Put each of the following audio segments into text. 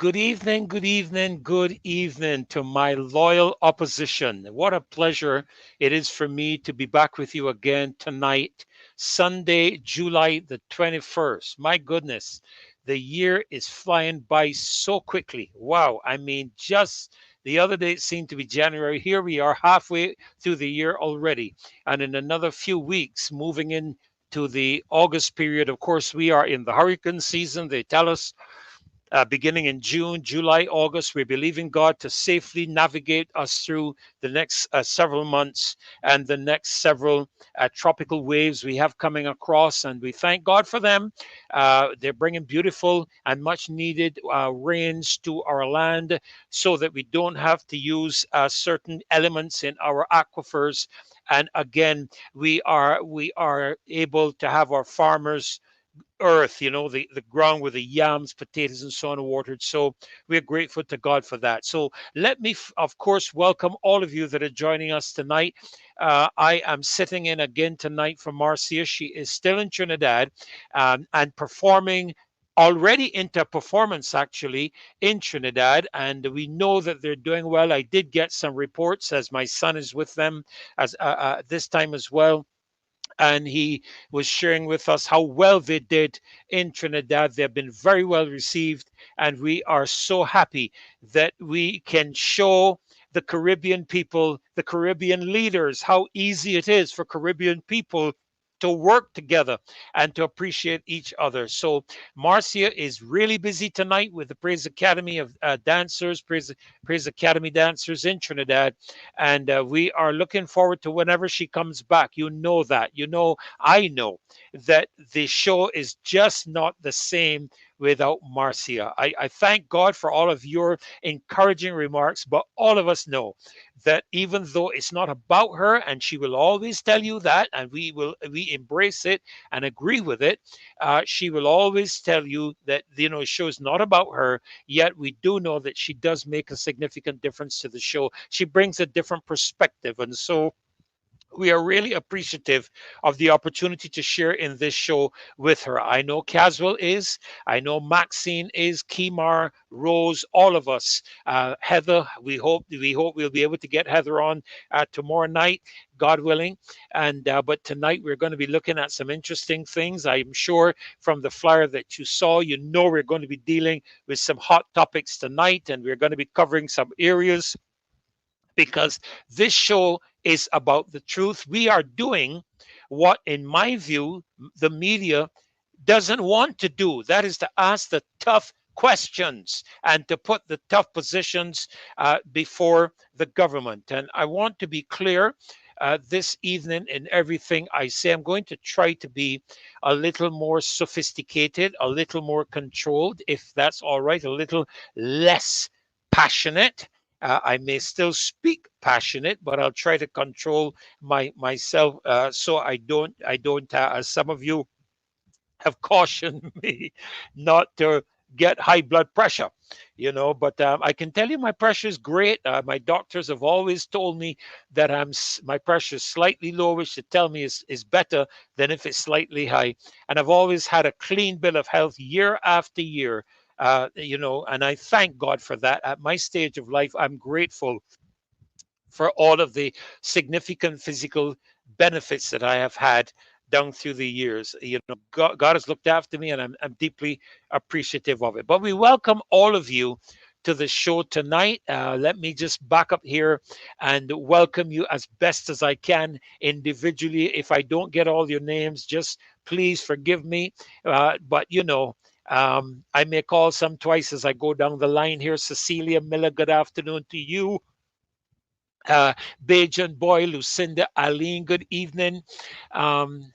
Good evening, good evening, good evening to my loyal opposition. What a pleasure it is for me to be back with you again tonight, Sunday, July the 21st. My goodness, the year is flying by so quickly. Wow. I mean, just the other day it seemed to be January. Here we are halfway through the year already. And in another few weeks, moving into the August period, of course, we are in the hurricane season. They tell us beginning in June, July, August. We believe in God to safely navigate us through the next several months and the next several tropical waves we have coming across. And we thank God for them. They're bringing beautiful and much needed rains to our land so that we don't have to use certain elements in our aquifers. And again, we are able to have our farmers earth, the ground where the yams, potatoes, and so on are watered. So we're grateful to God for that. So let me, of course, welcome all of you that are joining us tonight. I am sitting in again tonight for Marcia. She is still in Trinidad and performing. Already into performance actually in Trinidad, and we know that they're doing well. I did get some reports as my son is with them as this time as well, and he was sharing with us how well they did in Trinidad. They've been very well received, and we are so happy that we can show the Caribbean people, the Caribbean leaders, how easy it is for Caribbean people to work together and to appreciate each other. So Marcia is really busy tonight with the Praise Academy of dancers, Praise Academy dancers in Trinidad, and we are looking forward to whenever she comes back. You know that. I know that the show is just not the same without Marcia. I thank God for all of your encouraging remarks, but all of us know that even though it's not about her, and she will always tell you that, and we embrace it and agree with it, she will always tell you that the show is not about her. Yet we do know that she does make a significant difference to the show. She brings a different perspective, and so we are really appreciative of the opportunity to share in this show with her. I know Caswell is, I know Maxine is, Kimar, Rose, all of us. Heather, we hope we'll be able to get Heather on tomorrow night, God willing. And but tonight we're going to be looking at some interesting things. I'm sure from the flyer that you saw, we're going to be dealing with some hot topics tonight, and we're going to be covering some areas because this show is about the truth. We are doing what, in my view, the media doesn't want to do. That is to ask the tough questions and to put the tough positions before the government. And I want to be clear this evening in everything I say. I'm going to try to be a little more sophisticated, a little more controlled, if that's all right, a little less passionate. I may still speak passionate, but I'll try to control myself so I don't. As some of you have cautioned me not to get high blood pressure, But I can tell you my pressure is great. My doctors have always told me that my pressure is slightly low, which to tell me is better than if it's slightly high. And I've always had a clean bill of health year after year. And I thank God for that. At my stage of life, I'm grateful for all of the significant physical benefits that I have had down through the years. God has looked after me, and I'm deeply appreciative of it. But we welcome all of you to the show tonight. Let me just back up here and welcome you as best as I can individually. If I don't get all your names, just please forgive me. But I may call some twice as I go down the line here. Cecilia Miller, good afternoon to you. uh, Bajan Boy, Lucinda Aline, good evening. Um,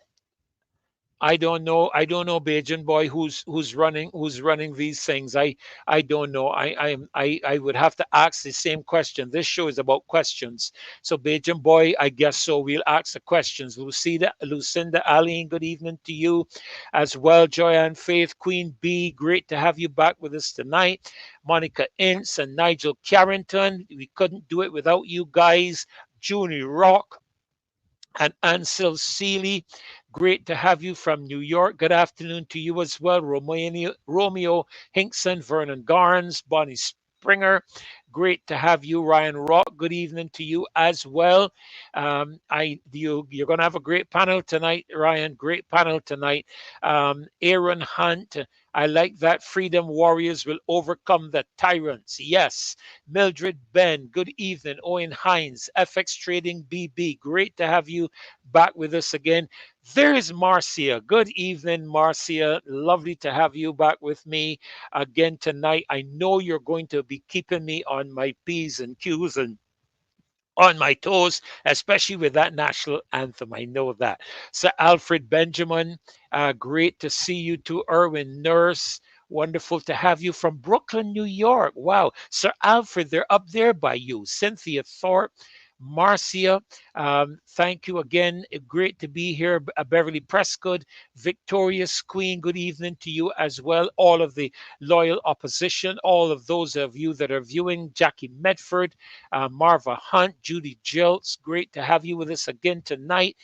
I don't know, Bajan boy, who's running these things. I don't know. I would have to ask the same question. This show is about questions. So Bajan boy, I guess so. We'll ask the questions. Lucinda Aline, good evening to you as well. Joyanne Faith, Queen B, great to have you back with us tonight. Monica Ince and Nigel Carrington. We couldn't do it without you guys. Junie Rock and Ansel Seeley. great to have you from New York. Good afternoon to you as well. Romeo Hinkson, Vernon Garnes, Bonnie Springer. Great to have you, Ryan Rock. Good evening to you as well. You're going to have a great panel tonight, Ryan. Great panel tonight. Aaron Hunt. I like that. Freedom warriors will overcome the tyrants. Yes. Mildred Ben. Good evening. Owen Hines. FX Trading BB. Great to have you back with us again. There's Marcia. Good evening, Marcia. Lovely to have you back with me again tonight. I know you're going to be keeping me on my P's and Q's and on my toes, especially with that national anthem. I know that. Sir Alfred Benjamin, great to see you too. Erwin Nurse, wonderful to have you from Brooklyn, New York. Wow. Sir Alfred, they're up there by you. Cynthia Thorpe. Marcia, thank you again. Great to be here. Beverly Prescott, Victorious Queen, good evening to you as well. All of the loyal opposition, all of those of you that are viewing, Jackie Medford, Marva Hunt, Judy Jilts, great to have you with us again tonight.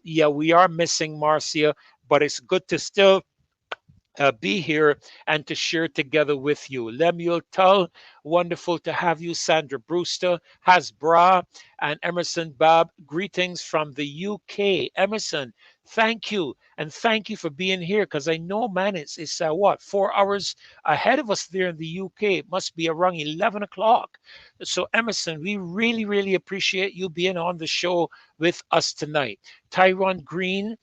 Yeah, we are missing Marcia, but it's good to still be here and to share together with you. Lemuel Tull, wonderful to have you. Sandra Brewster, Hasbra, and Emerson Bab, greetings from the UK. Emerson, thank you. And thank you for being here because I know, man, it's what, 4 hours ahead of us there in the UK. It must be around 11 o'clock. So, Emerson, we really, really appreciate you being on the show with us tonight. Tyrone Green,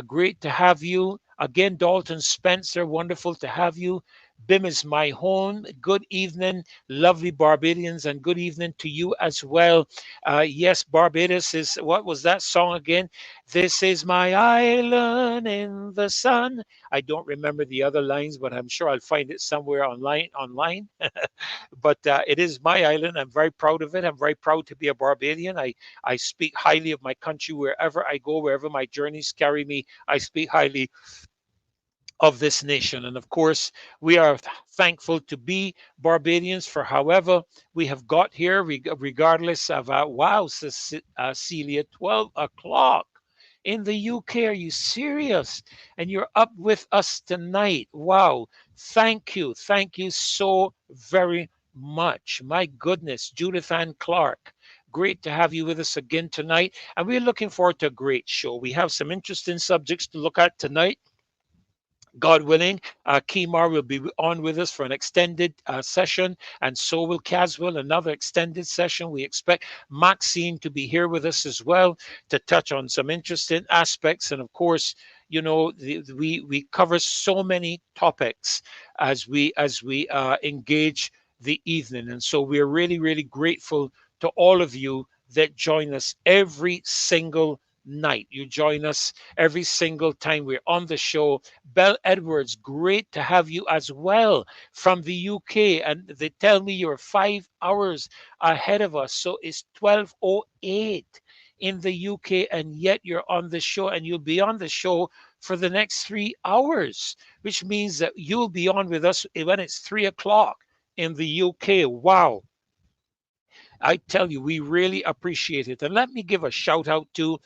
great to have you. Again, Dalton Spencer, wonderful to have you. BIM is my home. Good evening, lovely Barbadians, and good evening to you as well. Yes, Barbados is, what was that song again? This is my island in the sun. I don't remember the other lines, but I'm sure I'll find it somewhere online. But it is my island. I'm very proud of it. I'm very proud to be a Barbadian. I speak highly of my country wherever I go, wherever my journeys carry me. I speak highly of this nation. And of course, we are thankful to be Barbadians for however we have got here, regardless of, wow, Celia, 12 o'clock in the UK. Are you serious? And you're up with us tonight. Wow. Thank you. Thank you so very much. My goodness, Judith Ann Clark. Great to have you with us again tonight. And we're looking forward to a great show. We have some interesting subjects to look at tonight. God willing, Kemar will be on with us for an extended session, and so will Caswell, another extended session. We expect Maxine to be here with us as well to touch on some interesting aspects. And of course, you know, we cover so many topics as we engage the evening. And so we're really, really grateful to all of you that join us every single night. You join us every single time we're on the show. Belle Edwards, great to have you as well from the UK. And they tell me you're 5 hours ahead of us. So it's 12:08 in the UK, and yet you're on the show, and you'll be on the show for the next 3 hours, which means that you'll be on with us when it's 3 o'clock in the UK. Wow. I tell you, we really appreciate it. And let me give a shout out to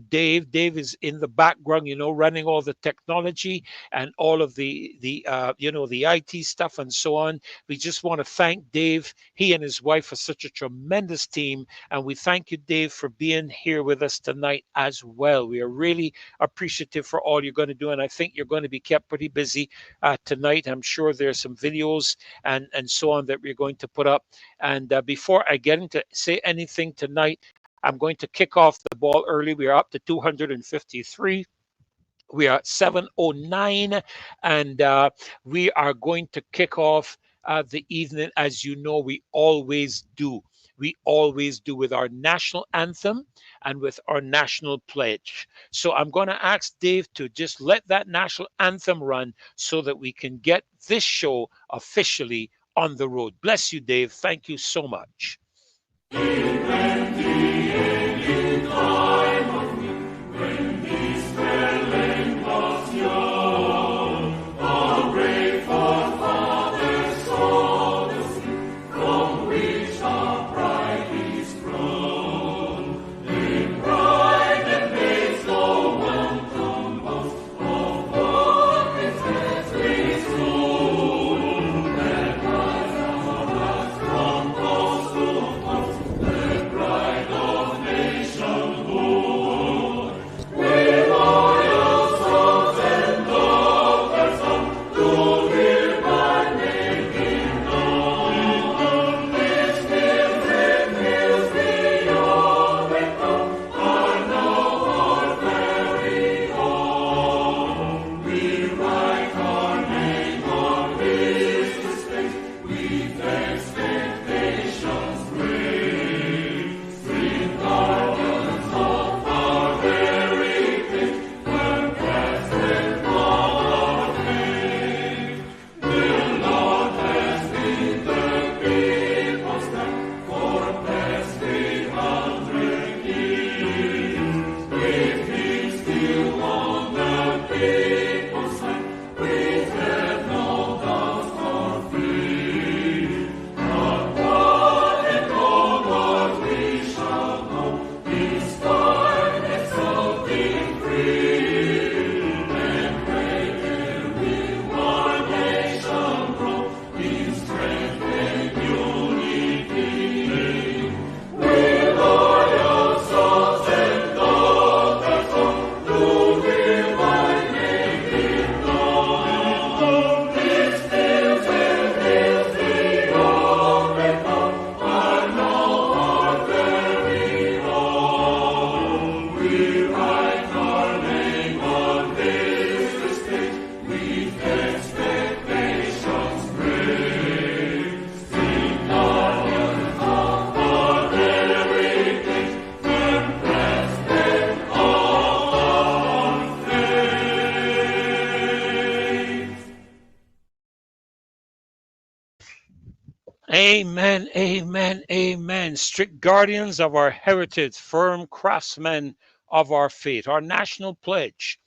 Dave. Dave is in the background, you know, running all the technology and all of the IT stuff and so on. We just want to thank Dave. He and his wife are such a tremendous team. And we thank you, Dave, for being here with us tonight as well. We are really appreciative for all you're going to do. And I think you're going to be kept pretty busy tonight. I'm sure there's some videos and so on that we're going to put up. And before I get into say anything tonight, I'm going to kick off the ball early. We are up to 253. We are at 7:09, and we are going to kick off the evening as you know we always do. We always do with our national anthem and with our national pledge. So I'm going to ask Dave to just let that national anthem run so that we can get this show officially on the road. Bless you, Dave. Thank you so much. One Amen, amen, amen. Strict guardians of our heritage, firm craftsmen of our faith, our national pledge.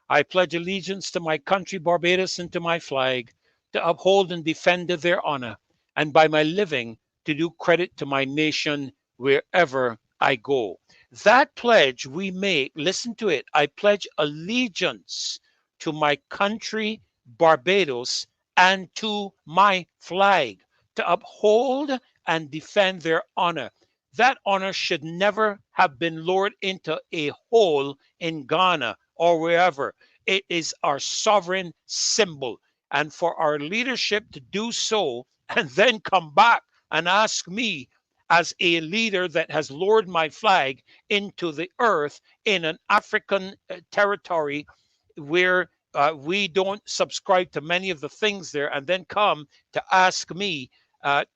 I pledge allegiance to my country, Barbados, and to my flag, to uphold and defend their honor, and by my living, to do credit to my nation wherever I go. That pledge we make, listen to it, I pledge allegiance to my country, Barbados, and to my flag, to uphold and defend their honor. That honor should never have been lured into a hole in Ghana or wherever. It is our sovereign symbol. And for our leadership to do so and then come back and ask me, as a leader that has lured my flag into the earth in an African territory where we don't subscribe to many of the things there, and then come to ask me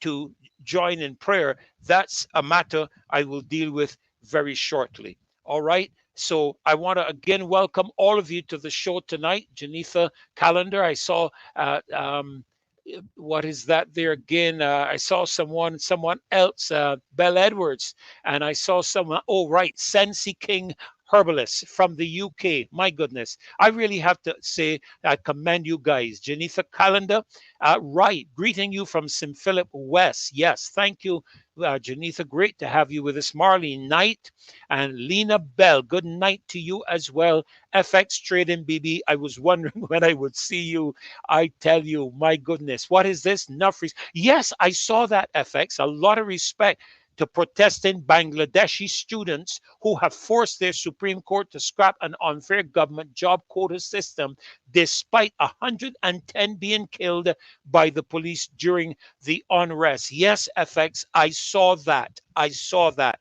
to join in prayer, that's a matter I will deal with very shortly. All right. So I want to again welcome all of you to the show tonight. Janitha Calendar, I saw what is that there again? I saw someone else, Belle Edwards, and I saw someone. Oh, right, Sensi King Herbalist from the UK. My goodness, I really have to say I commend you guys. Janitha Calendar, right, greeting you from St. Philip West. Yes, thank you, Janitha. Great to have you with us. Marlene Knight and Lena Bell. Good night to you as well. FX Trading BB. I was wondering when I would see you. I tell you, my goodness, what is this? Nufries. Yes, I saw that, FX. A lot of respect to protesting Bangladeshi students who have forced their Supreme Court to scrap an unfair government job quota system despite 110 being killed by the police during the unrest. Yes, FX, I saw that. I saw that.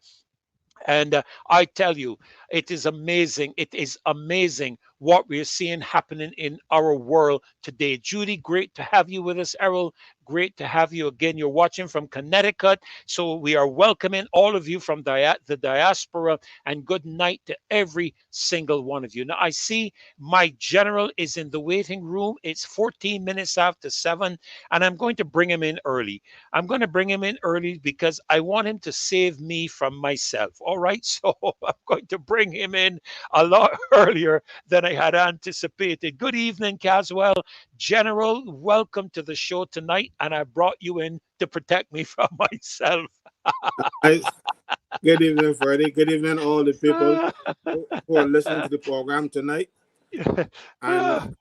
And I tell you, it is amazing. It is amazing what we're seeing happening in our world today. Judy, great to have you with us. Errol, great to have you again. You're watching from Connecticut. So we are welcoming all of you from the diaspora, and good night to every single one of you. Now, I see my general is in the waiting room. It's 14 minutes after 7, and I'm going to bring him in early. I'm going to bring him in early because I want him to save me from myself. All right. So I'm going to bring him in a lot earlier than I had anticipated. Good evening, Caswell. General, welcome to the show tonight. And I brought you in to protect me from myself. I, Good evening, Freddie. Good evening, all the people who are listening to the program tonight. And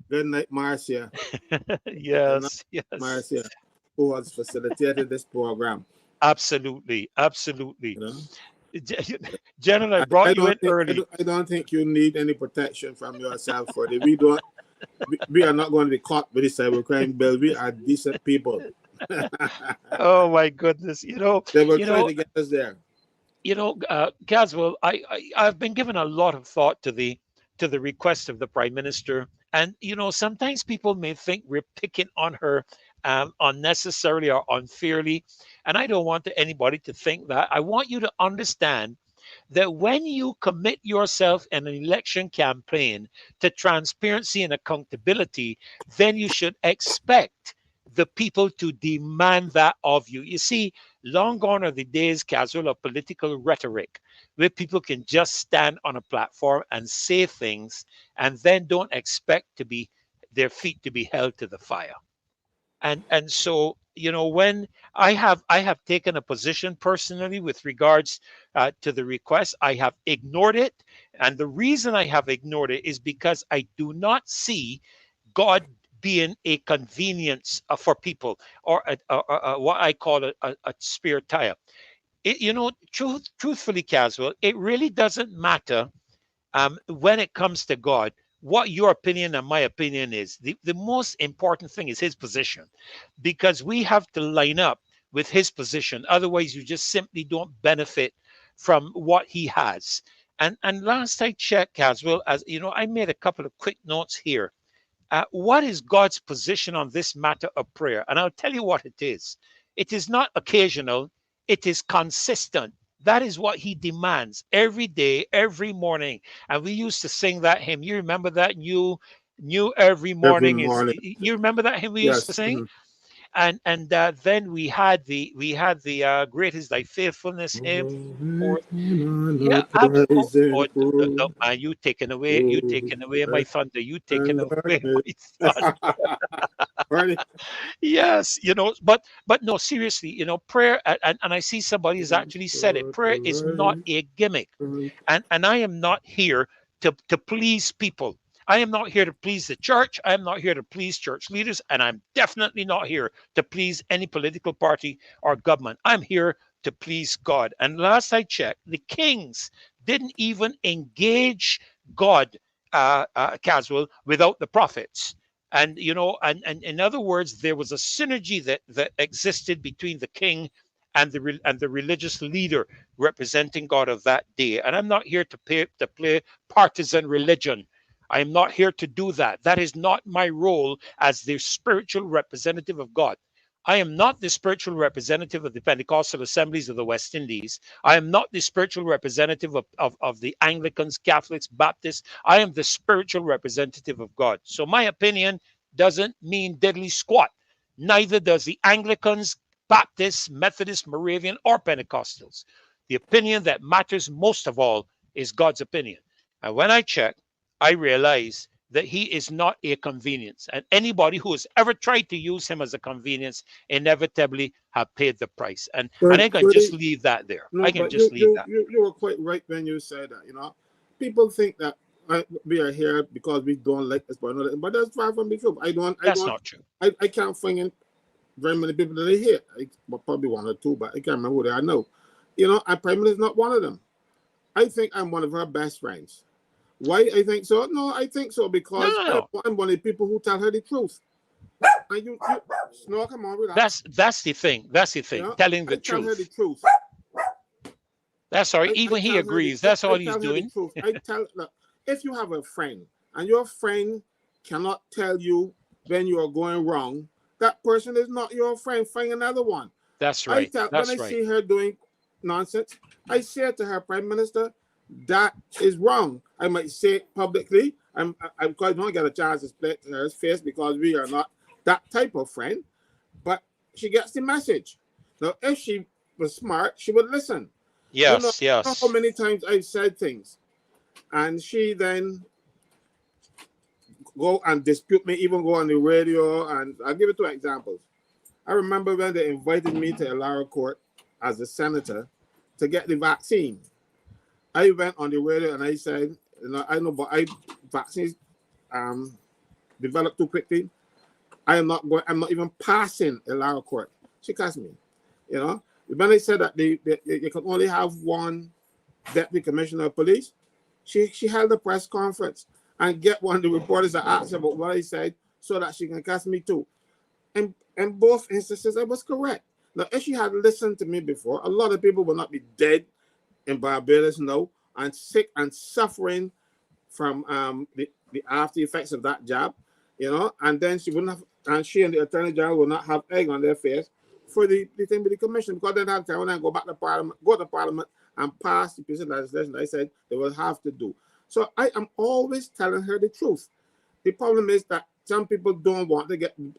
good night, Marcia. Good night, Yes, yes. Marcia, who has facilitated this program. Absolutely, absolutely. You know, General, I brought I you don't in think early. I don't think you need any protection from yourself, Freddie. We are not going to be caught with this cybercrime bill. We are decent people. Oh my goodness. They will You try know, to get us there. Caswell, I've been given a lot of thought to the request of the Prime Minister, and sometimes people may think we're picking on her unnecessarily or unfairly, and I don't want anybody to think that. I want you to understand that when you commit yourself in an election campaign to transparency and accountability, then you should expect the people to demand that of you. You see, long gone are the days, casual, of political rhetoric, where people can just stand on a platform and say things and then don't expect to be their feet to be held to the fire. And so when I have taken a position personally with regards to the request, I have ignored it, and the reason I have ignored it is because I do not see God being a convenience for people, or what I call a spare tire. Truthfully, casual, it really doesn't matter when it comes to God, what your opinion and my opinion is. The most important thing is his position, because we have to line up with his position. Otherwise, you just simply don't benefit from what he has. And last I checked, as well, as you know, I made a couple of quick notes here. What is God's position on this matter of prayer? And I'll tell you what it is. It is not occasional, it is consistent. That is what he demands every day, every morning. And we used to sing that hymn. You remember that? New every Every morning is, morning. you remember that hymn we used to Yes. sing? and then we had the great is thy faithfulness hymn. Or yeah, oh, oh, man, you taking away my thunder, you taking away my thunder. Right? Yes, but no, seriously, prayer, and I see somebody has actually said it. Prayer is not a gimmick, and I am not here to please people. I am not here to please the church. I am not here to please church leaders, and I'm definitely not here to please any political party or government. I'm here to please God. And last I checked, the kings didn't even engage God, casual, without the prophets. And and in other words, there was a synergy that existed between the king and the religious leader representing God of that day. And I'm not here to play partisan religion. I am not here to do that. That is not my role as the spiritual representative of God. I am not the spiritual representative of the Pentecostal assemblies of the West Indies. I am not the spiritual representative of the Anglicans, Catholics, Baptists. I am the spiritual representative of God. So my opinion doesn't mean diddly squat. Neither does the Anglicans, Baptists, Methodists, Moravian, or Pentecostals. The opinion that matters most of all is God's opinion. And when I check, I realize that he is not a convenience. And anybody who has ever tried to use him as a convenience inevitably have paid the price. And I can just leave that there. No, I can but just leave that. you were quite right when you said that. People think that we are here because we don't like this, but that's far from the truth. That's not true. I can't find very many people that are here. Probably one or two, but I can't remember who they are now. And Prime Minister is not one of them. I think I'm one of her best friends. Why I think so? No, I think so because No. I'm one of the people who tell her the truth. And you no, come on, relax. That's the thing. That's the thing. Telling the truth. Tell her the truth. That's all right. Even he agrees. That's all he's doing. Look, if you have a friend and your friend cannot tell you when you are going wrong, that person is not your friend. Find another one. That's right. When I see her doing nonsense, I say to her, Prime Minister, that is wrong. I might say it publicly. I'm because I don't get a chance to split her face because we are not that type of friend. But she gets the message. Now, if she was smart, she would listen. Yes, yes. How many times I've said things, and she then go and dispute me, even go on the radio. And I'll give you two examples. I remember when they invited me to Elara Court as a senator to get the vaccine. I went on the radio and I said, I know, but vaccines develop too quickly. I'm not even passing Elara Court. She cussed me. When they said that they could only have one deputy commissioner of police, she held a press conference and get one of the reporters to ask about what I said so that she can cuss me too. And in both instances, I was correct. Now, if she had listened to me before, a lot of people would not be dead in Barbados now and sick and suffering from the after effects of that job, and then she wouldn't have, and she and the Attorney General would not have egg on their face for the thing with the commission, because then that time when I go to Parliament and pass the piece of legislation I said they will have to do. So I am always telling her the truth. The problem is that some people don't want to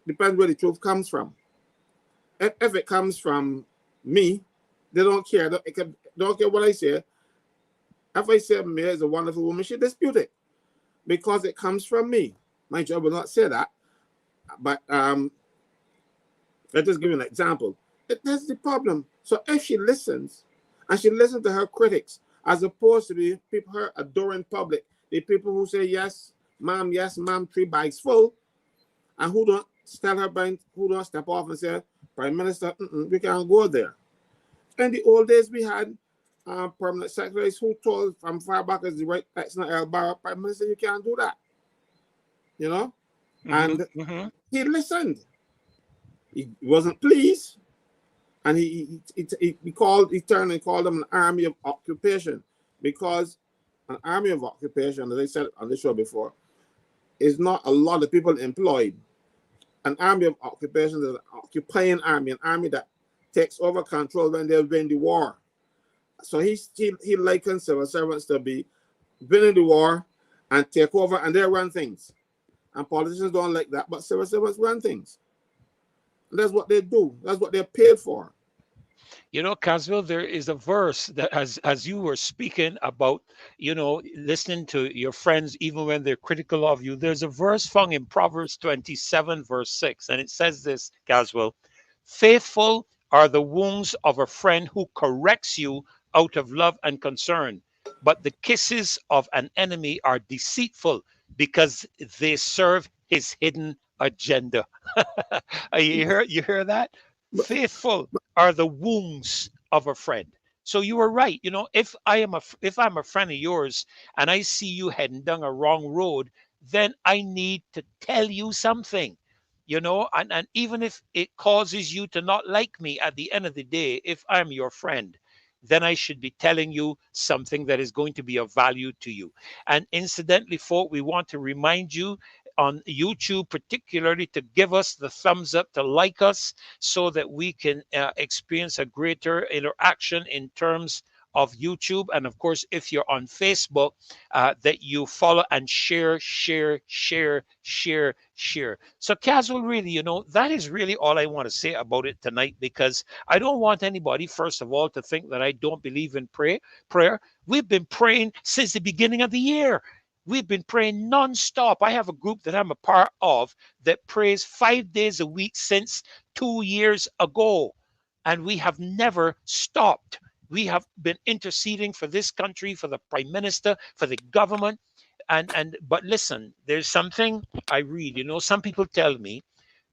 depends where the truth comes from. If it comes from me, they don't care. Don't care what I say. If I say Mayor is a wonderful woman, she dispute it because it comes from me. My job will not say that, but let's just give you an example. That's the problem. So if she listens, and she listens to her critics, as opposed to the people, her adoring public, the people who say yes, ma'am, 3 bags full, and who don't tell her bank, who don't step off and say, Prime Minister, we can't go there. In the old days, we had permanent secretaries who told from far back as the right excellent Elbar, Prime Minister, you can't do that. And he listened. He wasn't pleased, and he turned and called them an army of occupation, because an army of occupation, as I said on the show before, is not a lot of people employed. An army of occupation is an occupying army, an army that takes over control when they win the war. So he likens civil servants to be winning the war and take over, and they run things. And politicians don't like that, but civil servants run things. And that's what they do. That's what they're paid for. You know, Caswell, there is a verse that, as you were speaking about, listening to your friends even when they're critical of you, there's a verse found in Proverbs 27, verse 6, and it says this, Caswell: faithful are the wounds of a friend who corrects you out of love and concern, but the kisses of an enemy are deceitful because they serve his hidden agenda. You hear that? But, Faithful are the wounds of a friend. So you were right. If I'm a friend of yours and I see you heading down a wrong road, then I need to tell you something. And even if it causes you to not like me at the end of the day, if I'm your friend, then I should be telling you something that is going to be of value to you. And incidentally, folk, we want to remind you on YouTube, particularly, to give us the thumbs up, to like us, so that we can experience a greater interaction in terms of YouTube. And of course, if you're on Facebook, that you follow and share, share, share, share, share. So, Casual, really, that is really all I want to say about it tonight, because I don't want anybody, first of all, to think that I don't believe in prayer. We've been praying since the beginning of the year. We've been praying nonstop. I have a group that I'm a part of that prays 5 days a week since 2 years ago. And we have never stopped. We have been interceding for this country, for the prime minister, for the government. But listen, there's something I read. Some people tell me,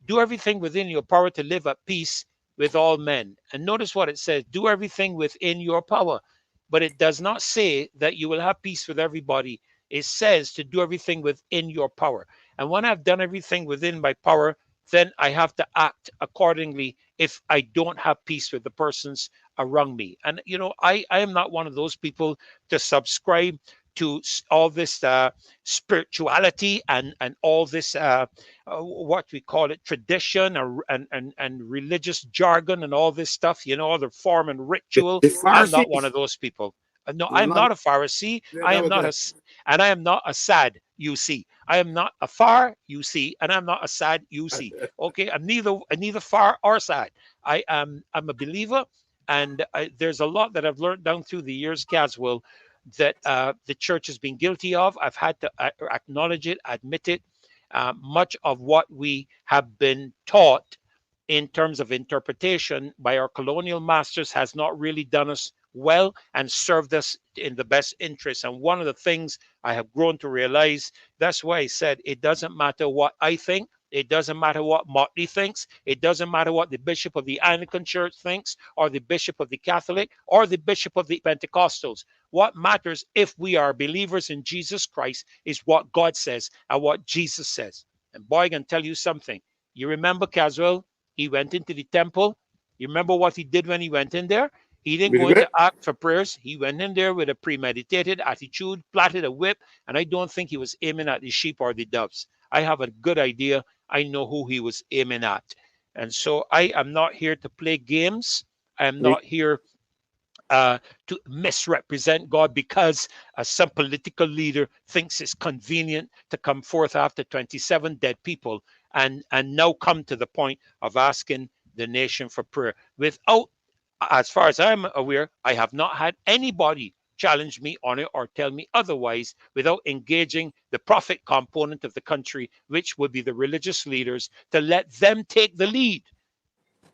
do everything within your power to live at peace with all men. And notice what it says: do everything within your power. But it does not say that you will have peace with everybody. It says to do everything within your power. And when I've done everything within my power, then I have to act accordingly if I don't have peace with the persons around me. And, I am not one of those people to subscribe to all this spirituality and all this what we call it, tradition, and religious jargon and all this stuff, all the form and ritual. the I'm not one of Pharisees, those people. No, they're I'm not. not a Pharisee. I That am was not the, and I am not a sad UC. I am not a far UC, and I'm not a sad UC. Okay, I'm neither far or sad. I'm a believer, and there's a lot that I've learned down through the years, Caswell, that the church has been guilty of. I've had to acknowledge it, admit it. Much of what we have been taught in terms of interpretation by our colonial masters has not really done us well and served us in the best interest. And one of the things I have grown to realize, that's why I said it doesn't matter what I think. It doesn't matter what Motley thinks. It doesn't matter what the bishop of the Anglican Church thinks, or the bishop of the Catholic, or the bishop of the Pentecostals. What matters, if we are believers in Jesus Christ, is what God says and what Jesus says. And boy, I can tell you something. You remember, Caswell, he went into the temple. You remember what he did when he went in there? He didn't go in to ask for prayers. He went in there with a premeditated attitude, planted a whip, and I don't think he was aiming at the sheep or the doves. I have a good idea. I know who he was aiming at. And so I am not here to play games. I am not here to misrepresent God because some political leader thinks it's convenient to come forth after 27 dead people and now come to the point of asking the nation for prayer. Without, as far as I'm aware, I have not had anybody challenge me on it or tell me otherwise without engaging the prophet component of the country, which would be the religious leaders, to let them take the lead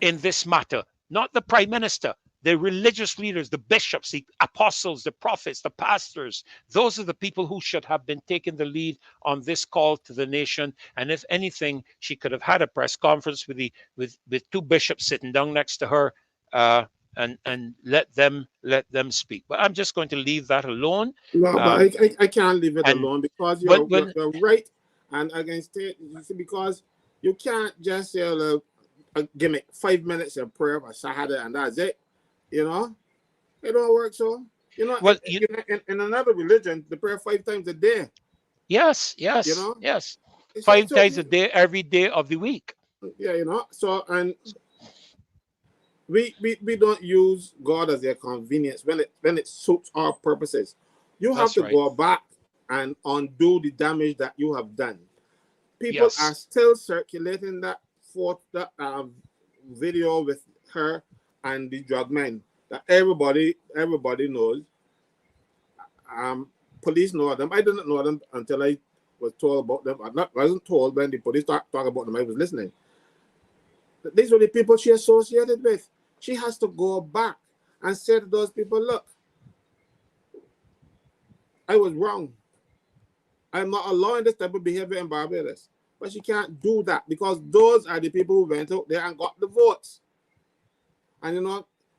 in this matter, not the prime minister. The religious leaders, the bishops, the apostles, the prophets, the pastors, those are the people who should have been taking the lead on this call to the nation. And if anything, she could have had a press conference with two bishops sitting down next to her, and let them speak. But I'm just going to leave that alone. No, but I can't leave it And alone because but you're right, and against it, you see, because you can't just say, give me 5 minutes of prayer for Sahada and that's it. It don't work so. well, In another religion, they pray 5 times a day. yes, So, 5 times a day, every day of the week. yeah, So, and we don't use God as their convenience when it suits our purposes. You have to go back and undo the damage that you have done. People are still circulating that video with her and the drug men that everybody knows. Police know them. I didn't know them until I was told about them. I wasn't told when the police talk about them. I was listening. These were the people she associated with. She has to go back and say to those people, look, I was wrong. I'm not allowing this type of behavior in Barbados. But she can't do that because those are the people who went out there and got the votes. And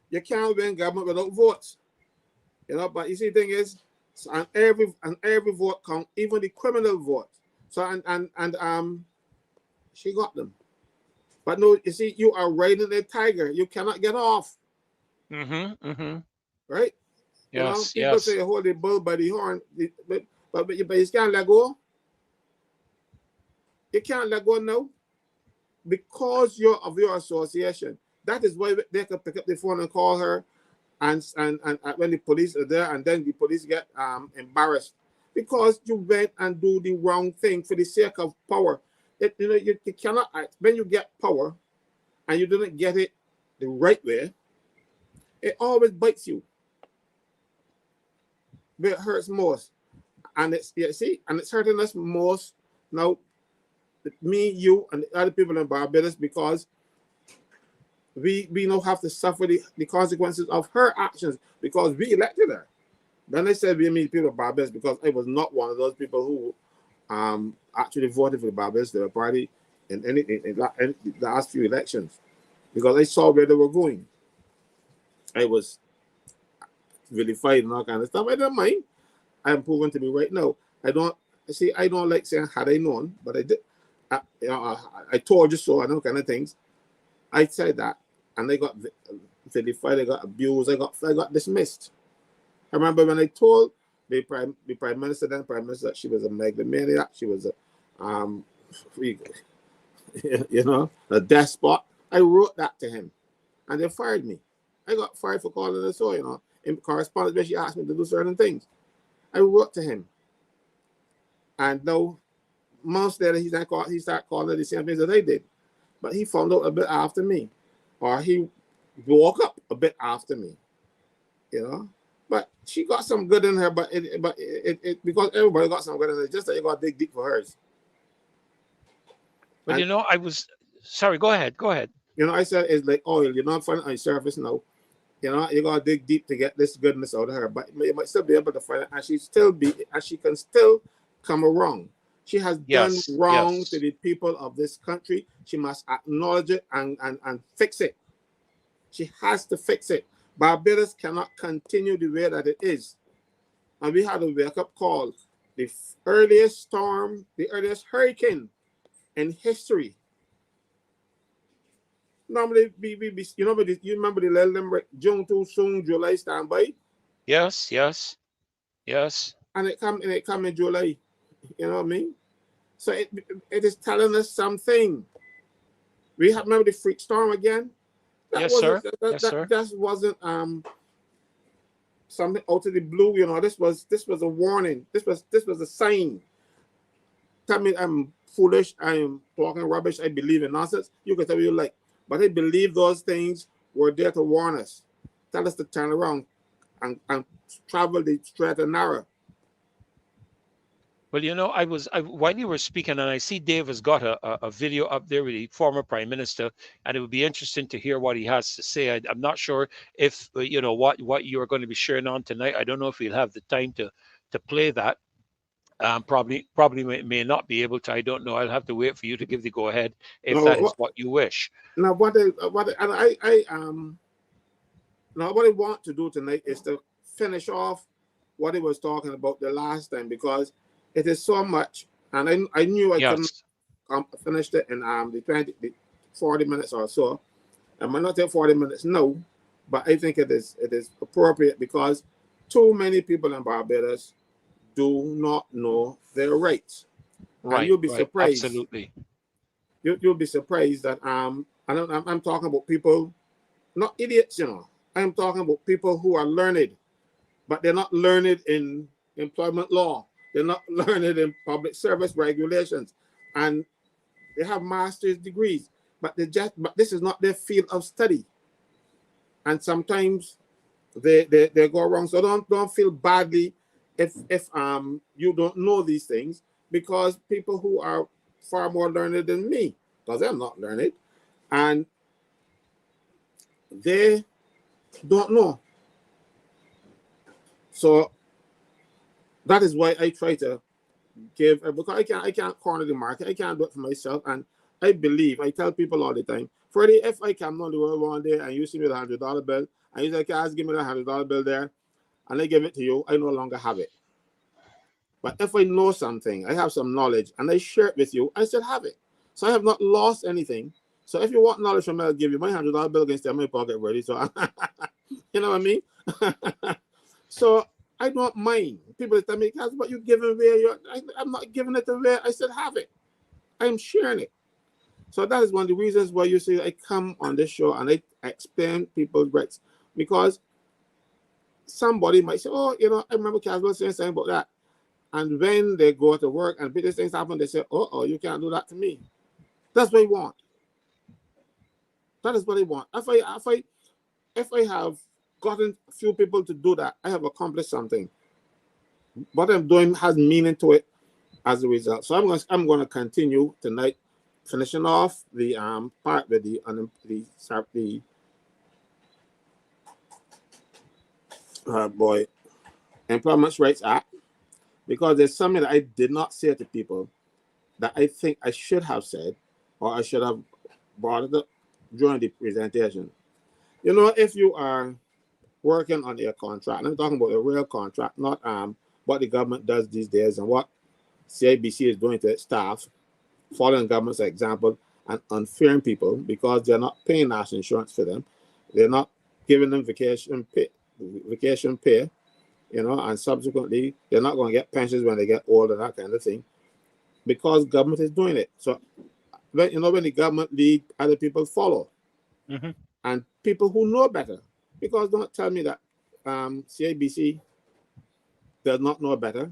you can't win government without votes. But you see, the thing is, and every vote count, even the criminal vote. So and she got them. But no, you see, you are riding a tiger. You cannot get off. Right? Yes, people say hold the bull by the horn, but you can't let go. You can't let go now because of your association. That is why they can pick up the phone and call her, and when the police are there, and then the police get embarrassed because you went and do the wrong thing for the sake of power. You cannot, when you get power and you didn't get it the right way, it always bites you. But it hurts most. And it's hurting us most now, me, you, and the other people in Barbados, because we now have to suffer the consequences of her actions because we elected her. Then I said we meet people in Barbados because I was not one of those people who actually voted for the Barbados Party in the last few elections because I saw where they were going. I was really fighting and all kind of stuff. I don't mind. I'm proven to be right now. I don't like saying had I known, but I did. I told you so, I know kind of things. I said that, and I got vilified, I got abused, I got dismissed. I remember when I told the prime minister, then prime minister, that she was a megalomaniac, she was a despot. I wrote that to him, and they fired me. I got fired for calling her so, in correspondence where she asked me to do certain things. I wrote to him, and now months later he started calling her the same things that I did, but he found out a bit after me, or he woke up a bit after me, But she got some good in her, but it because everybody got some good in her, just that you got to dig deep for hers. But I was sorry. Go ahead. I said it's like oil. You're not finding it on the surface now. You gotta dig deep to get this goodness out of her, but you might still be able to find it, and she can still come around. She has done wrong to the people of this country. She must acknowledge it and fix it. She has to fix it. Barbados cannot continue the way that it is. And we had a wake-up call. The earliest storm, the earliest hurricane in history. Normally, you remember the little limerick, June too soon, July stand by? Yes. And it come in July. You know what I mean? So it is telling us something. We have, remember the freak storm again? That wasn't something out of the blue, This was a warning. This was a sign. Tell me I'm foolish, I'm talking rubbish, I believe in nonsense. You can tell me you like. But I believe those things were there to warn us. Tell us to turn around and travel the straight and narrow. Well, while you were speaking, and I see Dave has got a video up there with the former prime minister, and it would be interesting to hear what he has to say. I'm not sure if what you are going to be sharing on tonight. I don't know if we'll have the time to play that. Probably may not be able to. I don't know. I'll have to wait for you to give the go ahead if that is what you wish. Now, what I want to do tonight is to finish off what he was talking about the last time, because it is so much, and I knew I couldn't finish it in the 40 minutes or so. I might not take 40 minutes now, but I think it is appropriate because too many people in Barbados do not know their rights. Right. And you'll be surprised. Absolutely. You'll be surprised that I'm talking about people, not idiots, I'm talking about people who are learned, but they're not learned in employment law. They're not learned in public service regulations, and they have master's degrees. but this is not their field of study, and sometimes they go wrong. So don't feel badly if you don't know these things, because people who are far more learned than me, because I'm not learned, and they don't know. So that is why I try to give, because I can't corner the market. I can't do it for myself. And I tell people all the time, Freddie, if I come on the world one day and you see me with $100 bill, and you say, guys, give me the $100 bill there, and I give it to you, I no longer have it. But if I know something, I have some knowledge, and I share it with you, I still have it. So I have not lost anything. So if you want knowledge from me, I'll give you my $100 bill against my pocket ready. So you know what I mean? So I don't mind. People tell me, but you giving away I'm not giving it away. I still have it. I'm sharing it. So that is one of the reasons why you see I come on this show and I explain people's rights. Because somebody might say, oh, I remember Caswell saying something about that. And when they go to work and these things happen, they say, oh, you can't do that to me. That's what I want. That is what I want. If I have gotten a few people to do that, I have accomplished something. What I'm doing has meaning to it as a result. So I'm going to continue tonight, finishing off the part with the Employment Rights Act, because there's something that I did not say to people that I think I should have said, or I should have brought it up during the presentation. If you are working on a contract, and I'm talking about a real contract, not what the government does these days and what CIBC is doing to its staff, following government's example and unfairing people because they're not paying national insurance for them. They're not giving them vacation pay, and subsequently they're not going to get pensions when they get old and that kind of thing, because government is doing it. So when the government lead, other people follow, and people who know better. Because don't tell me that CIBC does not know better,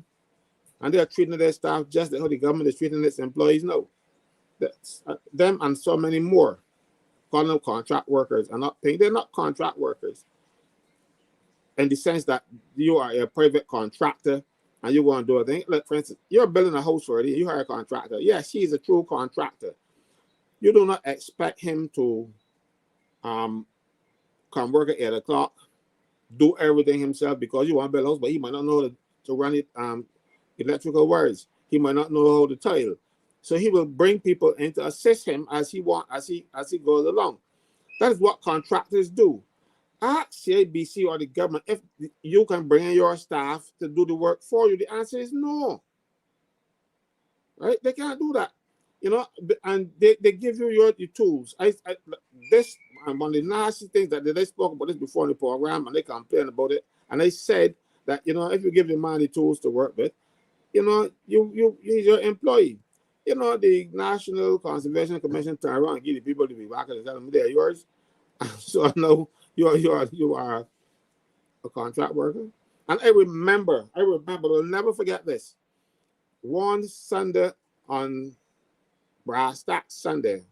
and they are treating their staff just like how the government is treating its employees now. That's, them and so many more, calling them contract workers, are not paying. They're not contract workers in the sense that you are a private contractor and you want to do a thing. Like, for instance, you're building a house already, you hire a contractor. Yes, he's a true contractor. You do not expect him to come work at 8 o'clock, do everything himself, because you want to build a house, but he might not know to run it electrical wires. He might not know how to tile. So he will bring people in to assist him as he goes along. That is what contractors do. Ask CIBC or the government if you can bring in your staff to do the work for you. The answer is no. Right? They can't do that. And they give you your tools. This and one of the nasty things that they spoke about this before in the program, and they complained about it. And they said that if you give the man the tools to work with, he's your employee. The National Conservation Commission turn around and give the people to be back and tell them they're yours. So now you are a contract worker. And I remember, I'll never forget this. One Sunday on Brass Tax Sunday,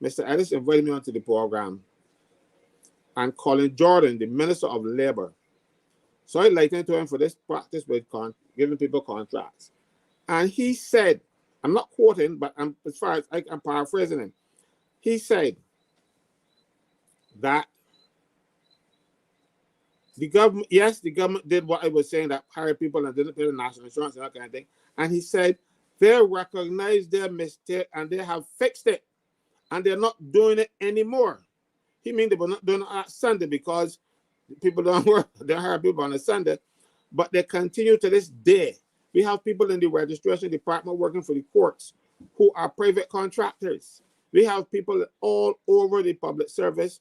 Mr. Ellis invited me onto the program, and Colin Jordan, the Minister of Labor. So I likened to him for this practice with giving people contracts. And he said, I'm not quoting, but as far as I'm paraphrasing him, he said that the government did what I was saying, that hired people and didn't pay the national insurance and that kind of thing. And he said they recognized their mistake and they have fixed it, and they're not doing it anymore. He means they were not doing it on Sunday because people don't work, they hire people on a Sunday, but they continue to this day. We have people in the registration department working for the courts who are private contractors. We have people all over the public service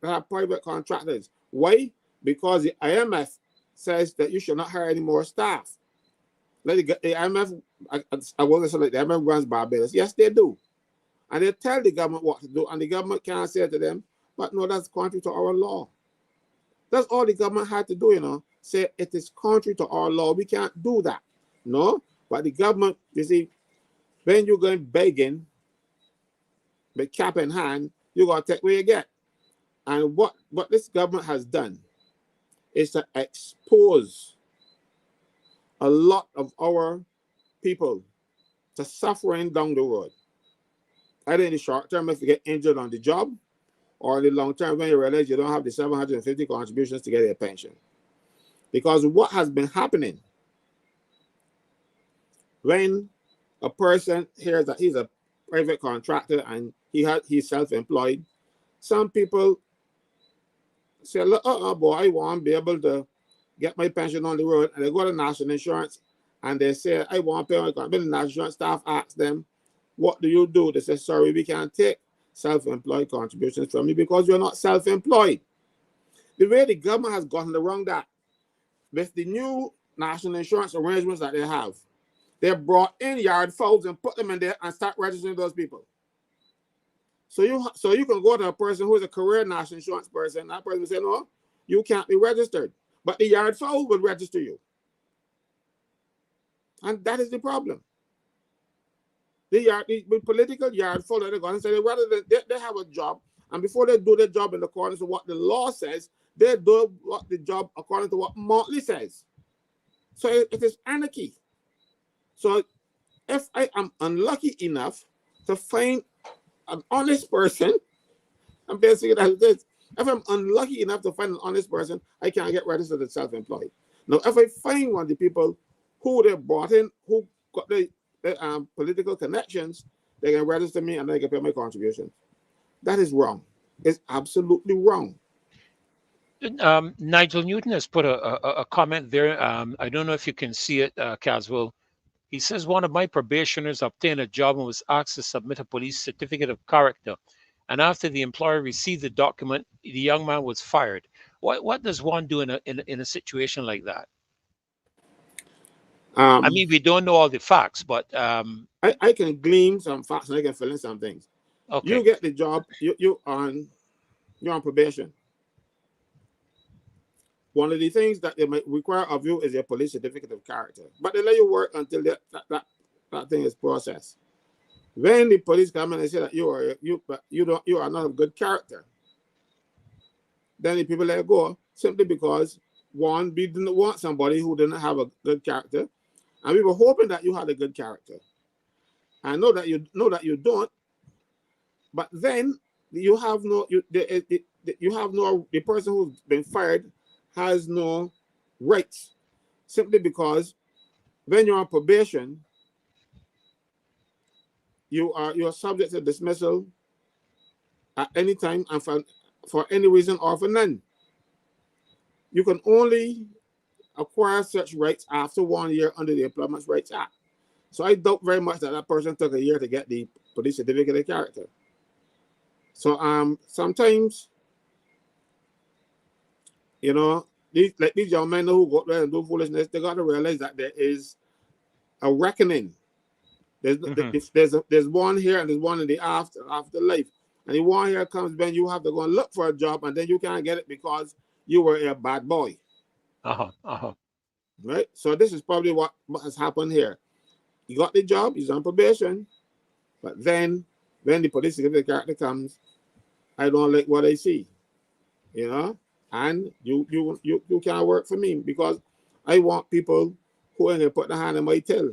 that are private contractors. Why? Because the IMF says that you should not hire any more staff. Like the IMF, I wasn't say like the IMF runs Barbados. Yes, they do. And they tell the government what to do, and the government can't say to them, but no, that's contrary to our law. That's all the government had to do, say it is contrary to our law. We can't do that. No, but the government, you see, when you're going begging, but cap in hand, you got to take what you get. And what this government has done is to expose a lot of our people to suffering down the road. Either in the short term, if you get injured on the job, or in the long term, when you realize you don't have the 750 contributions to get a pension. Because what has been happening when a person hears that he's a private contractor and he's self-employed, some people say, look, boy, I want to be able to get my pension on the road, and they go to national insurance and they say, I want to pay my pension. The national insurance staff asks them, what do you do? They say, sorry, we can't take self-employed contributions from you because you're not self-employed. The way the government has gotten around that, with the new national insurance arrangements that they have, they brought in yard fouls and put them in there and start registering those people. So you can go to a person who is a career national insurance person, that person will say, no, you can't be registered. But the yard fowl will register you. And that is the problem. The political yard fowl that they're going to say, rather than they have a job, and before they do their job in accordance to what the law says, they do what the job according to what Motley says. So it is anarchy. So if I am unlucky enough to find an honest person, I'm basically that it is. If I'm unlucky enough to find an honest person, I can't get registered as self-employed. Now, if I find one of the people who they brought in, who got the political connections, they can register me and they can pay my contributions. That is wrong. It's absolutely wrong. Nigel Newton has put a comment there. I don't know if you can see it, Caswell. He says, one of my probationers obtained a job and was asked to submit a police certificate of character. And after the employer received the document, the young man was fired. What does one do in a situation like that? I mean, we don't know all the facts, but I can glean some facts and I can fill in some things. Okay. You get the job, you're on probation. One of the things that they might require of you is a police certificate of character, but they let you work until that thing is processed. When the police come and they say that you are not of good character, then the people let you go simply because one, we didn't want somebody who didn't have a good character, and we were hoping that you had a good character. I know that you don't, but then you have no the person who's been fired has no rights simply because when you're on probation, you are subject to dismissal at any time and for any reason or for none. You can only acquire such rights after 1 year under the Employment Rights Act. So I doubt very much that person took a year to get the police certificate of character. So sometimes, these young men who go there and do foolishness, they got to realize that there is a reckoning. There's one here and there's one in the afterlife. And the one here comes when you have to go and look for a job and then you can't get it because you were a bad boy. Right? So this is probably what has happened here. He got the job, he's on probation, but then when the police certificate character comes, I don't like what I see. And you can't work for me because I want people who are going to put their hand on my tail.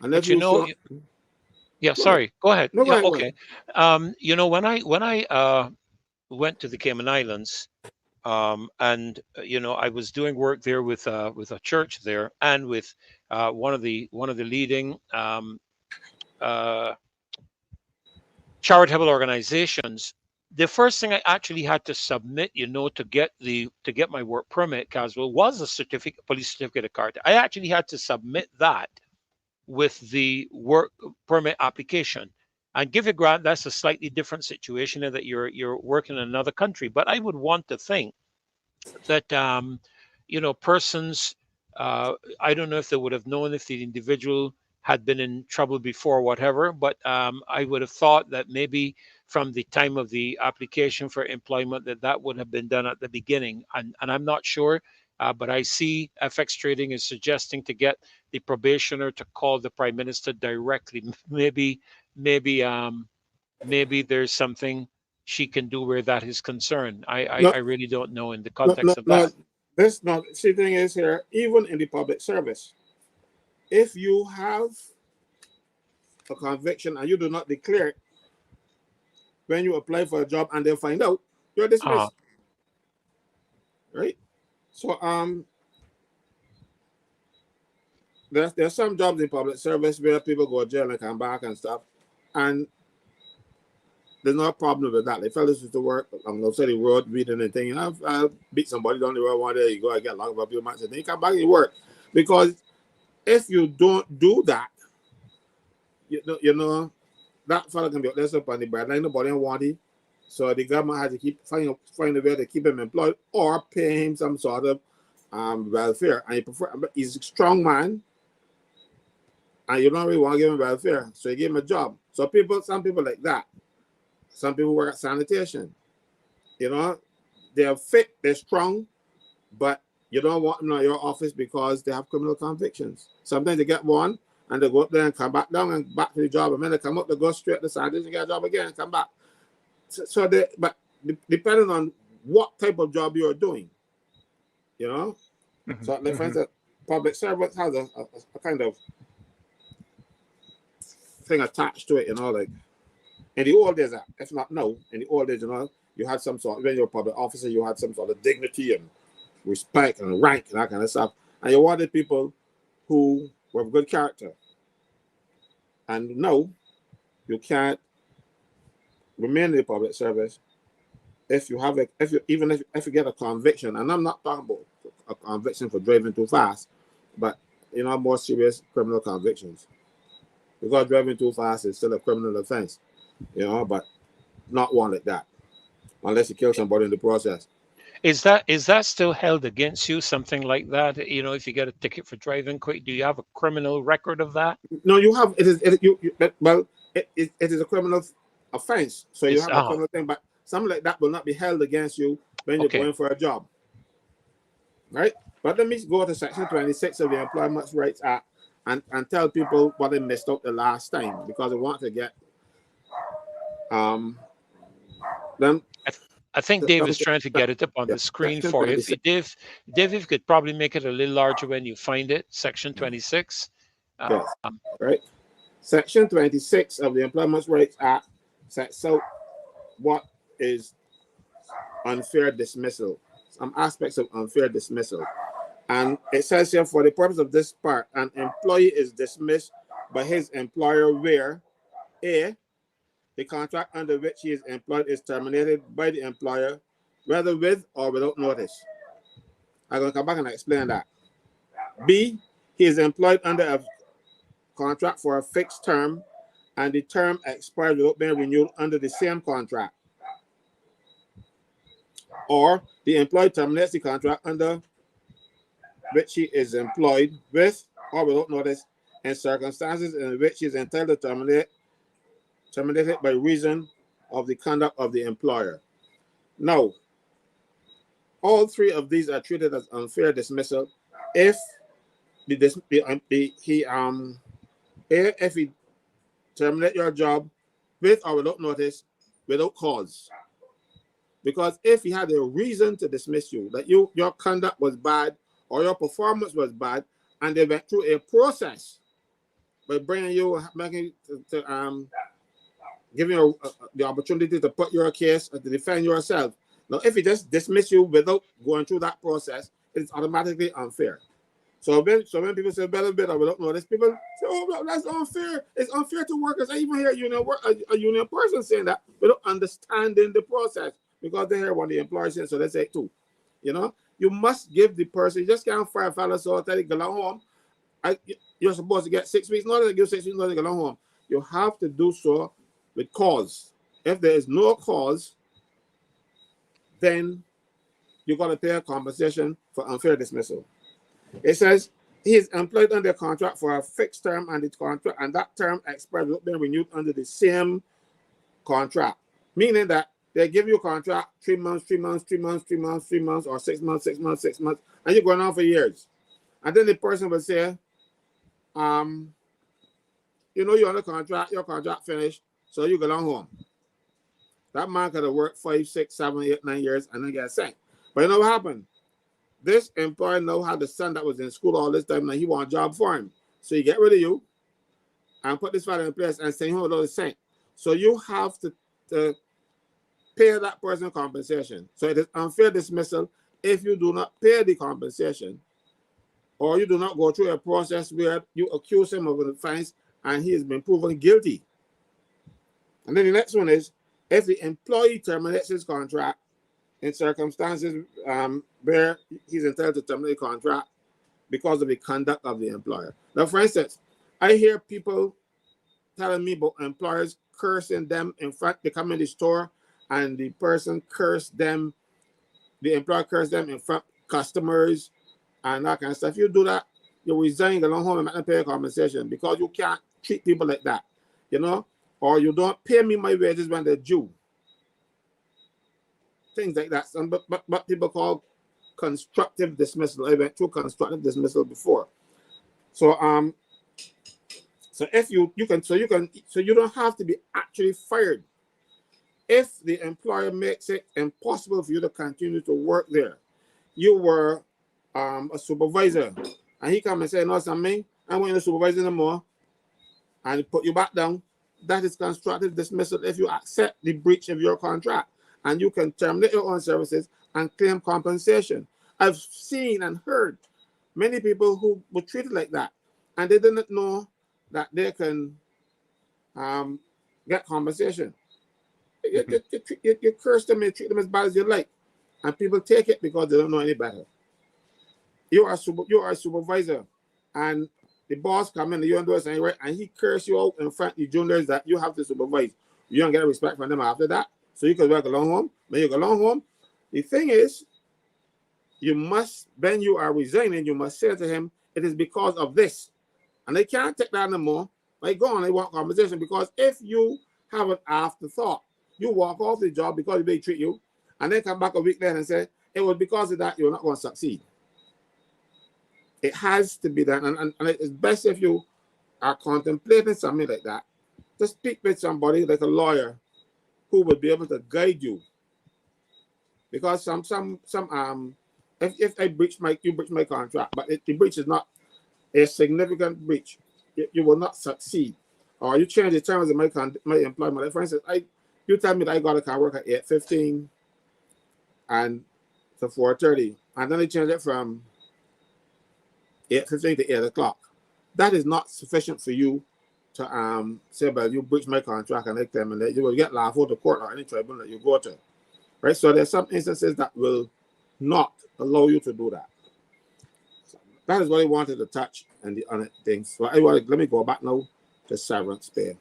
And if go ahead. No, yeah, go ahead. Okay. When I went to the Cayman Islands, and I was doing work there with a church there and with one of the leading charitable organizations. The first thing I actually had to submit, to get my work permit, Caswell, was a police certificate of character. I actually had to submit that with the work permit application. And give you grant, that's a slightly different situation in that you're working in another country. But I would want to think that persons, I don't know if they would have known if the individual had been in trouble before or whatever, but I would have thought that maybe from the time of the application for employment that would have been done at the beginning. And I'm not sure, but I see FX Trading is suggesting to get the probationer to call the Prime Minister directly. Maybe maybe there's something she can do where that is concerned. No, I really don't know in the no, no, context of no. that. This not. See, thing is here, even in the public service, if you have a conviction and you do not declare it when you apply for a job and they find out, you're Ah, dismissed, right? So there's some jobs in public service where people go to jail and come back and stuff, and there's no problem with that. They fell asleep to work on the city road, reading anything, and I've beat somebody down the road one day. You go, I get locked up a few months, and then you come back and you work. Because if you don't do that, you know that fella can be less up on the bread line. Nobody want it, so the government has to keep find a way to keep him employed or pay him some sort of welfare. And he's a strong man, and you don't really want to give him welfare, so you give him a job. So some people like that. Some people work at sanitation. You know, they're fit, they're strong, but you don't want them in your office because they have criminal convictions. Sometimes they get one and they go up there and come back down and back to the job. And then they come up, they go straight to sanitation and get a job again and come back. But depending on what type of job you're doing, you know. mhm, So, like for mhm. instance, public service has a kind of thing attached to it, you know, like in the old days, if not now, in the old days, you know, you had some sort, when you're a public officer, you had some sort of dignity and respect and rank and that kind of stuff. And you wanted people who were of good character. And no, you can't remain in the public service if you have if you get a conviction. And I'm not talking about a conviction for driving too fast, but you know, more serious criminal convictions. Because driving too fast is still a criminal offense, you know, but not one like that, unless you kill somebody in the process. Is that still held against you? Something like that? You know, if you get a ticket for driving quick, do you have a criminal record of that? No, you have it is it, you well it is a criminal offense, so you It's have a criminal thing, but something like that will not be held against you when you're okay. going for a job, right? But let me go to section 26 of the Employment Rights Act and tell people what they missed out the last time because they want to get them. I, I think Dave is trying to get it up on Yeah, the screen section for you. If you 26. Dave, if you could probably make it a little larger when you find it, section 26. Yes, Um, right. Section 26 of the Employment Rights Act sets out what is unfair dismissal, some aspects of unfair dismissal. And it says here, for the purpose of this part, an employee is dismissed by his employer where A, the contract under which he is employed is terminated by the employer, whether with or without notice. I'm going to come back and explain that. B, he is employed under a contract for a fixed term and the term expires without being renewed under the same contract. Or the employee terminates the contract under which he is employed with or without notice in circumstances in which he is entitled to terminate it by reason of the conduct of the employer. Now, all three of these are treated as unfair dismissal if if he terminate your job with or without notice, without cause. Because if he had a reason to dismiss you, that your conduct was bad or your performance was bad, and they went through a process by bringing you, making giving you the opportunity to put your case to defend yourself. Now, if he just dismiss you without going through that process, it's automatically unfair. So when people say better bit or without notice, people say, "Oh, that's unfair. It's unfair to workers." I even hear a union person saying that without understanding the process because they hear what the employer says, so they say it too. You know, you must give the person. You just can't fire a fella so tell him go home. You're supposed to get 6 weeks notice. Give 6 weeks notice to go home. You have to do so with cause. If there is no cause, then you're going to pay a compensation for unfair dismissal. It says he is employed under a contract for a fixed term and that term expires without being renewed under the same contract. Meaning that they give you a contract 3 months, 3 months, 3 months, 3 months, 3 months, or 6 months, 6 months, 6 months, and you're going on for years. And then the person will say, you're on the contract, your contract finished, so you go on home. That man could have worked 5, 6, 7, 8, 9 years and then get sacked. But you know what happened? This employer now had the son that was in school all this time and he want a job for him. So he get rid of you and put this father in place and send him without a cent. So you have to pay that person compensation. So it is unfair dismissal if you do not pay the compensation or you do not go through a process where you accuse him of an offense and he has been proven guilty. And then the next one is if the employee terminates his contract in circumstances where he's entitled to terminate the contract because of the conduct of the employer. Now, for instance, I hear people telling me about employers cursing them. In fact, they come in the store and the person cursed them, the employer cursed them in front of customers and that kind of stuff. If you do that, you resign, go home and not pay compensation because you can't treat people like that, you know, or you don't pay me my wages when they're due. Things like that. But people call constructive dismissal. I went through constructive dismissal before. So if you don't have to be actually fired. If the employer makes it impossible for you to continue to work there, you were a supervisor, and he come and say, no, something, I want you to supervise no more, and put you back down. That is constructive dismissal if you accept the breach of your contract, and you can terminate your own services and claim compensation. I've seen and heard many people who were treated like that, and they didn't know that they can get compensation. You curse them and treat them as bad as you like, and people take it because they don't know any better. You are a supervisor, and the boss come in, you don't do anything right, and he curse you out in front of the juniors that you have to supervise. You don't get respect from them after that, so you can work along home. When you go along home, the thing is, you must, when you are resigning, you must say to him, it is because of this, and they can't take that no more. Like, go on, they want compensation, because if you have an afterthought, you walk off the job because they treat you, and then come back a week later and say, it was because of that you're not going to succeed. It has to be done, and it's best if you are contemplating something like that, to speak with somebody like a lawyer who would be able to guide you. Because if I breach you breach my contract, but the breach is not a significant breach, you will not succeed. Or you change the terms of my employment. Like for instance, you tell me that I got to work at 8:15 and to 4:30, and then I change it from 8:15 to 8 o'clock. That is not sufficient for you to say, well, you breach my contract and I claim, and you will get laughed out of court or any tribunal that you go to. Right? So there's some instances that will not allow you to do that. So that is what I wanted to touch and the other things. So let me go back now to severance pay.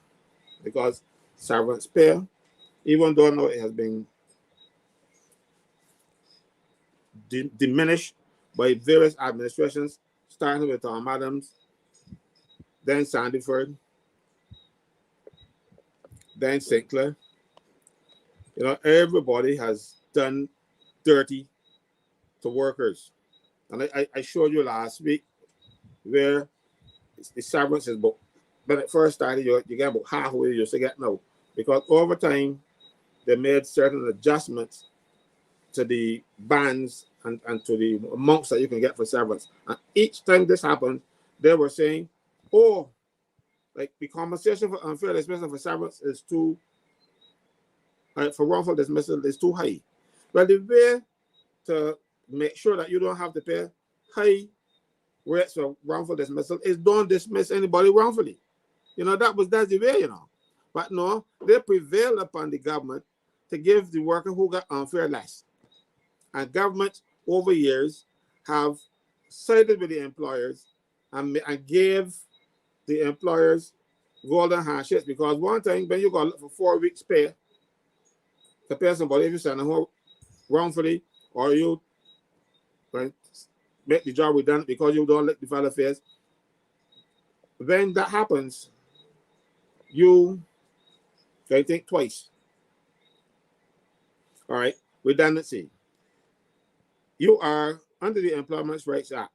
Because severance pay, even though now it has been diminished by various administrations, starting with Tom Adams, then Sandyford, then Sinclair. You know, everybody has done dirty to workers. And I showed you last week where the severance is about, when it first started, you get about halfway you used to get now. Because over time, they made certain adjustments to the bands and to the amounts that you can get for severance. And each time this happened, they were saying, oh, like the compensation for unfair dismissal for severance is too, for wrongful dismissal is too high. Well, the way to make sure that you don't have to pay high rates for wrongful dismissal is don't dismiss anybody wrongfully. You know, that's the way, you know. But no, they prevailed upon the government to give the worker who got unfair less. And governments over years have sided with the employers and gave the employers golden handshakes, because one time when you got to look for 4 weeks pay to pay somebody if you send them home wrongfully, or you make the job redundant because you don't let the fellow face, when that happens, you can think twice. All right, redundancy. You are under the Employment Rights Act.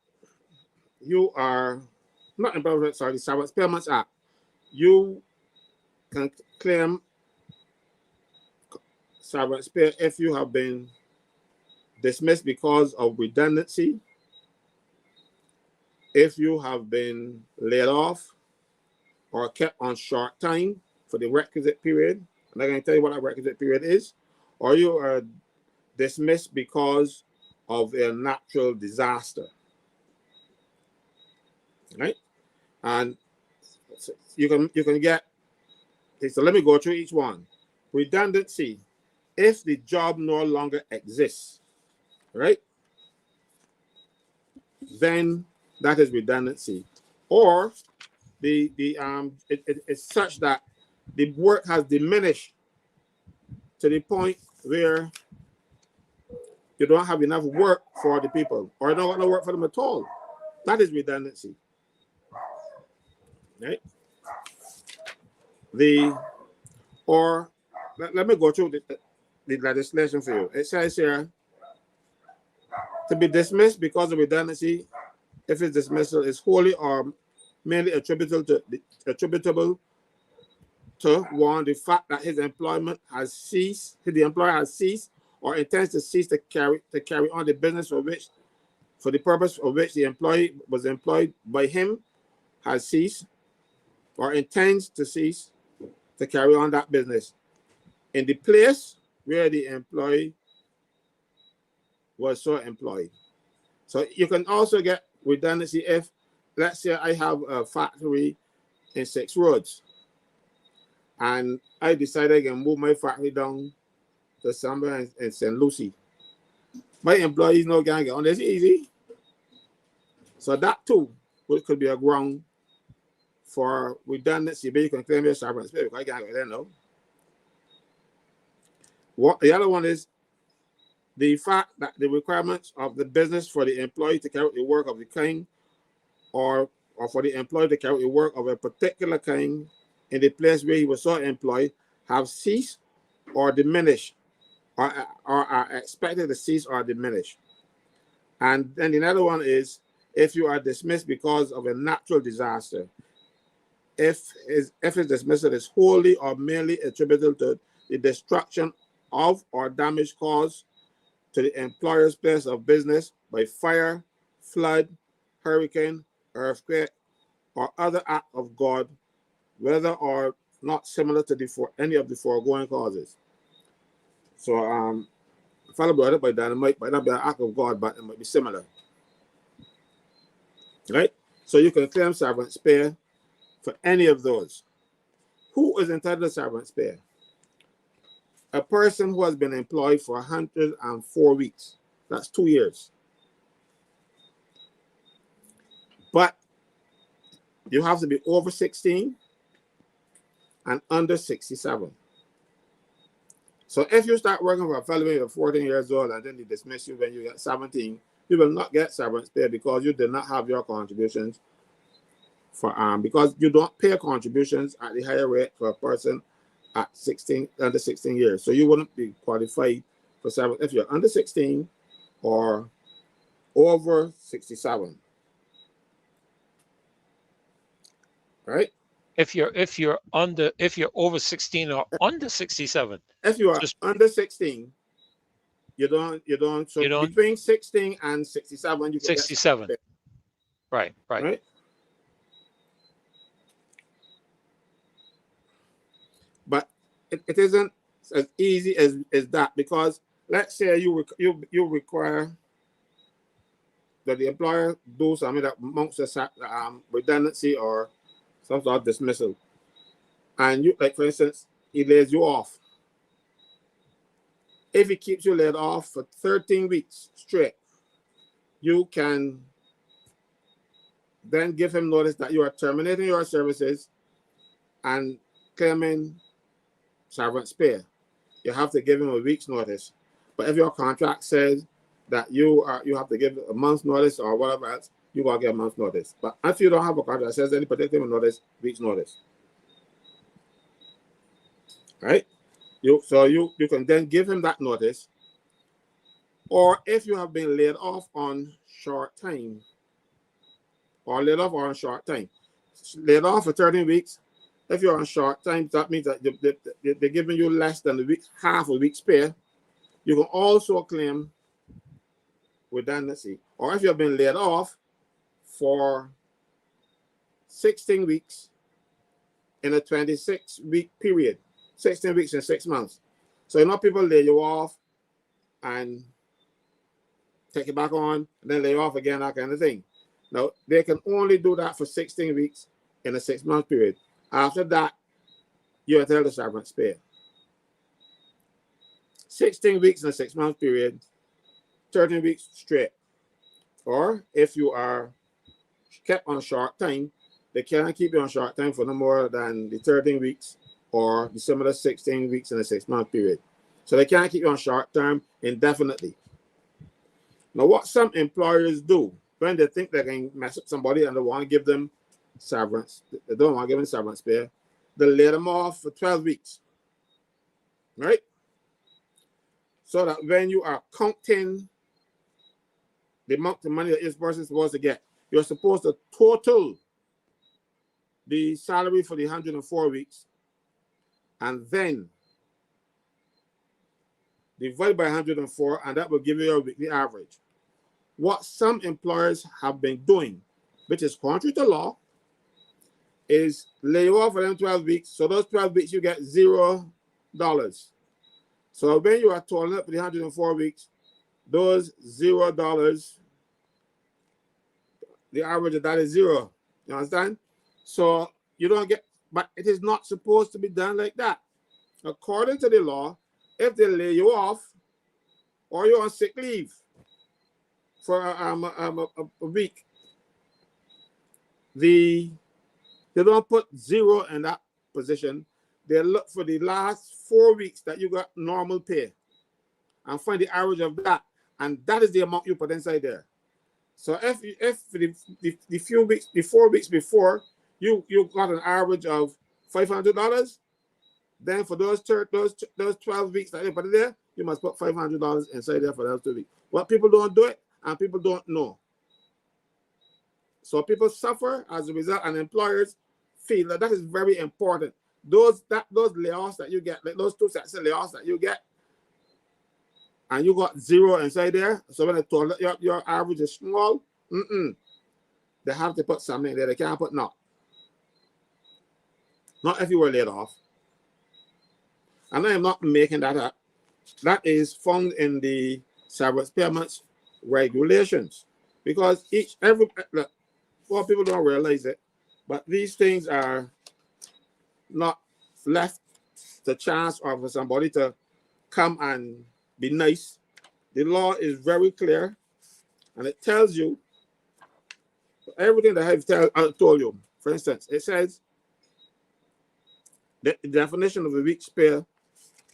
You are not Employment Rights, sorry, the Severance Payments Act. You can claim severance pay if you have been dismissed because of redundancy, if you have been laid off or kept on short time for the requisite period. I'm not going to tell you what that requisite period is. Or you are dismissed because of a natural disaster. Right? And you can get, okay, so let me go through each one. Redundancy, if the job no longer exists, right? Then that is redundancy. Or it's such that the work has diminished to the point where you don't have enough work for the people, or you don't want to work for them at all. That is redundancy. Right? Let me go through the legislation for you. It says here, to be dismissed because of redundancy, if its dismissal is wholly or mainly attributable to one, the fact that his employment has ceased, the employer has ceased or intends to cease to carry on the business for the purpose of which the employee was employed by him, has ceased or intends to cease to carry on that business in the place where the employee was so employed. So you can also get redundancy if, let's say I have a factory in 6 Roads and I decided I can move my factory down to somewhere in St. Lucie. My employees no can get on this easy. So that too could be a ground for redundancy, but you can claim your severance pay because I can't get there now. The other one is the fact that the requirements of the business for the employee to carry out the work of the kind or for the employee to carry out the work of a particular kind in the place where he was so employed have ceased or diminished or are expected to cease or diminish. And then another one is if you are dismissed because of a natural disaster, if his dismissal is wholly or merely attributable to the destruction of or damage caused to the employer's place of business by fire, flood, hurricane, earthquake, or other act of God, whether or not similar to any of the foregoing causes. So, fellow brother by dynamite might not be an act of God, but it might be similar. Right? So you can claim severance pay for any of those. Who is entitled to severance pay? A person who has been employed for 104 weeks. That's 2 years. But you have to be over 16 and under 67. So if you start working for a fellow when you're 14 years old and then they dismiss you when you get 17, you will not get severance pay because you did not have your contributions because you don't pay contributions at the higher rate for a person at under 16 years. So you wouldn't be qualified for severance if you're under 16 or over 67. Right? If you're over 16 or under 67. If you are under 16, you don't. So between 16 and 67, you can 67. Get right. But it isn't as easy as that, because let's say you require that the employer do something that amounts to redundancy or some sort of dismissal, and you, like for instance, he lays you off. If he keeps you laid off for 13 weeks straight, you can then give him notice that you are terminating your services and claiming severance pay. You have to give him a week's notice. But if your contract says that you have to give a month's notice or whatever else, you gotta get a month's notice. But if you don't have a contract that says any particular notice, week's notice. Right? You can then give him that notice. Or if you have been laid off on short time, laid off for 13 weeks, If you're on short time, that means that they're giving you less than a week, half a week's pay. You can also claim redundancy. Or if you've been laid off for 16 weeks in a 26-week period, 16 weeks and 6 months. So you know people lay you off and take it back on, and then lay off again, that kind of thing. Now, they can only do that for 16 weeks in a 6-month period. After that, you're entitled to severance pay. 16 weeks in a 6-month period, 13 weeks straight. Or if you are kept on short time, they cannot keep you on short time for no more than the 13 weeks or the similar 16 weeks in a 6-month period. So they can't keep you on short term indefinitely. Now, what some employers do when they think they can mess up somebody and they want to give them severance, they don't want to give them severance pay, they lay them off for 12 weeks, right? So that when you are counting the amount of money that each person is supposed to get, you're supposed to total the salary for the 104 weeks and then divide by 104, and that will give you your weekly average. What some employers have been doing, which is contrary to law, is lay you off for them 12 weeks. So those 12 weeks, you get $0. So when you are totaling up for the 104 weeks, those $0, the average of that is 0. You understand? So you don't get, but it is not supposed to be done like that. According to the law, if they lay you off or you're on sick leave for a week, they don't put 0 in that position. They look for the last 4 weeks that you got normal pay and find the average of that, and that is the amount you put inside there. So if the few weeks, the 4 weeks before, you got an average of $500, then for those 12 weeks that they put it there, you must put $500 inside there for those 2 weeks. What people don't do it, and people don't know. So people suffer as a result, and employers feel that is very important. Those layoffs that you get, like those 2 sets of layoffs that you get, and you got 0 inside there. So when they total your average is small, they have to put something there. They can't put not. Not if you were laid off. And I am not making that up. That is found in the severance payments regulations. Because well, people don't realize it, but these things are not left the chance or for somebody to come and be nice. The law is very clear, and it tells you everything that I told you. For instance, it says the definition of a week's pay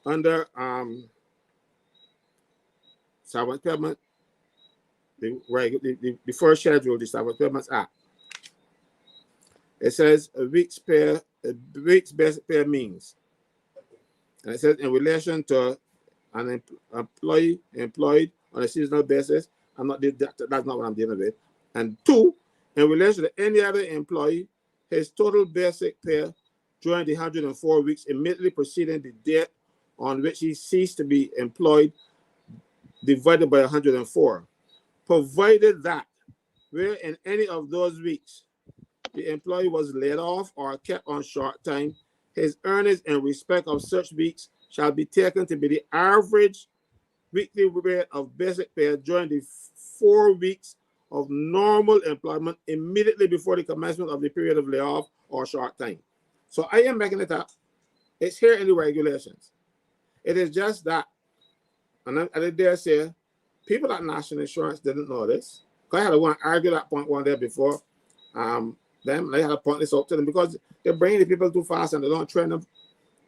under severance payment, the first schedule, the Severance Payments Act. It says a week's basic pay means, and it says in relation to an employee employed on a seasonal basis. That's not what I'm dealing with. And 2, in relation to any other employee, his total basic pay during the 104 weeks immediately preceding the date on which he ceased to be employed, divided by 104, provided that where in any of those weeks the employee was laid off or kept on short time, his earnings in respect of such weeks shall be taken to be the average weekly rate of basic pay during the 4 weeks of normal employment immediately before the commencement of the period of layoff or short time. So I am making it up. It's here in the regulations. It is just that, and I dare say, people at National Insurance didn't know this. I had to argue that point one day before them. They had to point this out to them because they're bringing the people too fast and they don't train them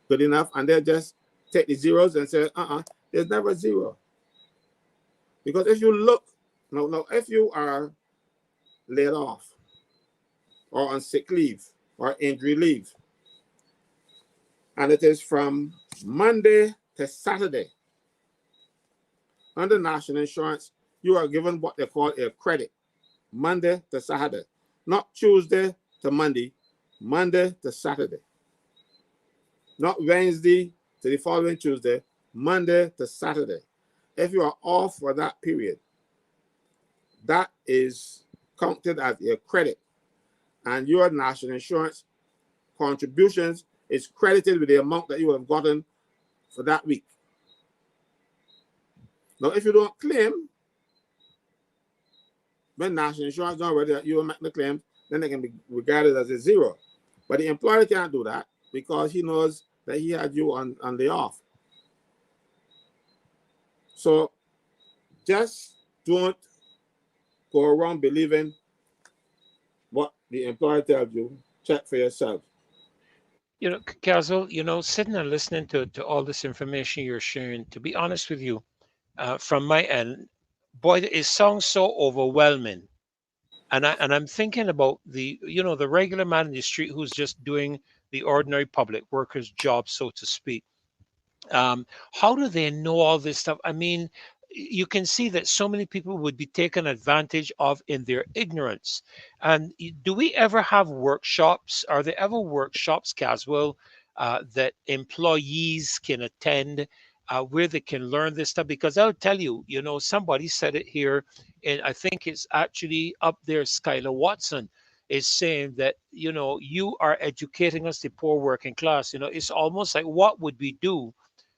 good enough, and they just take the zeros and say, there's never a 0. Because if you look, no, if you are laid off or on sick leave or injury leave, and it is from Monday to Saturday, under National Insurance, you are given what they call a credit, Monday to Saturday, not Tuesday to Monday, Monday to Saturday. not Wednesday to the following Tuesday, Monday to Saturday. If you are off for that period, that is counted as a credit, and your national insurance contributions is credited with the amount that you would have gotten for that week. Now, if you don't claim, when national insurance don't ready that you will make the claim, then they can be regarded as a zero. But the employer can't do that because he knows that he had you on the off. So just don't go around believing what the employer tells you. Check for yourself. Caswell, sitting and listening to all this information you're sharing, to be honest with you, from my end, boy, it sounds so overwhelming. And I'm thinking about the regular man in the street who's just doing the ordinary public worker's job, so to speak. How do they know all this stuff? I mean, you can see that so many people would be taken advantage of in their ignorance. And do we ever have workshops? Are there ever workshops, Caswell, that employees can attend, where they can learn this stuff? Because I'll tell you, somebody said it here, and I think it's actually up there. Skylar Watson is saying that you are educating us, the poor working class. It's almost like, what would we do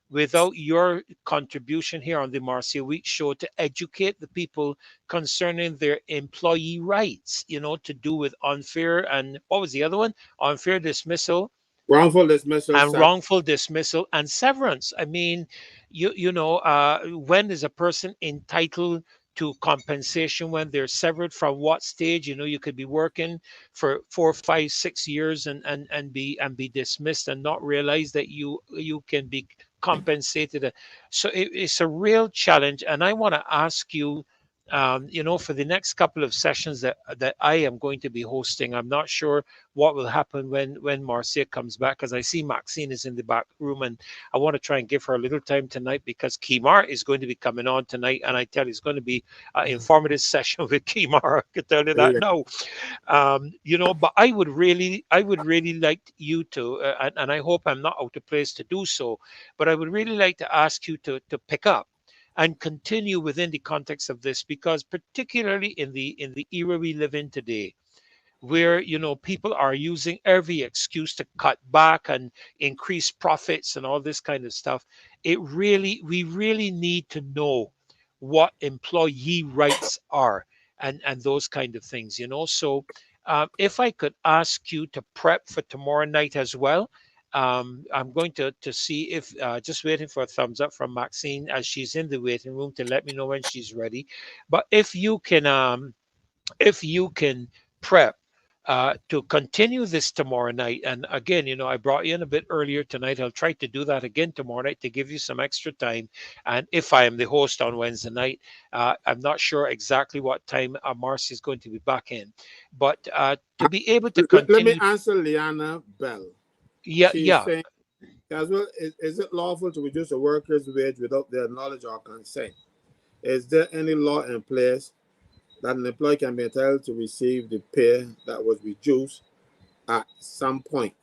without your contribution here on the Marcia Week show to educate the people concerning their employee rights, to do with unfair, and what was the other one? Unfair dismissal, Wrongful dismissal, and wrongful dismissal, and severance. I mean, when is a person entitled to compensation when they're severed? From what stage? You could be working for 4, 5, 6 years and be dismissed and not realize that you can be compensated. So it's a real challenge, and I want to ask you, for the next couple of sessions that I am going to be hosting. I'm not sure what will happen when Marcia comes back, because I see Maxine is in the back room, and I want to try and give her a little time tonight, because Kimar is going to be coming on tonight, and I tell you, it's going to be an informative session with Kimar. I can tell you that now. But I would really like you to, and I hope I'm not out of place to do so, but I would really like to ask you to pick up and continue within the context of this, because particularly in the era we live in today, where people are using every excuse to cut back and increase profits and all this kind of stuff, we really need to know what employee rights are, and those kind of things. So if I could ask you to prep for tomorrow night as well. I'm going to see if, just waiting for a thumbs up from Maxine as she's in the waiting room to let me know when she's ready. But if you can prep to continue this tomorrow night. And again, I brought you in a bit earlier tonight. I'll try to do that again tomorrow night to give you some extra time. And if I am the host on Wednesday night, I'm not sure exactly what time Marcy is going to be back in. But to be able to Let me continue. answer Liana Bell. Yeah, She's yeah. saying, as well, is it lawful to reduce a worker's wage without their knowledge or consent? Is there any law in place that an employee can be entitled to receive the pay that was reduced at some point?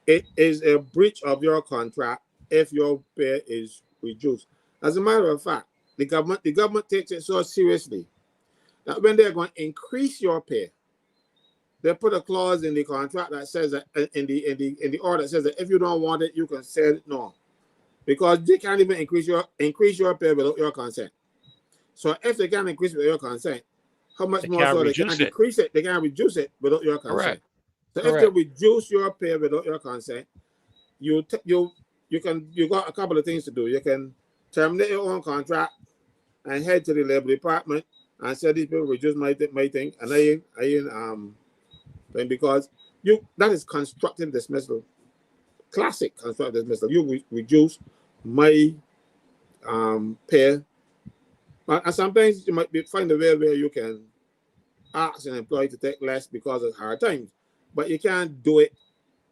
It is a breach of your contract if your pay is reduced. As a matter of fact, the government takes it so seriously that when they're going to increase your pay, they put a clause in the contract that says that in the order that says that if you don't want it, you can say no, because they can't even increase your pay without your consent. So if they can increase with your consent, how much They more can't so they can reduce it. decrease it? They can reduce it without your consent. Correct. So if they Correct. reduce your pay without your consent, you got a couple of things to do. You can terminate your own contract and head to the labor department and say these people reduce my thing, and I thing, because that is constructive dismissal, classic constructive dismissal. You reduce my pay, and sometimes you might find a way where you can ask an employee to take less because of hard times, but you can't do it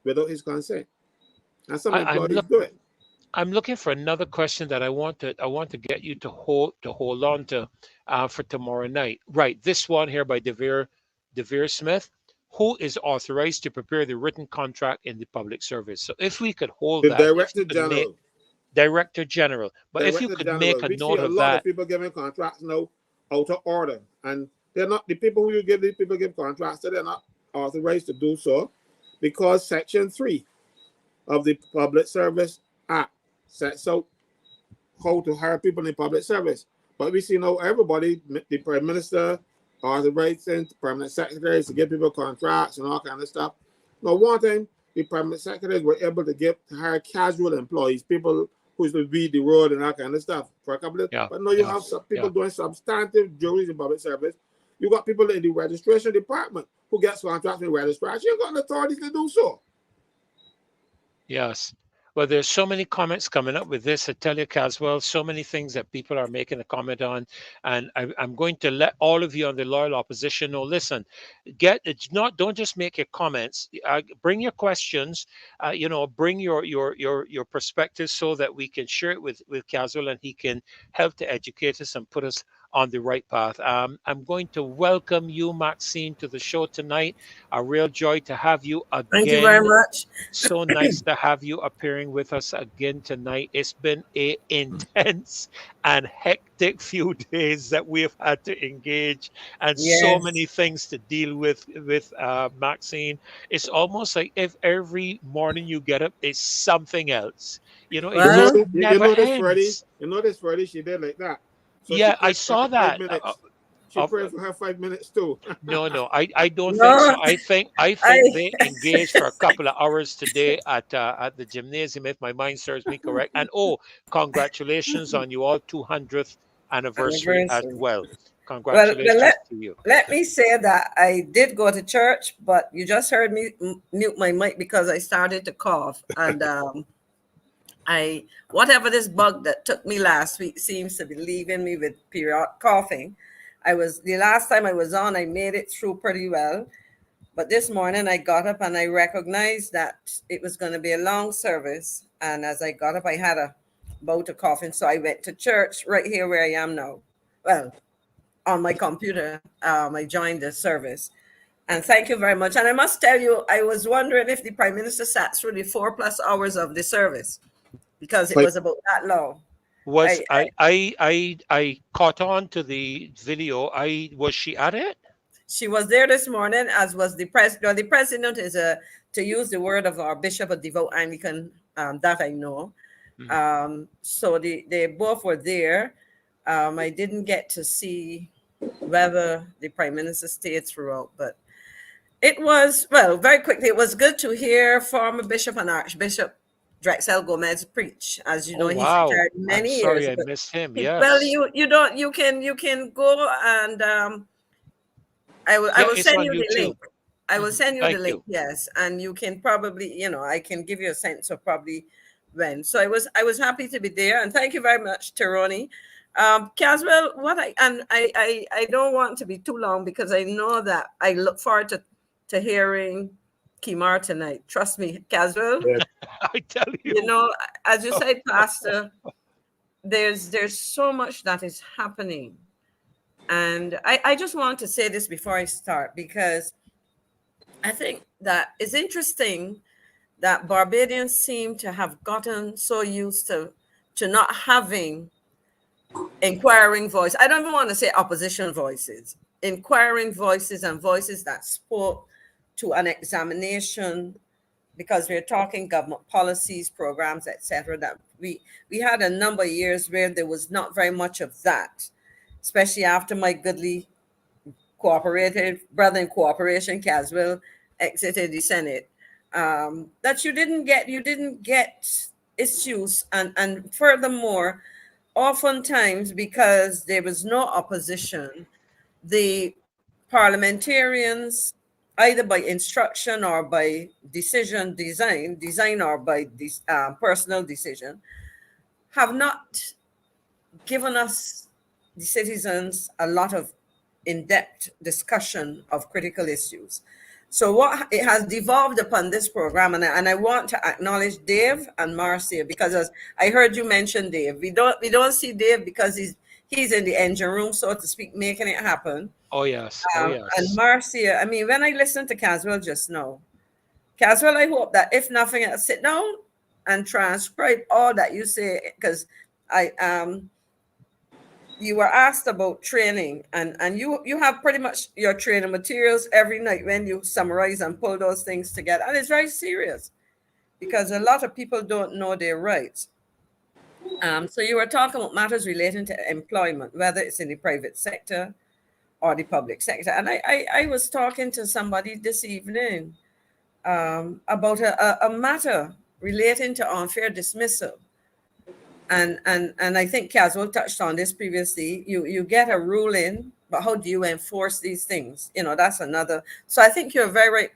without his consent. And some I'm employees do it. I'm looking for another question that I want to get you to hold on to for tomorrow night. Right, this one here by Devere Smith. who is authorized to prepare the written contract in the public service. So if we could hold The that, if you Director could make General. Director General, but if you Director could make General. a We see note a of lot of that, people giving contracts now out of order. And they're not, the people who you give, these people give contracts, so they're not authorized to do so because Section 3 of the Public Service Act sets out how to hire people in public service. But we see now everybody, the Prime Minister, authorizing permanent secretaries to give people contracts and all kind of stuff. Now, one time, the permanent secretaries were able to hire casual employees, people who used to weed the road and that kind of stuff for a couple of. yeah, But now you have some people doing substantive duties in public service. You got people in the registration department who gets contracts in registration. You got an authority to do so. yes. Well, there's so many comments coming up with this. I tell you, Caswell, so many things that people are making a comment on, and I'm going to let all of you on the loyal opposition know. Listen, don't just make your comments. Bring your questions. Bring your perspectives so that we can share it with Caswell, and he can help to educate us and put us on the right path. I'm going to welcome you, Maxine, to the show tonight. A real joy to have you again. Thank you very much. So nice to have you appearing with us again tonight. It's been an intense and hectic few days that we have had to engage, and so many things to deal with Maxine. It's almost like if every morning you get up, it's something else. It just never ends. You know this Friday she did like that. So yeah, I saw that. She prayed for her 5 minutes too. No, I don't think so. I think they engaged for a couple of hours today at the gymnasium, if my mind serves me correct. And congratulations on you all 200th anniversary as well. Congratulations to you. Let me say that I did go to church, but you just heard me mute my mic because I started to cough, and whatever this bug that took me last week seems to be leaving me with period coughing. The last time I was on, I made it through pretty well. But this morning I got up and I recognized that it was going to be a long service. And as I got up, I had a bout of coughing. So I went to church right here where I am now. Well, on my computer, I joined the service. And thank you very much. And I must tell you, I was wondering if the Prime Minister sat through the 4+ hours of the service, because it was about that long. I caught on to the video. Was she at it? She was there this morning, as was the president. The president is to use the word of our Bishop of Devout Anglican, that I know. Mm-hmm. So they both were there. I didn't get to see whether the Prime Minister stayed throughout, but it was, very quickly, it was good to hear former Bishop and Archbishop Drexel Gomez preach. As you know, he's retired many years. Sorry, I missed him. Yes. Well, you can go and I will send you the link. I will send you the link. Yes, and you can probably, I can give you a sense of probably when. So I was happy to be there, and thank you very much, Teroni. Caswell, I don't want to be too long because I know that I look forward to hearing Kimar tonight. Trust me, Caswell. Yes. I tell you. As you said, Pastor, there's so much that is happening. And I just want to say this before I start, because I think that it's interesting that Barbadians seem to have gotten so used to not having inquiring voice. I don't even want to say opposition voices, inquiring voices, and voices that spoke to an examination, because we're talking government policies, programs, etc. That we had a number of years where there was not very much of that, especially after my goodly brother in cooperation, Caswell, exited the Senate. That you didn't get issues, and furthermore, oftentimes, because there was no opposition, the parliamentarians, either by instruction or by design or by this personal decision, have not given us, the citizens, a lot of in-depth discussion of critical issues. So what it has devolved upon this program, and I want to acknowledge Dave and Marcia, because as I heard you mention Dave, we don't see Dave because he's in the engine room, so to speak, making it happen. Oh yes. Oh And yes. Marcia, I mean, when I listened to Caswell just now, Caswell, I hope that if nothing else, sit down and transcribe all that you say, because you were asked about training, and you have pretty much your training materials every night when you summarize and pull those things together, and it's very serious because a lot of people don't know their rights. So you were talking about matters relating to employment, whether it's in the private sector or the public sector, and I was talking to somebody this evening about a matter relating to unfair dismissal. And I think Caswell touched on this previously. You get a ruling, but how do you enforce these things? That's another. So I think you're very right,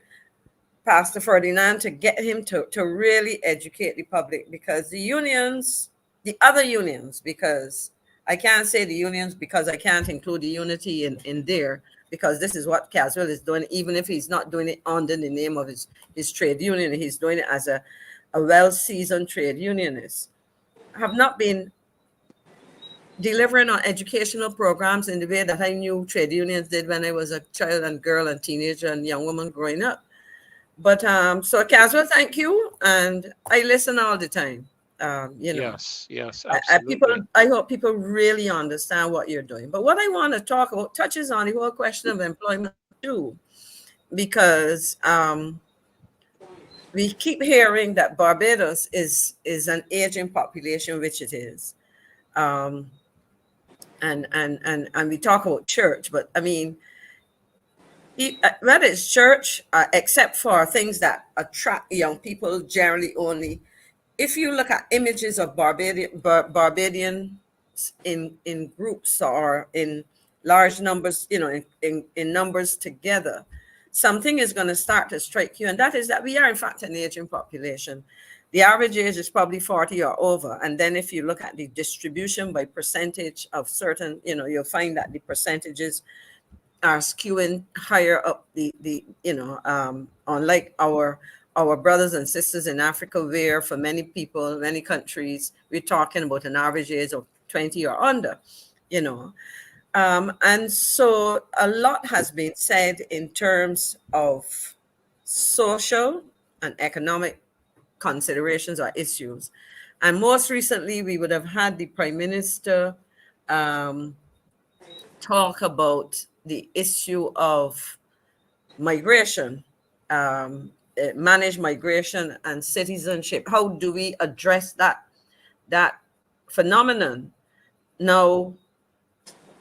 Pastor Ferdinand, to get him to really educate the public, because the other unions, because I can't say the unions because I can't include the unity in there, because this is what Caswell is doing, even if he's not doing it under the name of his trade union. He's doing it as a well-seasoned trade unionist. Have not been delivering on educational programs in the way that I knew trade unions did when I was a child and girl and teenager and young woman growing up. But so Caswell, thank you, and I listen all the time. Yes, absolutely. I hope people really understand what you're doing. But what I want to talk about touches on the whole question of employment too, because we keep hearing that Barbados is an aging population, which it is, and we talk about church, but I mean, whether it's church, except for things that attract young people, generally only. If you look at images of Barbadians in groups or in large numbers, in numbers together, something is going to start to strike you, and that is that we are in fact an aging population. The average age is probably 40 or over, and then if you look at the distribution by percentage of certain, you'll find that the percentages are skewing higher up unlike our brothers and sisters in Africa, where for many people, many countries, we're talking about an average age of 20 or under, and so a lot has been said in terms of social and economic considerations or issues. And most recently, we would have had the Prime Minister talk about the issue of migration, manage migration and citizenship. How do we address that phenomenon? Now,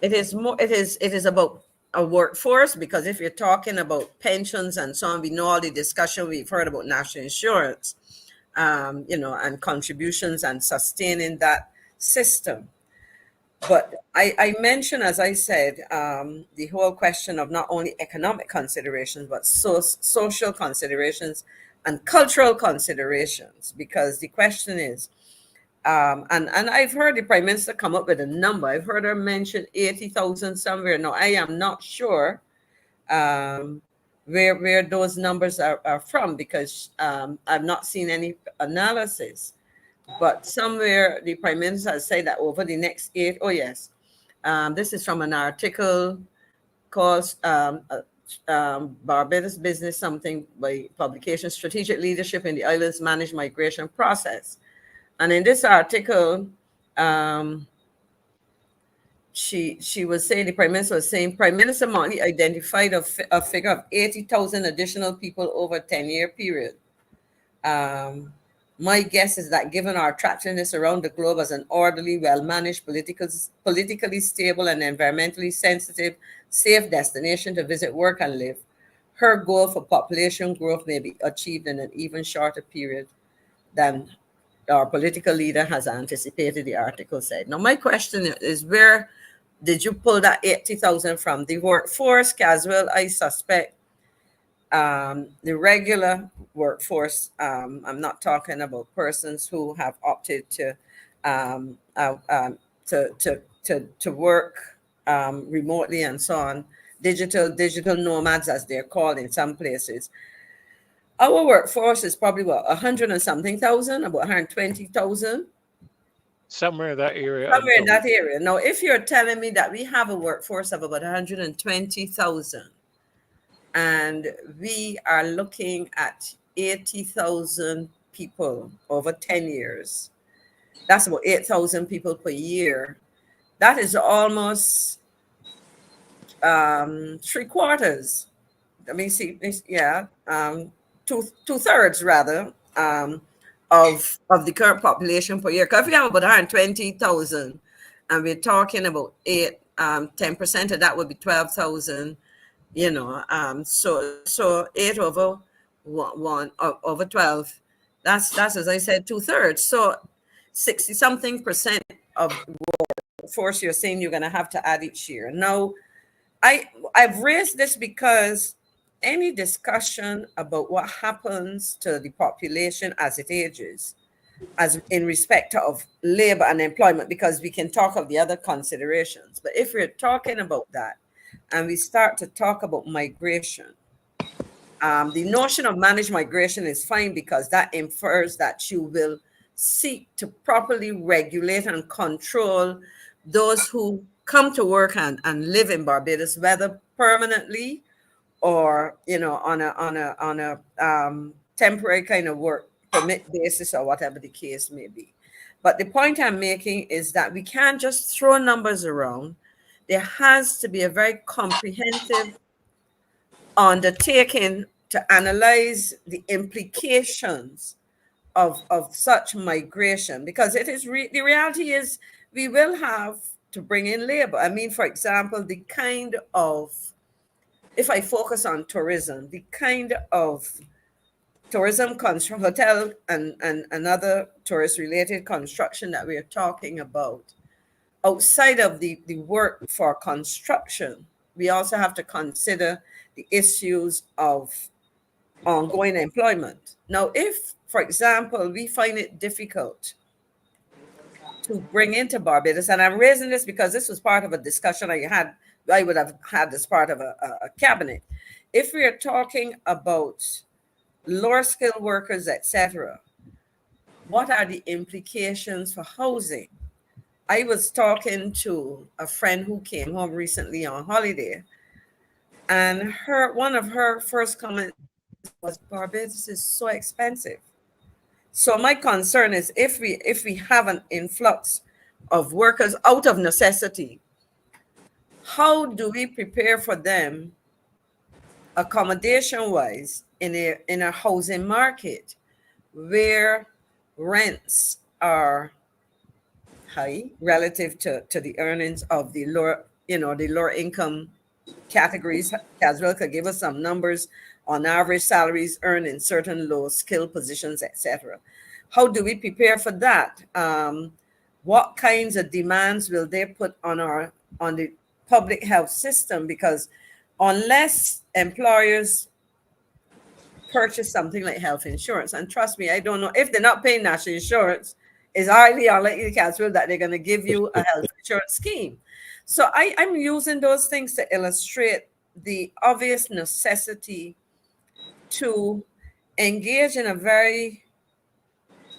it is about a workforce, because if you're talking about pensions and so on, we know all the discussion we've heard about national insurance, and contributions and sustaining that system. But I mentioned, as I said, the whole question of not only economic considerations, but social considerations and cultural considerations, because the question is, and I've heard the Prime Minister come up with a number. I've heard her mention 80,000 somewhere. Now, I am not sure where those numbers are from, because I've not seen any analysis. But somewhere the Prime Minister has said that over the next 8, this is from an article called Barbados Business Something by publication, Strategic Leadership in the Islands Managed Migration Process. And in this article, she was saying, the Prime Minister was saying, Prime Minister Motley identified a figure of 80,000 additional people over a 10-year period. My guess is that given our attractiveness around the globe as an orderly, well-managed, politically stable and environmentally sensitive, safe destination to visit, work and live, her goal for population growth may be achieved in an even shorter period than our political leader has anticipated, the article said. Now, my question is, where did you pull that 80,000 from? The workforce, Caswell, I suspect the regular workforce, I'm not talking about persons who have opted to work remotely and so on, digital nomads, as they're called in some places. Our workforce is probably 100 and something thousand, about 120,000. Somewhere in that area. Somewhere in that area. Now, if you're telling me that we have a workforce of about 120,000 and we are looking at 80,000 people over 10 years, that's about 8,000 people per year. That is almost three quarters. I mean, see, yeah, two thirds rather of the current population per year. Because if we have about 120,000, and we're talking about 10% of that would be 12,000. You know, so 8 over one over 12. That's as I said, two thirds. So 60 something percent of workforce you're saying you're going to have to add each year. Now, I've raised this because any discussion about what happens to the population as it ages, as in respect of labor and employment, because we can talk of the other considerations. But if we're talking about that and we start to talk about migration, the notion of managed migration is fine because that infers that you will seek to properly regulate and control those who come to work and live in Barbados, whether permanently or, you know, on a temporary kind of work permit basis or whatever the case may be. But the point I'm making is that we can't just throw numbers around. There has to be a very comprehensive undertaking to analyze the implications of such migration, because it is the reality is we will have to bring in labor. I mean, for example, the kind of, if I focus on tourism, the kind of tourism hotel and other tourist related construction that we are talking about, outside of the work for construction, we also have to consider the issues of ongoing employment. Now, if, for example, we find it difficult to bring into Barbados, and I'm raising this because this was part of a discussion I would have had as part of a cabinet. If we are talking about lower skilled workers, etc., what are the implications for housing? I was talking to a friend who came home recently on holiday, and one of her first comments was, Barbados is so expensive. So my concern is if we have an influx of workers out of necessity, how do we prepare for them accommodation-wise in a housing market where rents are high relative to the earnings of the lower income categories? Caswell could give us some numbers on average salaries earned in certain low skill positions, etc. How do we prepare for that? What kinds of demands will they put on the public health system? Because unless employers purchase something like health insurance, and trust me, I don't know, if they're not paying national insurance, it's highly unlikely, Caswell, that they're going to give you a health insurance scheme. So I'm using those things to illustrate the obvious necessity to engage in a very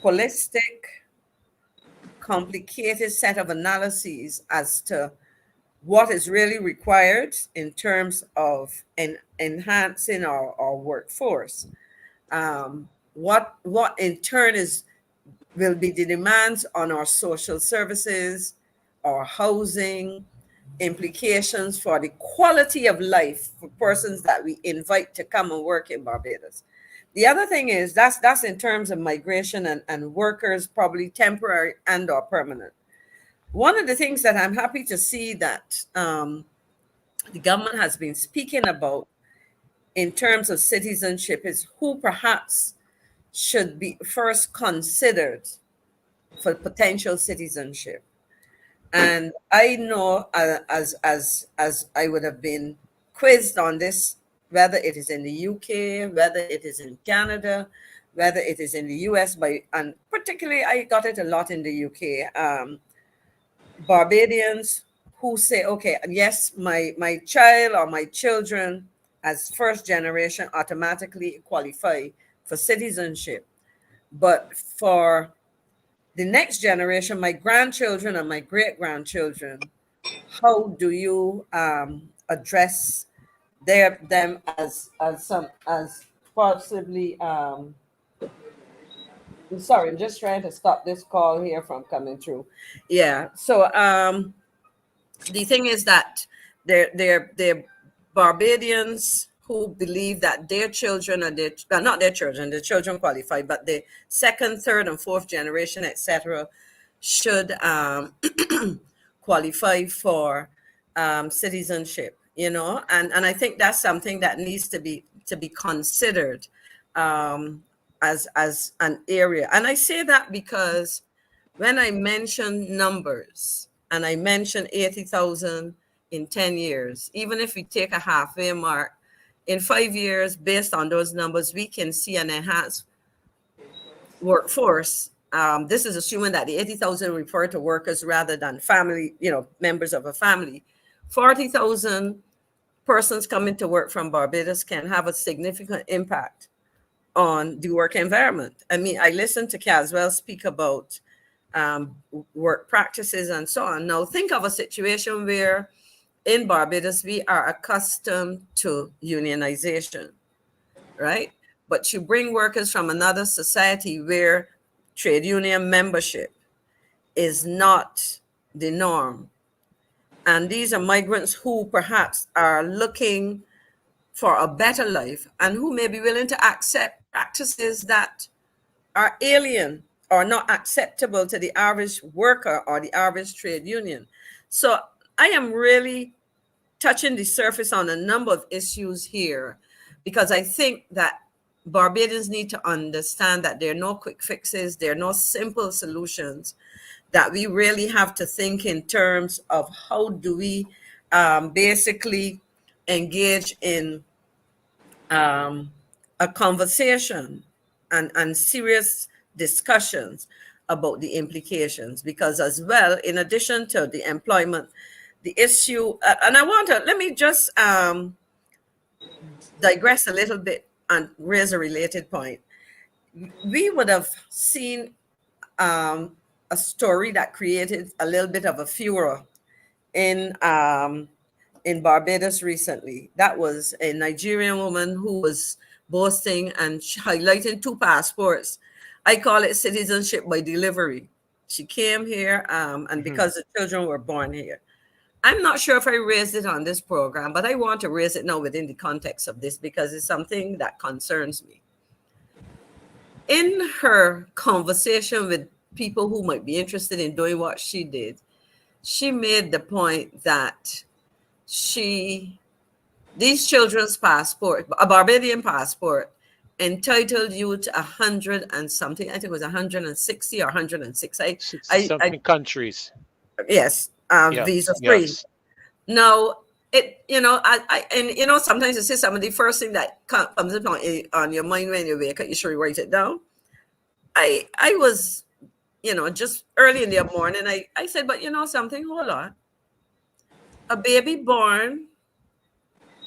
holistic, complicated set of analyses as to what is really required in terms of enhancing our workforce. What in turn will be the demands on our social services, our housing, implications for the quality of life for persons that we invite to come and work in Barbados. The other thing is that's in terms of migration and workers, probably temporary and or permanent. One of the things that I'm happy to see that the government has been speaking about in terms of citizenship is who perhaps should be first considered for potential citizenship. And I know as I would have been quizzed on this, whether it is in the UK, whether it is in Canada, whether it is in the US, and particularly I got it a lot in the UK. Barbadians who say, okay, yes, my child or my children as first generation automatically qualify for citizenship. But for the next generation, my grandchildren and my great grandchildren, how do you address them as possibly I'm sorry, I'm just trying to stop this call here from coming through. Yeah. So the thing is that they're Barbadians who believe that their children are not their children, the children qualify, but the second, third, and fourth generation, etc., should qualify for citizenship. And I think that's something that needs to be considered as an area. And I say that because when I mention numbers and I mention 80,000 in 10 years, even if we take a halfway mark, in 5 years, based on those numbers, we can see an enhanced workforce. This is assuming that the 80,000 refer to workers rather than family, members of a family. 40,000 persons coming to work from Barbados can have a significant impact on the work environment. I mean, I listened to Caswell speak about work practices and so on. Now, think of a situation where in Barbados, we are accustomed to unionization, right? But you bring workers from another society where trade union membership is not the norm. And these are migrants who perhaps are looking for a better life and who may be willing to accept practices that are alien or not acceptable to the average worker or the average trade union. So I am really touching the surface on a number of issues here because I think that Barbadians need to understand that there are no quick fixes, there are no simple solutions, that we really have to think in terms of how do we basically engage in a conversation and serious discussions about the implications, because as well, in addition to the employment, the issue, and let me just digress a little bit and raise a related point. We would have seen a story that created a little bit of a furor in Barbados recently. That was a Nigerian woman who was boasting and highlighting 2 passports. I call it citizenship by delivery. She came here and because the children were born here. I'm not sure if I raised it on this program, but I want to raise it now within the context of this because it's something that concerns me. In her conversation with people who might be interested in doing what she did, she made the point that these children's passport, a Barbadian passport, entitled you to 100 and something. I think it was 160 or 106. Something countries. Yes, visa free. Yes. Now, sometimes you say some of the first thing that comes up on your mind when you wake up, you should write it down. I was, just early in the morning, I said, but something, hold on. A baby born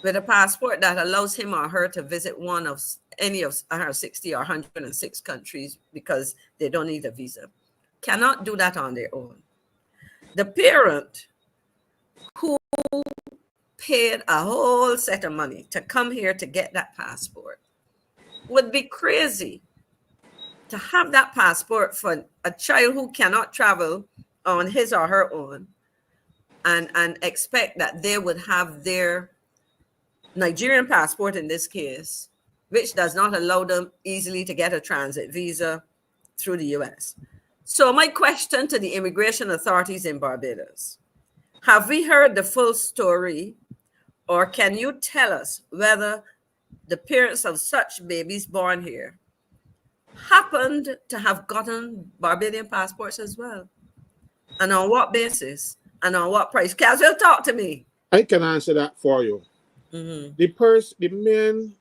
with a passport that allows him or her to visit one of any of 160 or 106 countries because they don't need a visa cannot do that on their own. The parent who paid a whole set of money to come here to get that passport would be crazy to have that passport for a child who cannot travel on his or her own and expect that they would have their Nigerian passport in this case, which does not allow them easily to get a transit visa through the US. So my question to the immigration authorities in Barbados, have we heard the full story, or can you tell us whether the parents of such babies born here happened to have gotten Barbadian passports as well? And on what basis? And on what price? Caswell, talk to me. I can answer that for you. Mm-hmm. The main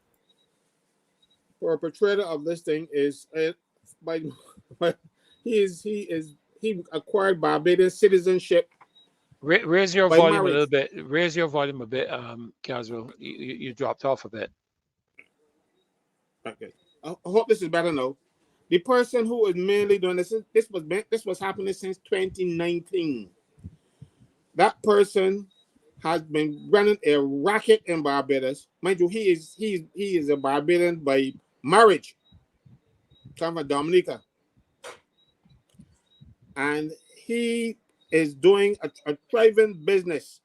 perpetrator of this thing is he acquired Barbados citizenship. Raise your volume a little bit. Raise your volume a bit, Caswell. You dropped off a bit. Okay. I hope this is better now. The person who is mainly doing this was happening since 2019. That person has been running a racket in Barbados. Mind you, he is a Barbadian by marriage, come from Dominica, and he is doing a thriving business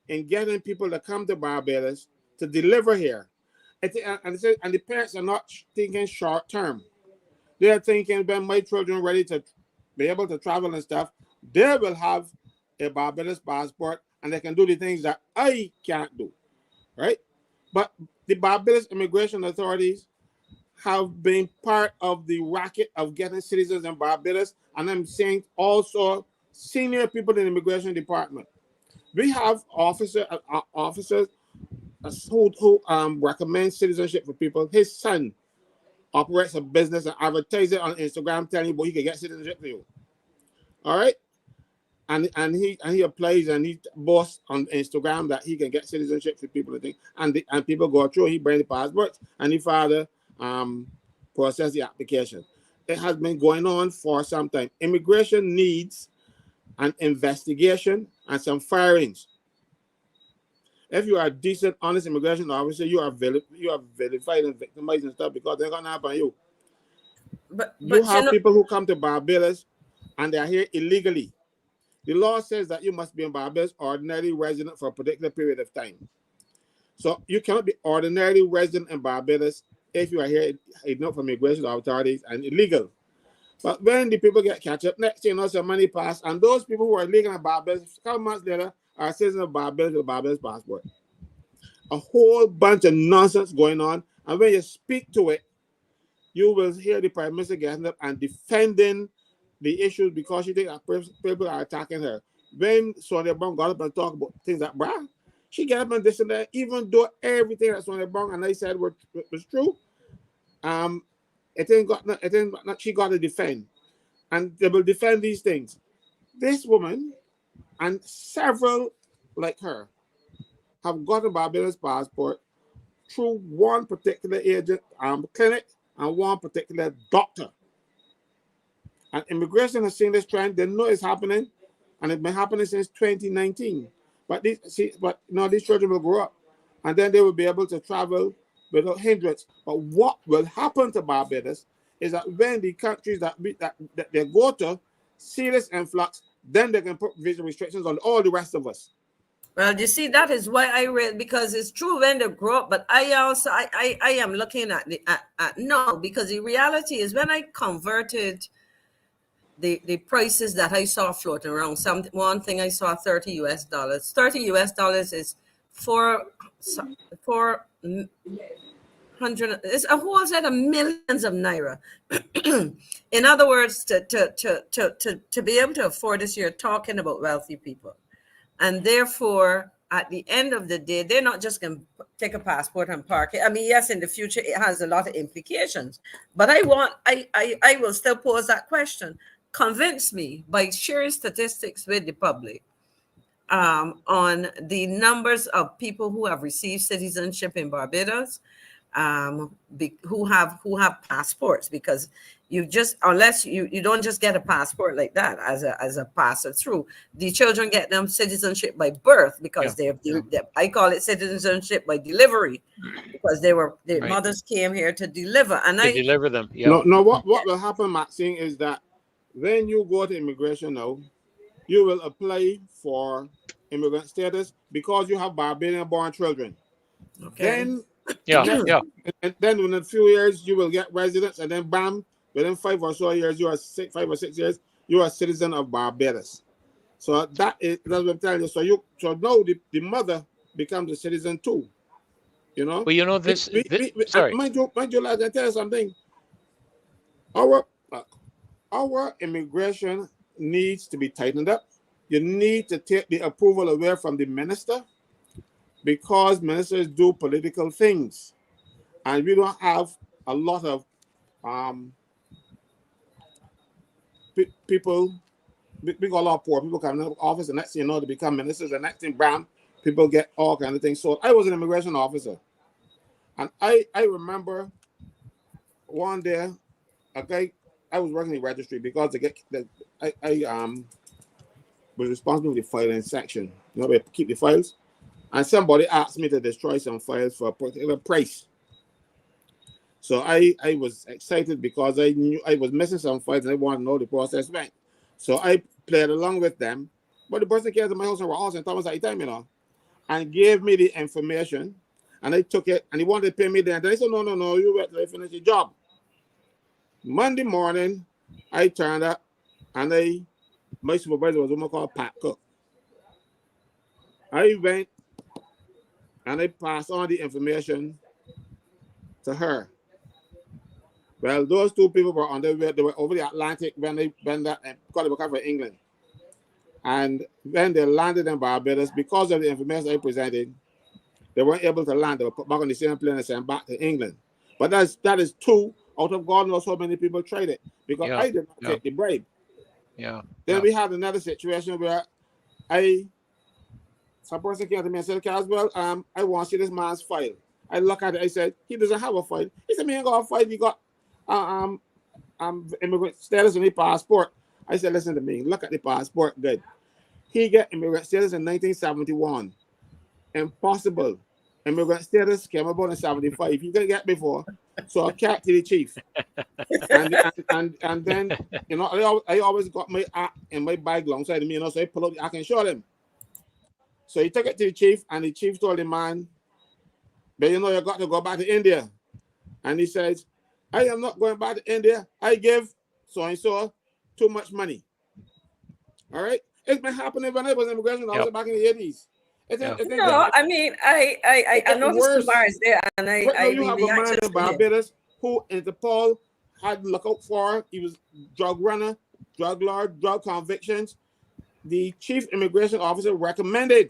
in getting people to come to Barbados to deliver here. And the parents are not thinking short term. They are thinking when my children ready to be able to travel and stuff, they will have a Barbados passport and they can do the things that I can't do, right? But the Barbados immigration authorities have been part of the racket of getting citizens in Barbados, and I'm saying also senior people in the immigration department. We have officers who recommend citizenship for people. His son operates a business and advertises it on Instagram, telling you, boy, he can get citizenship for you. All right, and he applies and he boasts on Instagram that he can get citizenship for people. I think, and people go through. He brings the passports and the father process the application. It has been going on for some time. Immigration needs an investigation and some firings. If you are a decent, honest immigration officer, you are vilified and victimized and stuff because they're gonna happen on you. But you have people who come to Barbados and they are here illegally. The law says that you must be in Barbados ordinary resident for a particular period of time. So you cannot be ordinary resident in Barbados if you are here ignored from immigration authorities and illegal. But when the people get catch up, next thing you know, some money pass, and those people who are illegal in Barbados, a couple months later, are citizens of Barbados with a Barbados passport. A whole bunch of nonsense going on, and when you speak to it, you will hear the Prime Minister getting up and defending the issues because she thinks that people are attacking her. When Sonia Brown got up and talked about things like, bruh, she got up and this and that, even though everything that Sonia Brown and I said was true, she got to defend. And they will defend these things. This woman and several like her have got a Barbados passport through one particular agent clinic and one particular doctor. And immigration has seen this trend. They know it's happening, and it's been happening since 2019. But these children will grow up, and then they will be able to travel without hindrance. But what will happen to Barbados is that when the countries that they go to see this influx, then they can put visa restrictions on all the rest of us. Well, you see, that is why I read, because it's true when they grow up, but I also I am looking at no, because the reality is when I converted the prices that I saw floating around, one thing I saw $30 US. $30 US is 400. It's a whole set of millions of naira. In other words, to be able to afford this, you're talking about wealthy people, and therefore, at the end of the day, they're not just going to take a passport and park it. I mean, yes, in the future, it has a lot of implications, but I will still pose that question. Convince me by sharing statistics with the public on the numbers of people who have received citizenship in Barbados, who have passports, because you just, unless you don't just get a passport like that as a passer through, the children get them citizenship by birth, because I call it citizenship by delivery, because their right. Mothers came here to deliver, and I deliver them. Yeah. No, what will happen, Maxine, is that when you go to immigration now, you will apply for immigrant status because you have Barbadian-born children. Okay. Then, and then in a few years you will get residence, and then bam, within 5 or so years, 5 or 6 years, you are a citizen of Barbados. So that's what I'm telling you. So now the mother becomes a citizen too. You know. Well, you know this. Sorry. Mind you, like I tell you something. Our immigration needs to be tightened up. You need to take the approval away from the minister, because ministers do political things, and we don't have a lot of people. We got a lot of poor people coming into office, and next thing you know, they become ministers, and next thing, bam, people get all kinds of things. So I was an immigration officer, and I remember one day a guy was working in the registry because I was responsible for the filing section. You know, we keep the files. And somebody asked me to destroy some files for a particular price. So I was excited because I knew I was missing some files and I wanted to know the process went. So I played along with them. But the person came to my house and were asking Thomas at the time, you know, and gave me the information. And I took it and he wanted to pay me then. I said, no, you wait till I finish the job. Monday morning, I turned up and my supervisor was a woman called Pat Cook. I went and I passed on the information to her. Well, those two people were on their way, they were over the Atlantic when they were coming from England. And when they landed in Barbados, because of the information I presented, they weren't able to land. They were put back on the same plane and sent back to England. But that is two out of God knows how many people tried it because I did not take the bribe. Yeah. Then we had another situation where some person came to me and said, Caswell, I want to see this man's file. I look at it, I said, he doesn't have a file. He said, me ain't got a file, he got immigrant status in his passport. I said, listen to me, look at the passport, good. He got immigrant status in 1971. Impossible. Immigrant status came about in 75. He didn't get before. So I kept to the chief. and then, you know, I always got my act in my bag alongside of me, you know, so I pull up the act and show him. So he took it to the chief, and the chief told the man, but you know, you got to go back to India. And he says, I am not going back to India. I give so-and-so too much money. All right? It's been happening when I was in immigration officer back in the 80s. I mean, I noticed Kumar is there, and you have a man in Barbados who Interpol had look out for. He was drug runner, drug lord, drug convictions. The chief immigration officer recommended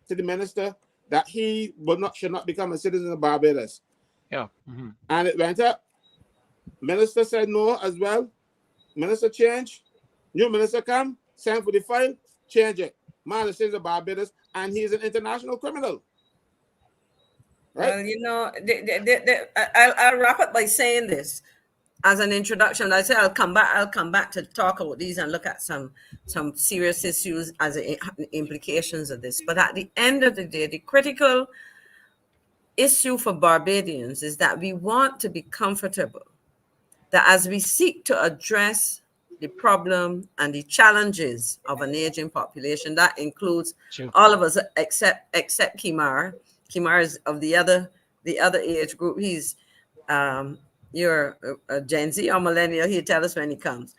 to the minister that he should not become a citizen of Barbados. Yeah. Mm-hmm. And it went up. Minister said no as well. Minister changed. New minister come, send for the file, change it. Man is citizen of Barbados, and he's an international criminal. Right? Well, you know, I'll wrap up by saying this as an introduction. I say I'll come back to talk about these and look at some serious issues as the implications of this. But at the end of the day, the critical issue for Barbadians is that we want to be comfortable that as we seek to address the problem and the challenges of an aging population, that includes all of us except Kimar. Kimar is of the other age group. He's you're a Gen Z or millennial. He'll tell us when he comes.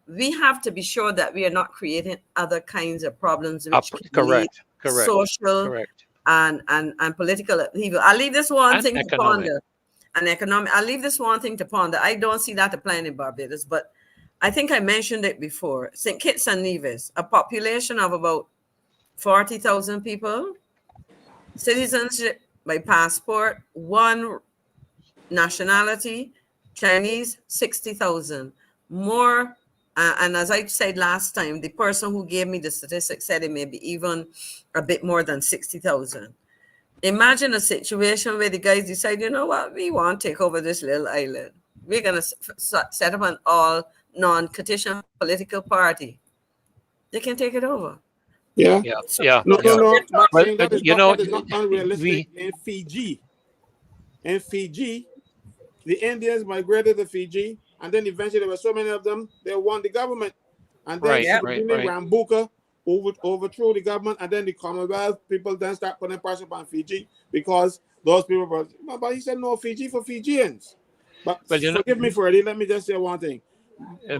We have to be sure that we are not creating other kinds of problems which correct. social and political upheaval. I'll leave this one thing to ponder. And economic. I'll leave this one thing to ponder. I don't see that applying in Barbados, but I think I mentioned it before. St. Kitts and Nevis, a population of about 40,000 people, citizenship by passport, one nationality, Chinese, 60,000. More, and as I said last time, the person who gave me the statistics said it may be even a bit more than 60,000. Imagine a situation where the guys decide, you know what, we want to take over this little island. We're going to set up an all non-petition political party. They can take it over. Yeah. No. But, you know, that is not unrealistic in Fiji. In Fiji, the Indians migrated to Fiji, and then eventually there were so many of them, they won the government. And then Rambuka overthrew the government, and then the Commonwealth people then start putting pressure on Fiji because those people were, but he said no, Fiji for Fijians. But forgive me for it. Let me just say one thing.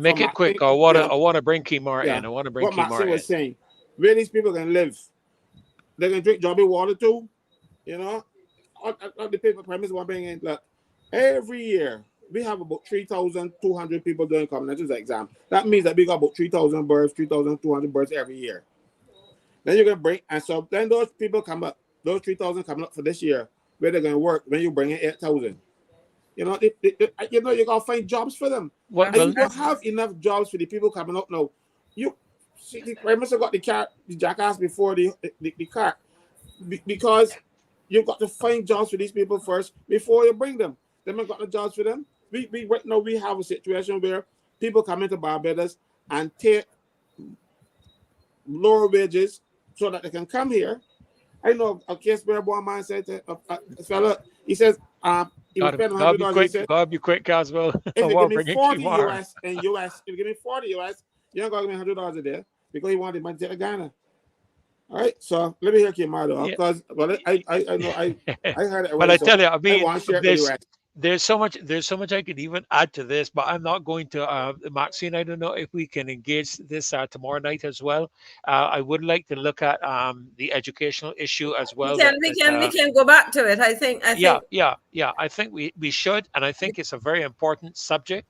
Make it quick. I want to bring Kimar in. I want to bring what Kimar Maxine in. was saying, where these people can live, they can drink jobby water too. You know, the paper premise one bringing in. Look, every year we have about 3,200 people doing comprehensive exam. That means that we got about 3,000 births, 3,200 births every year. Then you're gonna bring, and so then those people come up, those 3,000 coming up for this year, where they're gonna work when you bring in 8,000. You know, you gotta find jobs for them. And you don't have enough jobs for the people coming up now. You see, the Prime Minister got the jackass before the car, because you've got to find jobs for these people first before you bring them. Then we got the jobs for them. we right now we have a situation where people come into Barbados and take lower wages so that they can come here. I know a case where one man said to a fella, he says, he was paying Gotta be $100. He quick. said, Gotta be quick, Caswell. I if you give want to me bring in 40 Kimar. US and US, if you give me 40 US, you're not gonna give me $100 a day because he wanted money to take to Ghana. All right, so let me hear Kimar Yeah. because well, I know I heard it But already, I so tell you, I I mean, want to share it with you. there's Right? there's so much I could even add to this, but I'm not going to. Maxine, I don't know if we can engage this tomorrow night as well. I would like to look at the educational issue as We well. can we can we can go back to it. I Yeah, think yeah. I think we should, and I think it's a very important subject.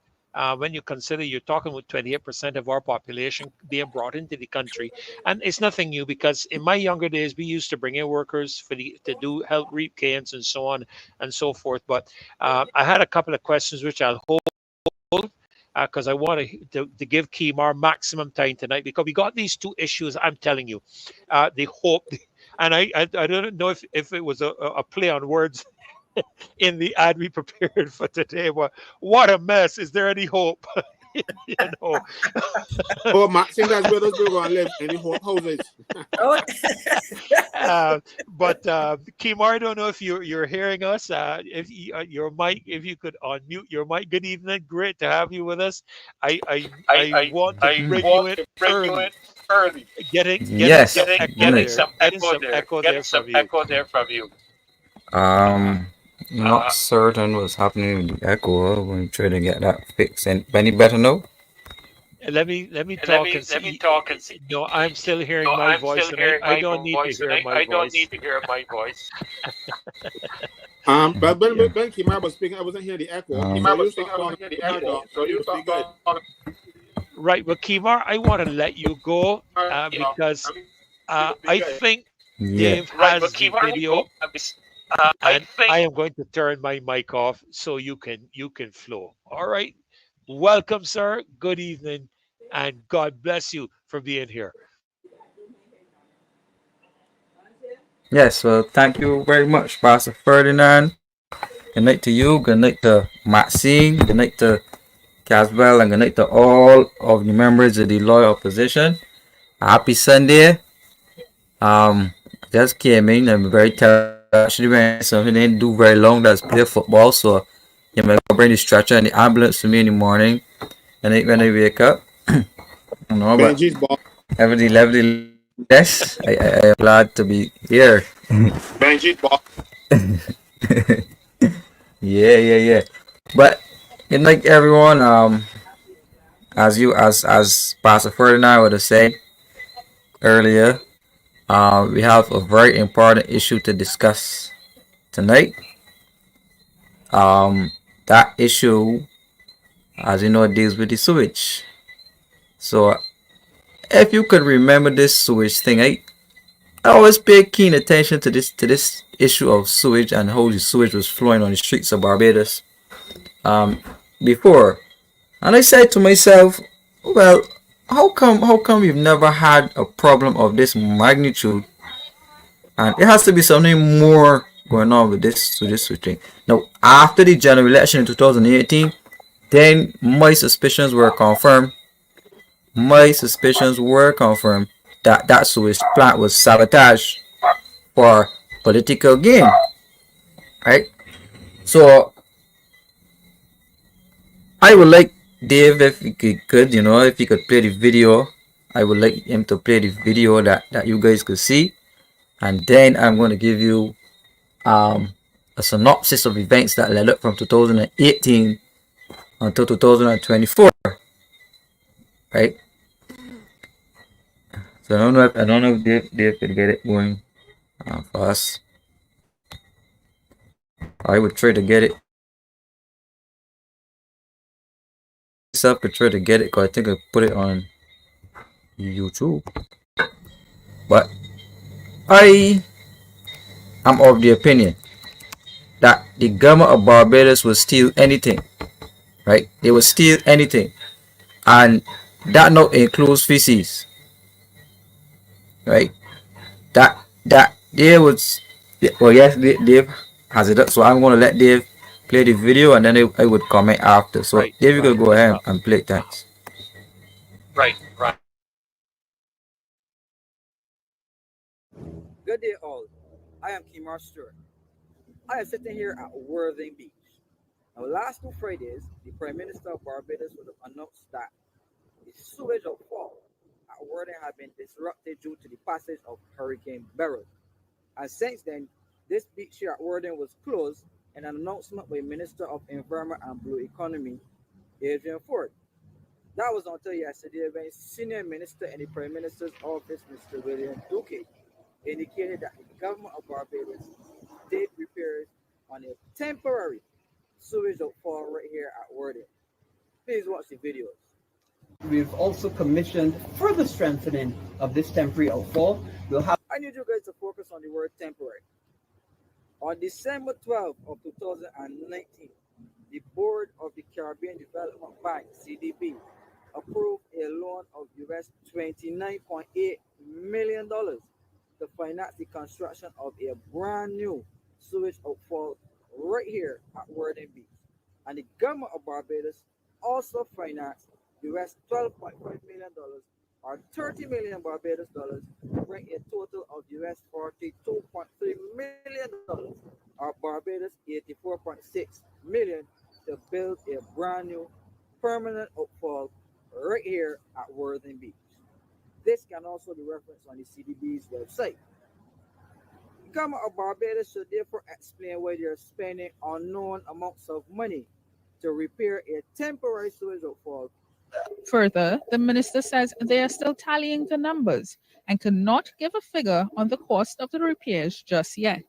When you consider you're talking with 28% of our population being brought into the country, and it's nothing new because in my younger days we used to bring in workers for to do help reap gains and so on and so forth. But I had a couple of questions which I'll hold because I want to give Kimar maximum time tonight because we got these two issues. I'm telling you, the hope, and I don't know if it was a play on words in the ad we prepared for today. What a mess! Is there any hope? you know. Oh, Maxine, that's where those people gonna live in the houses. oh, But Kimar, I don't know if you're hearing us. If you, your mic, if you could unmute your mic. Good evening. Great to have you with us. I want to bring you in early. Yes, good night. Getting some echo there from you. Um, not certain what's happening with the echo. We're trying to get that fixed. And any better now? Let me talk and see. No, I'm still hearing my voice, and I don't need to hear my voice. But Yeah. when Kimar was speaking, I wasn't hearing the echo. Um, So you start talking about dog, so you speak good. Right, well, Kimar, I want to let you go because I think yeah. Dave has the video, and I am going to turn my mic off so you can flow. All right. Welcome, sir. Good evening, and God bless you for being here. Yes, well, thank you very much, Pastor Ferdinand. Good night to you. Good night to Maxine. Good night to Caswell. And good night to all of the members of the loyal opposition. Happy Sunday. Um, just came in. I'm very tired. Actually, when something didn't do very long. That's play football. So, you might bring the stretcher and the ambulance to me in the morning. And when I wake up, you know, but Benji's ball. nevertheless, I am glad to be here. Benji's ball. Yeah. But good night, everyone. As Pastor Ferdinand would have said earlier, we have a very important issue to discuss tonight. That issue, as you know, deals with the sewage. So, if you could remember this sewage thing, I always pay keen attention to this issue of sewage and how the sewage was flowing on the streets of Barbados before. And I said to myself, well, how come we've never had a problem of this magnitude? And it has to be something more going on with this thing. Now, after the general election in 2018, then my suspicions were confirmed. That that sewage plant was sabotaged for political gain, right? So I would like Dave, if he could, if he could play the video, I would like him to play the video that you guys could see, and then I'm going to give you a synopsis of events that led up from 2018 until 2024, right? So I don't know if Dave could get it going for us. I would try to get it. Myself could try to get it because I think I put it on YouTube, but I am of the opinion that the government of Barbados will steal anything, right? They will steal anything, and that not includes feces, right? That they would, well, yes, Dave has it up, so I'm gonna let Dave play the video, and then I would comment after. So Right, David, right. could go ahead and play. Thanks. Good day, all. I am Kimar Stewart. I am sitting here at Worthing Beach. Now, last 2 Fridays, the Prime Minister of Barbados would have announced that the sewage outfall at Worthing had been disrupted due to the passage of Hurricane Beryl. And since then, this beach here at Worthing was closed in an announcement by Minister of Environment and Blue Economy, Adrian Ford. That was until yesterday when Senior Minister in the Prime Minister's office, Mr. William Duque, indicated that the government of Barbados did repairs on a temporary sewage outfall right here at Worthing. Please watch the videos. We've also commissioned further strengthening of this temporary outfall. I need you guys to focus on the word temporary. On December 12th of 2019, the Board of the Caribbean Development Bank, CDB, approved a loan of US $29.8 million to finance the construction of a brand new sewage outfall right here at Worthing Beach. And the government of Barbados also financed US $12.5 million or 30 million Barbados dollars, bring a total of US $42.3 million or Barbados 84.6 million to build a brand new permanent outfall right here at Worthing Beach. This can also be referenced on the CDB's website. The government of Barbados should therefore explain why they are spending unknown amounts of money to repair a temporary sewage outfall. Further, the minister says they are still tallying the numbers and cannot give a figure on the cost of the repairs just yet.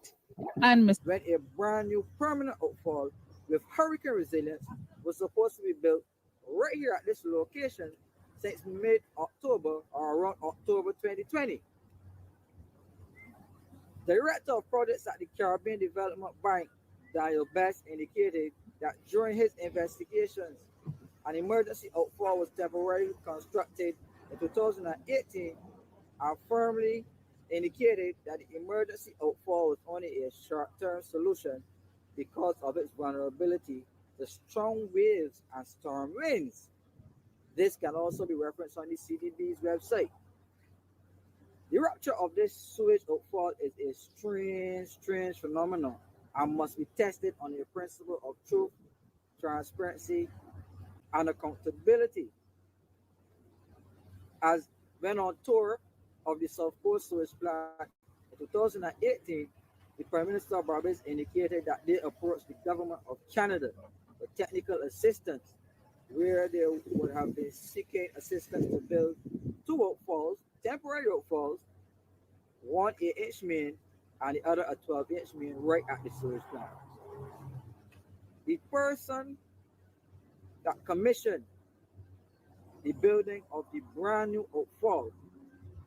And when a brand new permanent outfall with hurricane resilience was supposed to be built right here at this location since mid-October or around October 2020. The director of projects at the Caribbean Development Bank, Daniel Best, indicated that during his investigations, an emergency outfall was temporarily constructed in 2018 and firmly indicated that the emergency outfall was only a short-term solution because of its vulnerability to strong waves and storm winds. This can also be referenced on the CDB's website. The rupture of this sewage outfall is a strange phenomenon and must be tested on the principle of truth, transparency, and accountability. As when on tour of the South Coast Sewage Plant in 2018, the Prime Minister of Barbados indicated that they approached the government of Canada for technical assistance, where they would have been seeking assistance to build 2 outfalls, temporary outfalls, one 8-inch main and the other a 12-inch main right at the sewage plant. The person that commissioned the building of the brand new outfall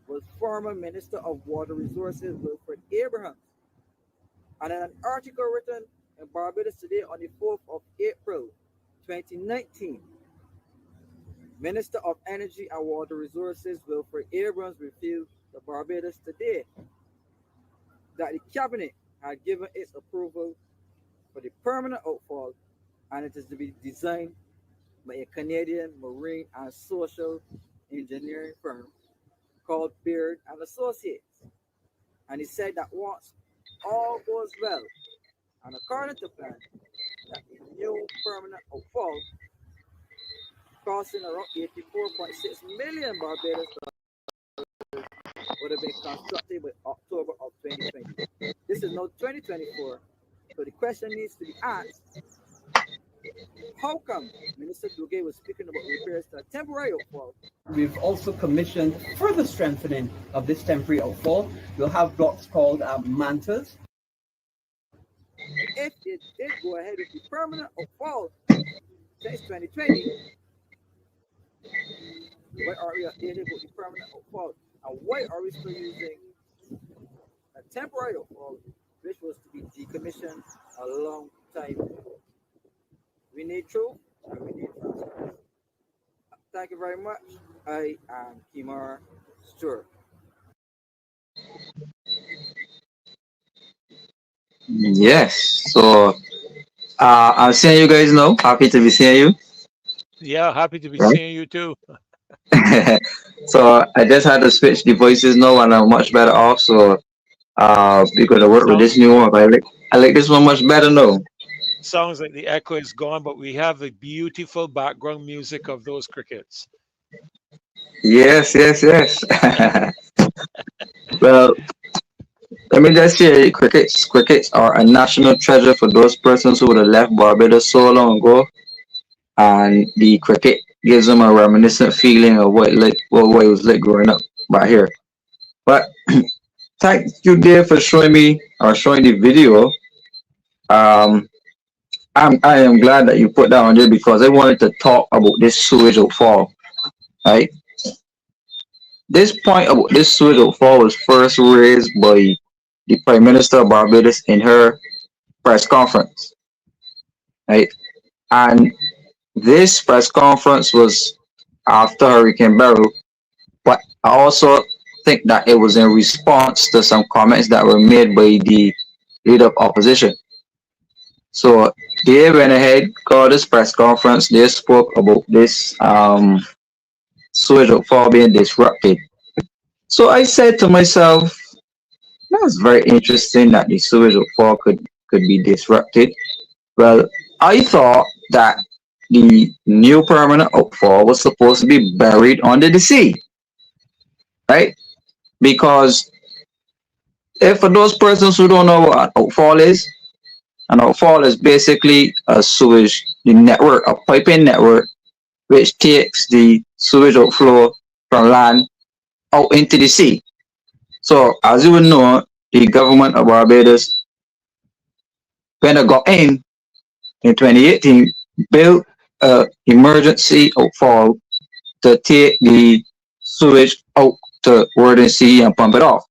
was former Minister of Water Resources Wilfred Abrahams. And in an article written in Barbados Today on the 4th of April 2019, Minister of Energy and Water Resources Wilfred Abrahams revealed to Barbados Today that the cabinet had given its approval for the permanent outfall, and it is to be designed by a Canadian marine and social engineering firm called Beard and Associates. And he said that once all goes well, and according to plan, that the new permanent outfall costing around 84.6 million Barbados dollars would have been constructed by October of 2020. This is now 2024, so the question needs to be asked: how come Minister Duque was speaking about repairs to a temporary outfall? We've also commissioned further strengthening of this temporary outfall. We'll have blocks called mantas. If it did go ahead with the permanent outfall since 2020, why are we updating with the permanent outfall? And why are we still using a temporary outfall, which was to be decommissioned a long time ago? We need truth and we need transparency. Thank you very much. I am Kimar Stewart. Yes. So I'm seeing you guys now. Happy to be seeing you. Yeah, happy to be Right. seeing you too. So I just had to switch devices now, and I'm much better off. So we're gonna work with Sound, this new one. But I like this one much better now. sounds like the echo is gone, but we have the beautiful background music of those crickets. Yes, yes, yes. Well, let me just say, crickets are a national treasure for those persons who would have left Barbados so long ago, and the cricket gives them a reminiscent feeling of what it was like growing up back here. But thank you, dear, for showing me or showing the video. Um, I am glad that you put that on there because I wanted to talk about this sewage outfall. Right, this point about this sewage outfall was first raised by the Prime Minister of Barbados in her press conference. Right, and this press conference was after Hurricane Beryl, but I also think that it was in response to some comments that were made by the leader of opposition. So they went ahead, called this press conference. They spoke about this sewage outfall being disrupted. So I said to myself, that's very interesting that the sewage outfall could be disrupted. Well, I thought that the new permanent outfall was supposed to be buried under the sea, right? Because if for those persons who don't know what an outfall is, an outfall is basically a sewage network, a piping network, which takes the sewage outflow from land out into the sea. So, as you would know, the government of Barbados, when it got in 2018, built a emergency outfall to take the sewage out to Warden Sea and pump it off.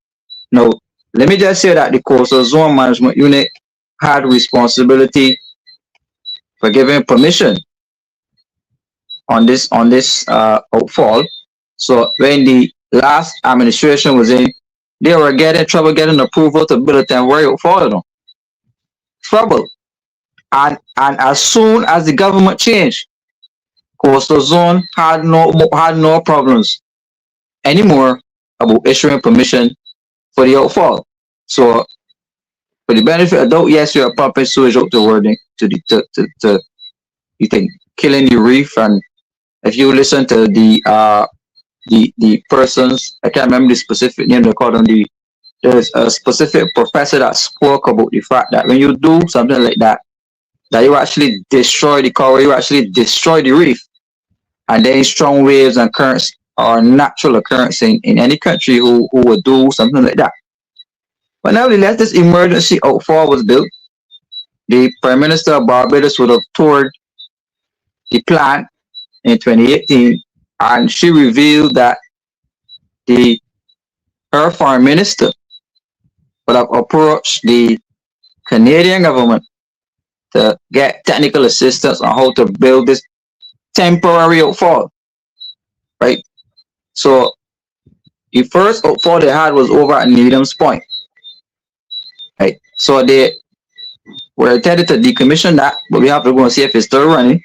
Now, let me just say that the Coastal Zone Management Unit had responsibility for giving permission on this outfall. So when the last administration was in, they were getting trouble getting approval to build a temporary outfall. You know, trouble. And as soon as the government changed, Coastal Zone had no problems anymore about issuing permission for the outfall. So for the benefit of doubt, yes, you are pumping sewage out to wording to the to you think killing the reef. And if you listen to the persons, I can't remember the specific name they call them, there's a specific professor that spoke about the fact that when you do something like that, that you actually destroy the coral, you actually destroy the reef. And then strong waves and currents are natural occurrence in any country who would do something like that. But nevertheless, this emergency outfall was built. The Prime Minister of Barbados would have toured the plant in 2018, and she revealed that the her foreign minister would have approached the Canadian government to get technical assistance on how to build this temporary outfall. Right. So the first outfall they had was over at Needham's Point. Right. So they were intended to decommission that, but we have to go and see if it's still running.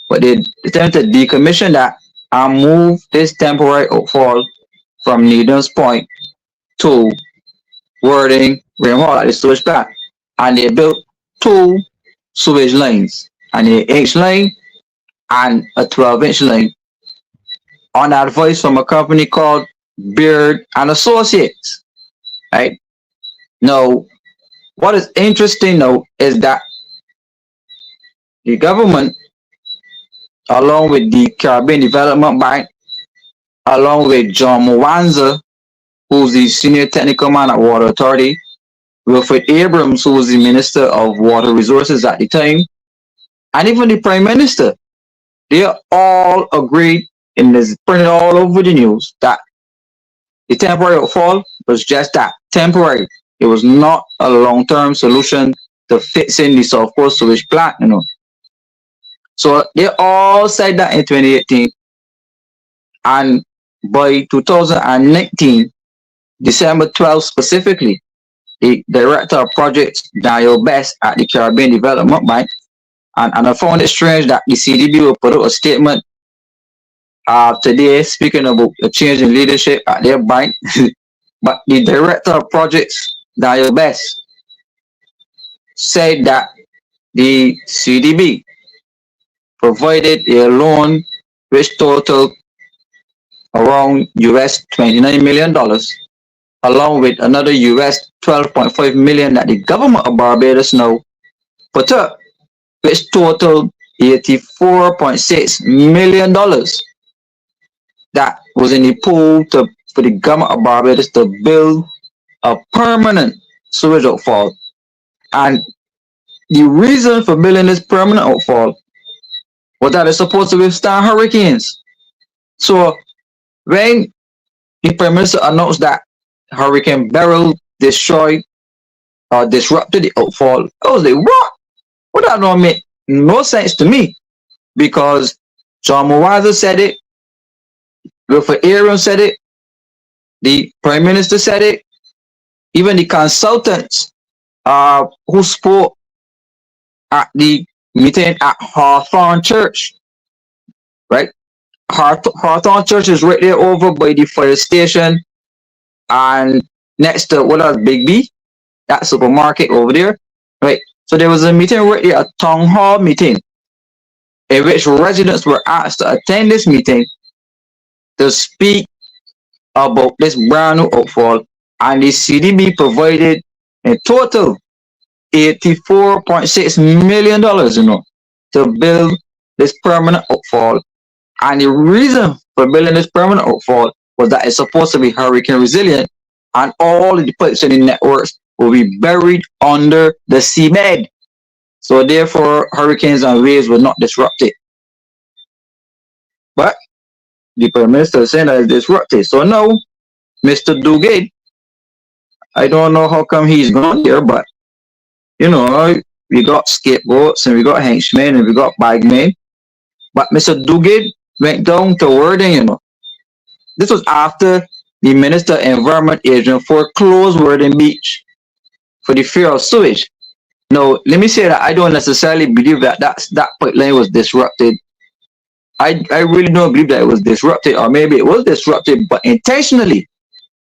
But they attempted to decommission that and move this temporary outfall from Needham's Point to Wording Graham Hall at the sewage plant. And they built two sewage lines, an 8-inch line and a 12-inch line, on advice from a company called Beard and Associates. Right? Now, what is interesting now is that the government, along with the Caribbean Development Bank, along with John Mwanza, who's the senior technical man at Water Authority, Wilfred Abrams, who was the Minister of Water Resources at the time, and even the Prime Minister, they all agreed, and it's printed all over the news, that the temporary outfall was just that, temporary. It was not a long-term solution to fixing the South Coast sewage plant, you know. So they all said that in 2018, and by 2019, December 12th specifically, the Director of Projects, Daniel Best at the Caribbean Development Bank, And I found it strange that the CDB will put out a statement today speaking about a change in leadership at their bank. But the director of projects, Daniel Best, said that the CDB provided a loan which totaled around US $29 million, along with another US $12.5 million that the government of Barbados now put up, which totaled $84.6 million that was in the pool for the government of Barbados to build a permanent sewage outfall. And the reason for building this permanent outfall was that it's supposed to withstand hurricanes. So when the Prime Minister announced that Hurricane Beryl destroyed or disrupted the outfall, I was like, what? Well, that don't make no sense to me, because John Mawaza said it, Wilfred Aaron said it, the Prime Minister said it, even the consultants who spoke at the meeting at Hawthorne Church, right? Hawthorne Church is right there over by the fire station and next to what else, Big B, that supermarket over there, right? So there was a meeting right there, a town hall meeting, in which residents were asked to attend this meeting to speak about this brand new outfall, and the CDB provided in total $84.6 million, to build this permanent outfall. And the reason for building this permanent outfall was that it's supposed to be hurricane resilient, and all the pipes in the networks will be buried under the seabed. So therefore, hurricanes and waves will not disrupt it. But the Prime Minister is saying that it's disrupted. So now, Mr. Duguid, I don't know how come he's gone here, but we got scapegoats and we got henchmen and we got bagmen. But Mr. Duguid went down to Wording, This was after the Minister of Environment, Adrian Ford, closed Wording Beach for the fear of sewage. Now, let me say that I don't necessarily believe that that pipeline was disrupted. I really don't believe that it was disrupted, or maybe it was disrupted, but intentionally,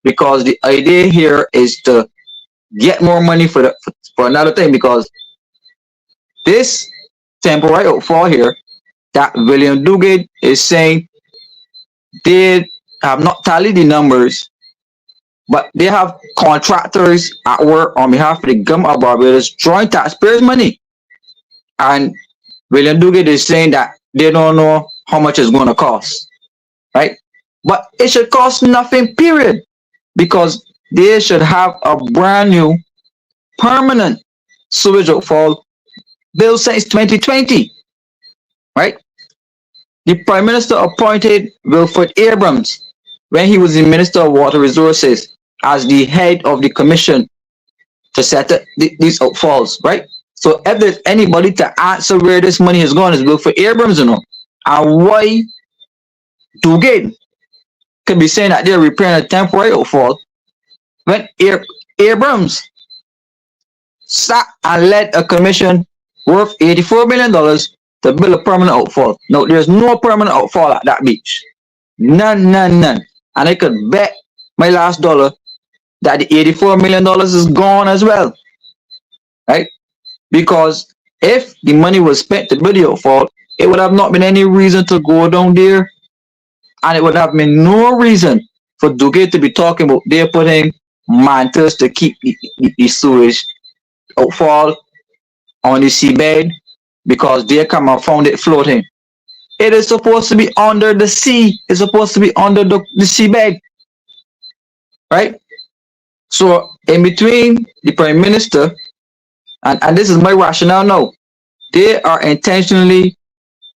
because the idea here is to get more money for another thing, because this temporary outfall here that William Duguid is saying, they have not tallied the numbers, but they have contractors at work on behalf of the government of Barbados drawing taxpayers' money. And William Duguid is saying that they don't know how much it's going to cost, right? But it should cost nothing, period, because they should have a brand new permanent sewage outfall built since 2020, right? The Prime Minister appointed Wilfred Abrams, when he was the Minister of Water Resources, as the head of the commission to set up these outfalls, right? So if there's anybody to answer where this money is going, is Wilfred Abrams, and why Duguid could be saying that they're repairing a temporary outfall when Abrams sat and led a commission worth $84 million to build a permanent outfall. Now, there's no permanent outfall at that beach. None. And I could bet my last dollar that the $84 million is gone as well, right? Because if the money was spent to build the outfall, it would have not been any reason to go down there, and it would have been no reason for Duguid to be talking about they're putting mantles to keep the sewage outfall on the seabed, because they come and found it floating. It is supposed to be under the sea. It's supposed to be under the seabed, right? So in between the Prime Minister, and this is my rationale now, they are intentionally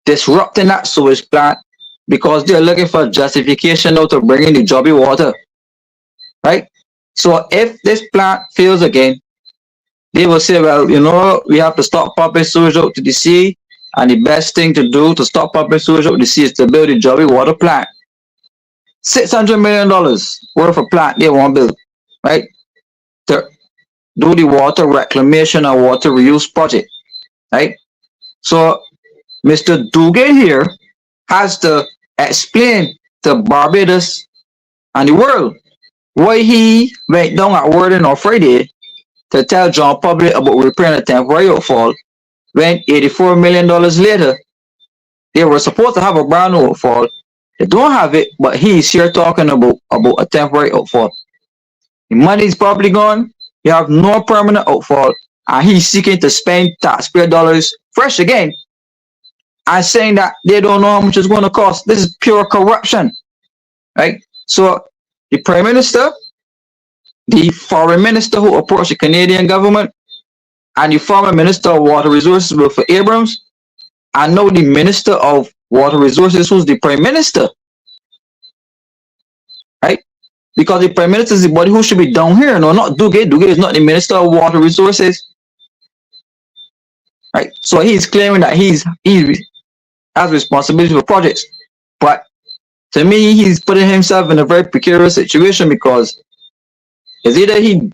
disrupting that sewage plant because they're looking for justification now to bring in the jobby water, right? So if this plant fails again, they will say, well, we have to stop pumping sewage out to the sea, and the best thing to do to stop pumping sewage out to the sea is to build a jobby water plant. $600 million worth of plant they want to build, right? To do the water reclamation and water reuse project, right? So Mr. Dugan here has to explain to Barbados and the world why he went down at Warden on Friday to tell John Public about repairing a temporary outfall when $84 million later they were supposed to have a brand new outfall. They don't have it, but he's here talking about a temporary outfall. The money is probably gone. You have no permanent outfall, and he's seeking to spend taxpayer dollars fresh again and saying that they don't know how much it's going to cost. This is pure corruption, right? So the Prime Minister, the Foreign Minister who approached the Canadian government, and the former Minister of Water Resources, Wilfred Abrams, and now the Minister of Water Resources, who's the Prime Minister, right? Because the Prime Minister is the body who should be down here. No, not Duguay. Duguay is not the Minister of Water Resources, right? So he's claiming that he has responsibility for projects, but to me, he's putting himself in a very precarious situation because it's either he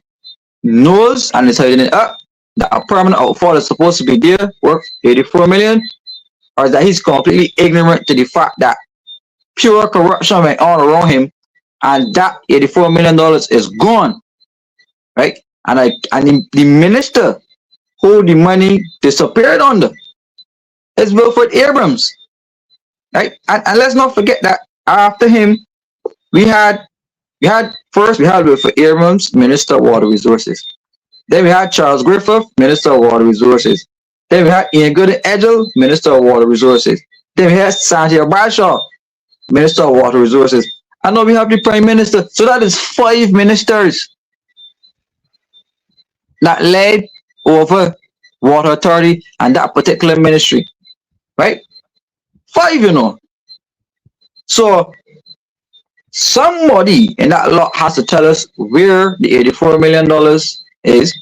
knows and is hiding it up that a permanent outfall is supposed to be there worth 84 million, or that he's completely ignorant to the fact that pure corruption went on around him and that $84 million is gone, right? And the minister who the money disappeared under is Wilfred Abrams, right? And let's not forget that after him, we had Wilfred Abrams, Minister of Water Resources. Then we had Charles Griffith, Minister of Water Resources. Then we had Ian Gooding Edgell, Minister of Water Resources. Then we had Santia Bradshaw, Minister of Water Resources. And now we have the Prime Minister. So that is 5 ministers that led over Water Authority and that particular ministry, right? 5, you know. So somebody in that lot has to tell us where the $84 million is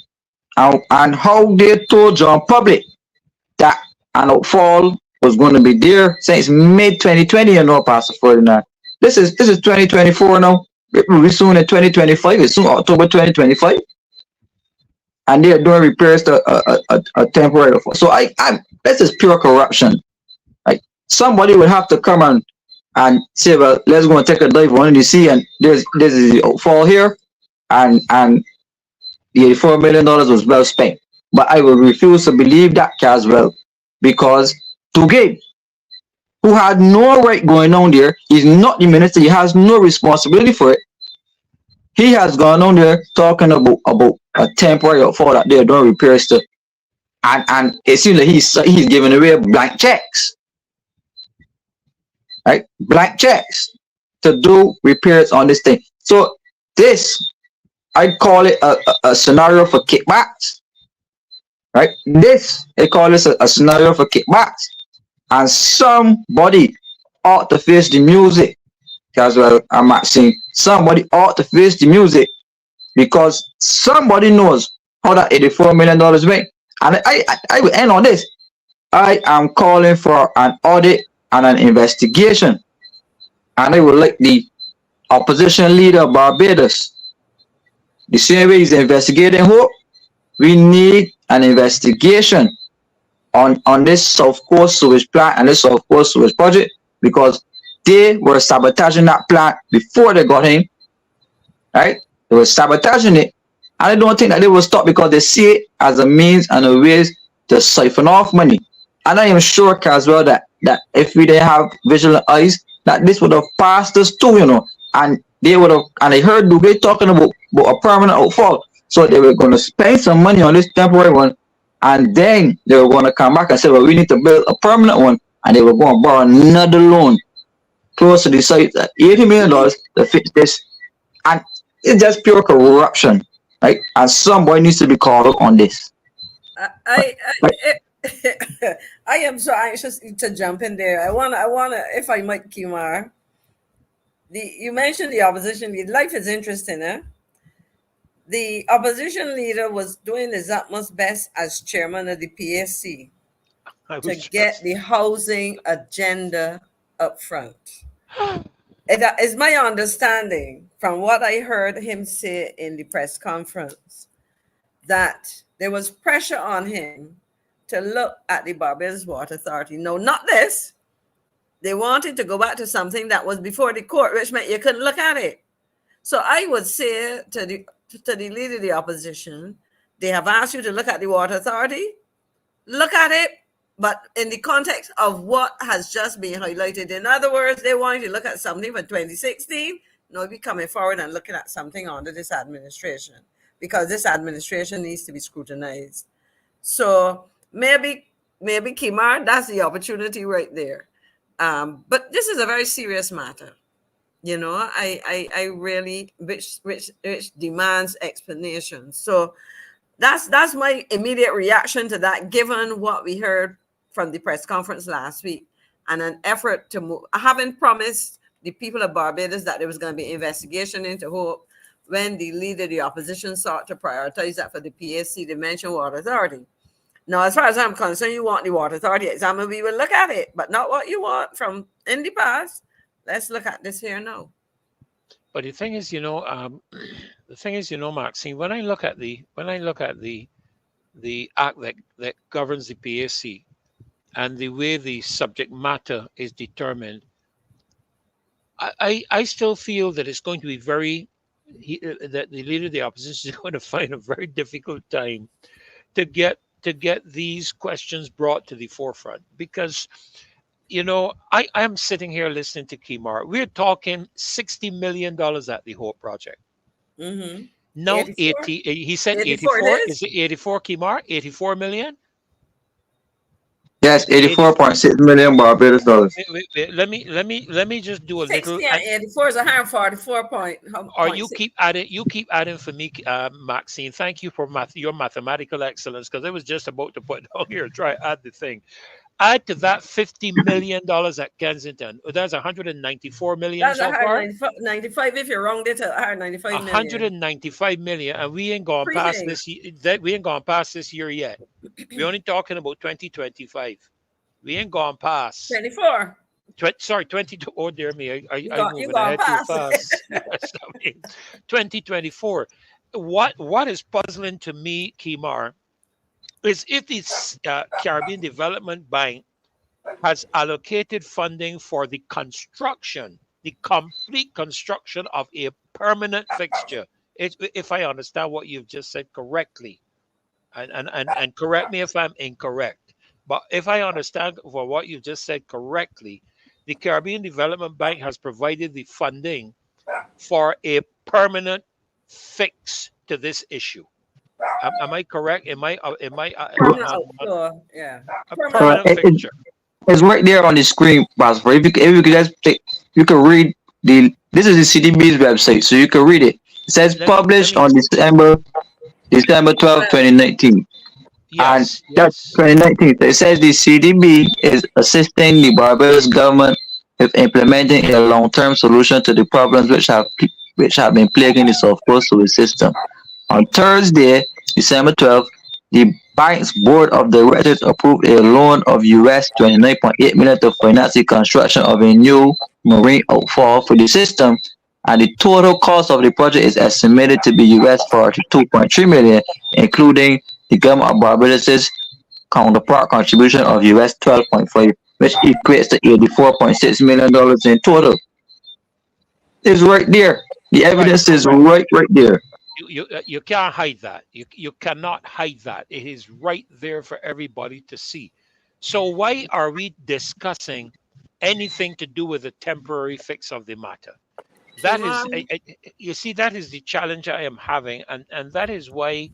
and how they told John Public that an outfall was going to be there since mid-2020, you know, Pastor Ferdinand. This is 2024 now. It will be soon in 2025. It's soon October 2025. And they are doing repairs to a temporary outfall. So this is pure corruption. Right? Somebody would have to come and say, well, let's go and take a dive on the sea, and this is the outfall here, and the $84 million was well spent. But I will refuse to believe that as well, because Duguay, who had no right going on there, he's not the minister, he has no responsibility for it. He has gone on there talking about a temporary outfall that they're doing repairs to, and it seems like he's giving away blank checks. Right, blank checks to do repairs on this thing. So this, I call it a scenario for kickbacks. Right, I call this a scenario for kickbacks, and somebody ought to face the music. As well, I'm not saying somebody ought to face the music because somebody knows how that $84 million went. And I will end on this. I am calling for an audit and an investigation, and I would like the opposition leader of Barbados, the same way he's investigating Hope, we need an investigation on this South Coast sewage plant and this South Coast sewage project, because they were sabotaging that plant before they got in, right? They were sabotaging it, and I don't think that they will stop because they see it as a means and a way to siphon off money. And I am sure as well that if we didn't have vigilant eyes, that this would have passed us too, you know, and they would have, and I heard Duguay talking about a permanent outfall. So they were going to spend some money on this temporary one, and then they were going to come back and say, well, we need to build a permanent one, and they were going to borrow another loan close to the site, $80 million to fix this. And it's just pure corruption, right? And somebody needs to be called up on this. I am so anxious to jump in there. I wanna, if I might, Kimar. You mentioned the opposition leader. Life is interesting, eh? The opposition leader was doing his utmost best as chairman of the P.A.C. to get the housing agenda up front. It is my understanding from what I heard him say in the press conference that there was pressure on him to look at the Barbados Water Authority. No, not this. They wanted to go back to something that was before the court, which meant you couldn't look at it. So I would say to the leader of the opposition, they have asked you to look at the Water Authority. Look at it, but in the context of what has just been highlighted. In other words, they want you to look at something from 2016. No, be coming forward and looking at something under this administration, because this administration needs to be scrutinized. So maybe Kimar, that's the opportunity right there. But this is a very serious matter. You know, I really, which demands explanation. So that's my immediate reaction to that, given what we heard from the press conference last week, and an effort to move. I haven't promised the people of Barbados that there was going to be investigation into Hope when the leader of the opposition sought to prioritize that for the P.A.C. to mention Water Authority. Now, as far as I'm concerned, you want the Water Authority examine, we will look at it, but not what you want from in the past. Let's look at this here now. But the thing is, Maxine, when I look at the act that governs the P.A.C. and the way the subject matter is determined, I still feel that it's going to be that the leader of the opposition is going to find a very difficult time to get these questions brought to the forefront, because I am sitting here listening to Kimar. We're talking $60 million at the Hope Project. Mm-hmm. No, 84? he said 84 84. it Is it 84, Kimar? 84 million? Yes, 84.6 million Barbados dollars. Wait, let me just do a little. 60 and 84 is 144 point. Or you keep adding for me, Maxine. Thank you for your mathematical excellence, because I was just about to put down here, try to add the thing. Add to that $50 million at Kensington. That's 194 million That's so far. 195 if you're wrong. That's 195 million. 195 million, and we ain't gone past this. We ain't gone past this year yet. We're only talking about 2025. We ain't gone past 24. Sorry, 22. Oh dear me, I'm moving gone ahead too past. fast. Yes, I mean, 2024. What is puzzling to me, Kimar, is if the Caribbean Development Bank has allocated funding for the complete construction of a permanent fixture. If I understand what you've just said correctly, and correct me if I'm incorrect, but if I understand for what you've just said correctly, the Caribbean Development Bank has provided the funding for a permanent fix to this issue. Am I correct? Yeah. A permanent fixture. It's right there on the screen, Pastor. If you could just you can read this is the CDB's website, so you can read it. It says published on December 12, 2019. Yes, and that's 2019. It says the CDB is assisting the Barbados government with implementing a long-term solution to the problems which have been plaguing the South Coast sewage system. On Thursday, December 12th, the bank's board of directors approved a loan of US $29.8 million to finance the construction of a new marine outfall for the system, and the total cost of the project is estimated to be US $42.3 million, including the government of Barbados' counterpart contribution of US $12.5, which equates to $84.6 million in total. It's right there. The evidence is right there. You can't hide that. You cannot hide that. It is right there for everybody to see. So why are we discussing anything to do with the temporary fix of the matter? That is, you see, that is the challenge I am having, and that is why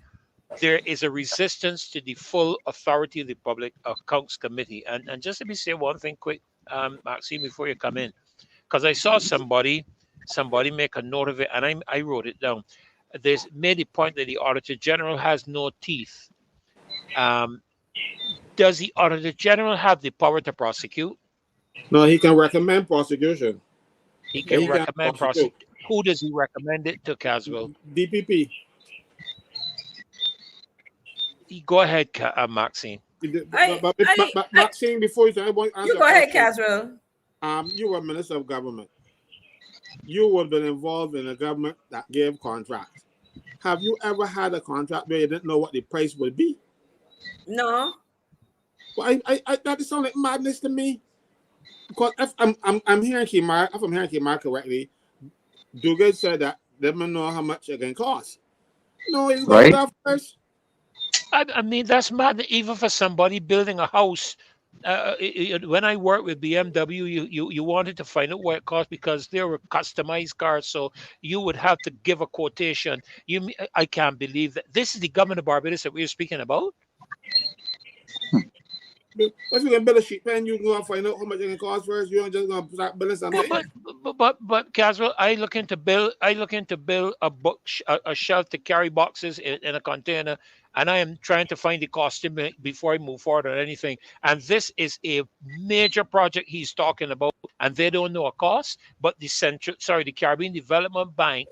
there is a resistance to the full authority of the Public Accounts Committee. And just let me say one thing quick, Maxine, before you come in, because I saw somebody make a note of it, and I wrote it down. They made the point that the Auditor General has no teeth. Does the Auditor General have the power to prosecute? No, he can recommend prosecution. He can recommend prosecute. Who does he recommend it to, Caswell? DPP. Go ahead, Maxine. Maxine, before you answer, you go ahead, Caswell. You were Minister of Government. You would have been involved in a government that gave contracts. Have you ever had a contract where you didn't know what the price would be? No. Well, that sounds like madness to me. Because if I'm hearing Kimar, if I'm hearing Kimar correctly, Dougal said that they don't know how much it can cost. No, he's got to right? go first. I mean, that's mad. Even for somebody building a house, when I worked with BMW, you wanted to find out what it cost because they were customized cars, so you would have to give a quotation. I can't believe that this is the government of Barbados that we're speaking about. If you can build a sheet pen, you can go and find out how much it can cost first. You don't just go and start building something. But Caswell, I look into build a a shelf to carry boxes in a container, and I am trying to find the cost before I move forward on anything. And this is a major project he's talking about, and they don't know a cost, but the Caribbean Development Bank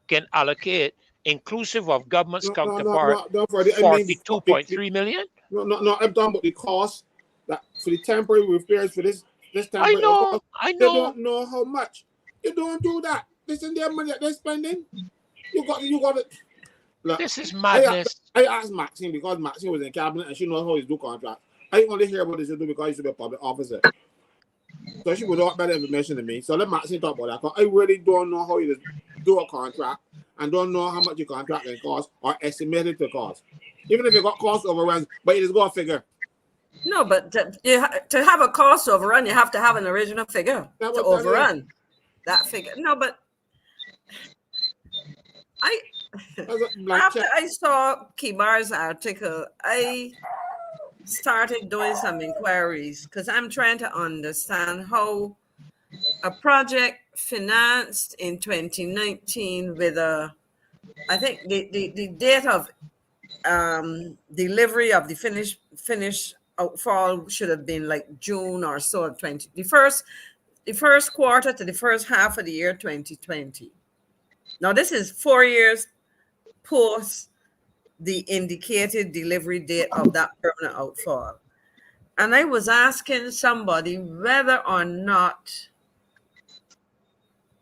can allocate, inclusive of government's counterpart, No, 42.3 million. No, I'm talking about the cost that for the temporary repairs for this temporary. I They know. don't know how much. You don't do that. This is their money that they're spending. You got it. Look, This is madness. I asked Maxine because Maxine was in cabinet and she knows how to do contracts. I only hear about this because I used to be a public officer. So she would have better information than me. So let Maxine talk about that. Because I really don't know how you do a contract and don't know how much your contract can cost or estimate it to cost. Even if you got cost overruns, but you just got a figure. No, but to have a cost overrun, you have to have an original figure to overrun that figure. No, but after I saw Kimar's article, I started doing some inquiries because I'm trying to understand how a project financed in 2019 with I think the date of delivery of the finished outfall should have been like June or so of the first quarter to the first half of the year 2020. Now this is 4 years post the indicated delivery date of that permanent outfall. And I was asking somebody whether or not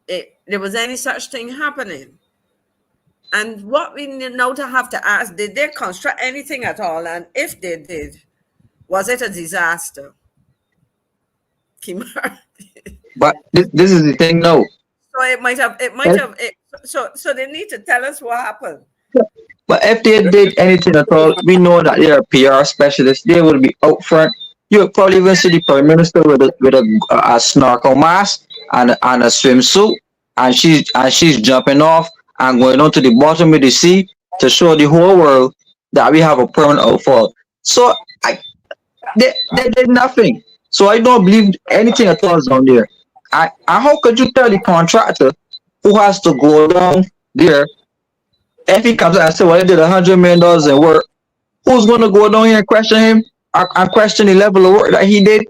there was any such thing happening. And what we now to have to ask, did they construct anything at all? And if they did, was it a disaster? Kimar. But this is the thing now. So so they need to tell us what happened. But if they did anything at all, we know that they're a PR specialist. They would be out front. You would probably even see the Prime Minister with a snorkel mask and a swimsuit, and she's jumping off and going on to the bottom of the sea to show the whole world that we have a permanent outfall. So they did nothing. So I don't believe anything at all down there. And how could you tell the contractor who has to go down there? If he comes out and says, well, he did $100 million in work, who's going to go down here and question him and question the level of work that he did?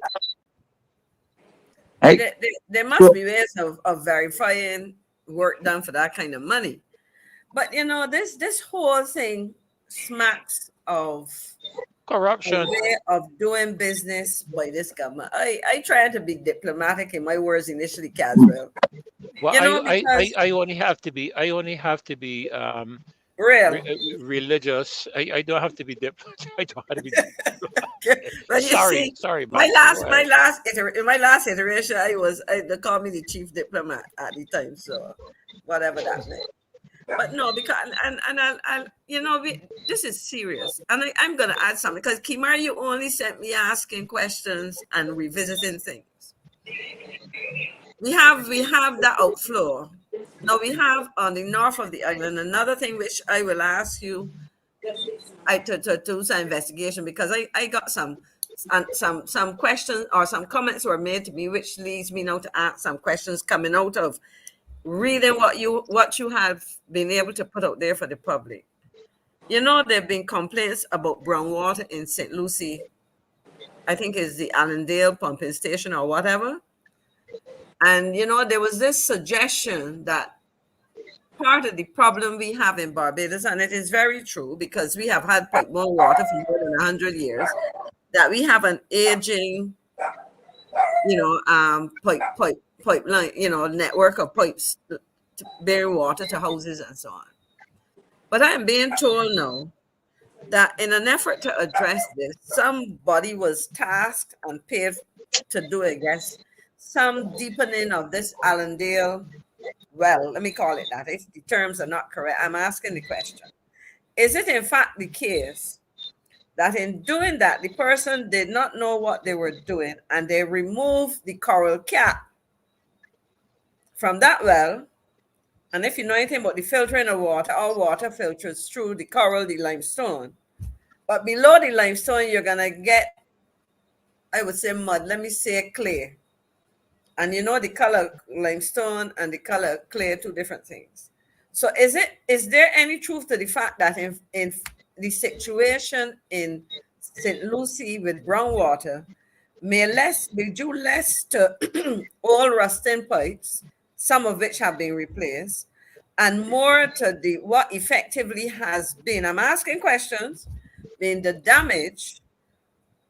Right? There must be ways of verifying work done for that kind of money. But, this whole thing smacks of Corruption. a way of doing business by this government. I tried to be diplomatic in my words initially, Caswell. Well, I only have to be real. Religious. I don't have to be diplomatic. I don't have to be But sorry. My last iteration, they called me the chief diplomat at the time. So whatever that meant. But no, because this is serious, and I'm gonna add something because Kimar, you only sent me asking questions and revisiting things. We have that outflow. Now we have on the north of the island another thing which I will ask you to do some investigation because I got some questions or some comments were made to me which leads me now to ask some questions coming out of reading what you have been able to put out there for the public. There have been complaints about brown water in St. Lucie. I think it's the Allendale pumping station or whatever. And, there was this suggestion that part of the problem we have in Barbados, and it is very true because we have had pipeline water for more than 100 years, that we have an aging, pipeline, network of pipes bearing water to houses and so on. But I am being told now that in an effort to address this, somebody was tasked and paid to do, I guess, some deepening of this Allendale well. Let me call it that. If the terms are not correct, I'm asking the question. Is it in fact the case that in doing that, the person did not know what they were doing and they removed the coral cap from that well? And if you know anything about the filtering of water, all water filters through the coral, the limestone. But below the limestone, you're going to get, I would say mud, let me say clay. And you know the color limestone and the color clay are two different things. So is there any truth to the fact that in the situation in St. Lucie with groundwater may be due less to all rusting pipes, some of which have been replaced, and more to what effectively has been, I'm asking questions, been the damage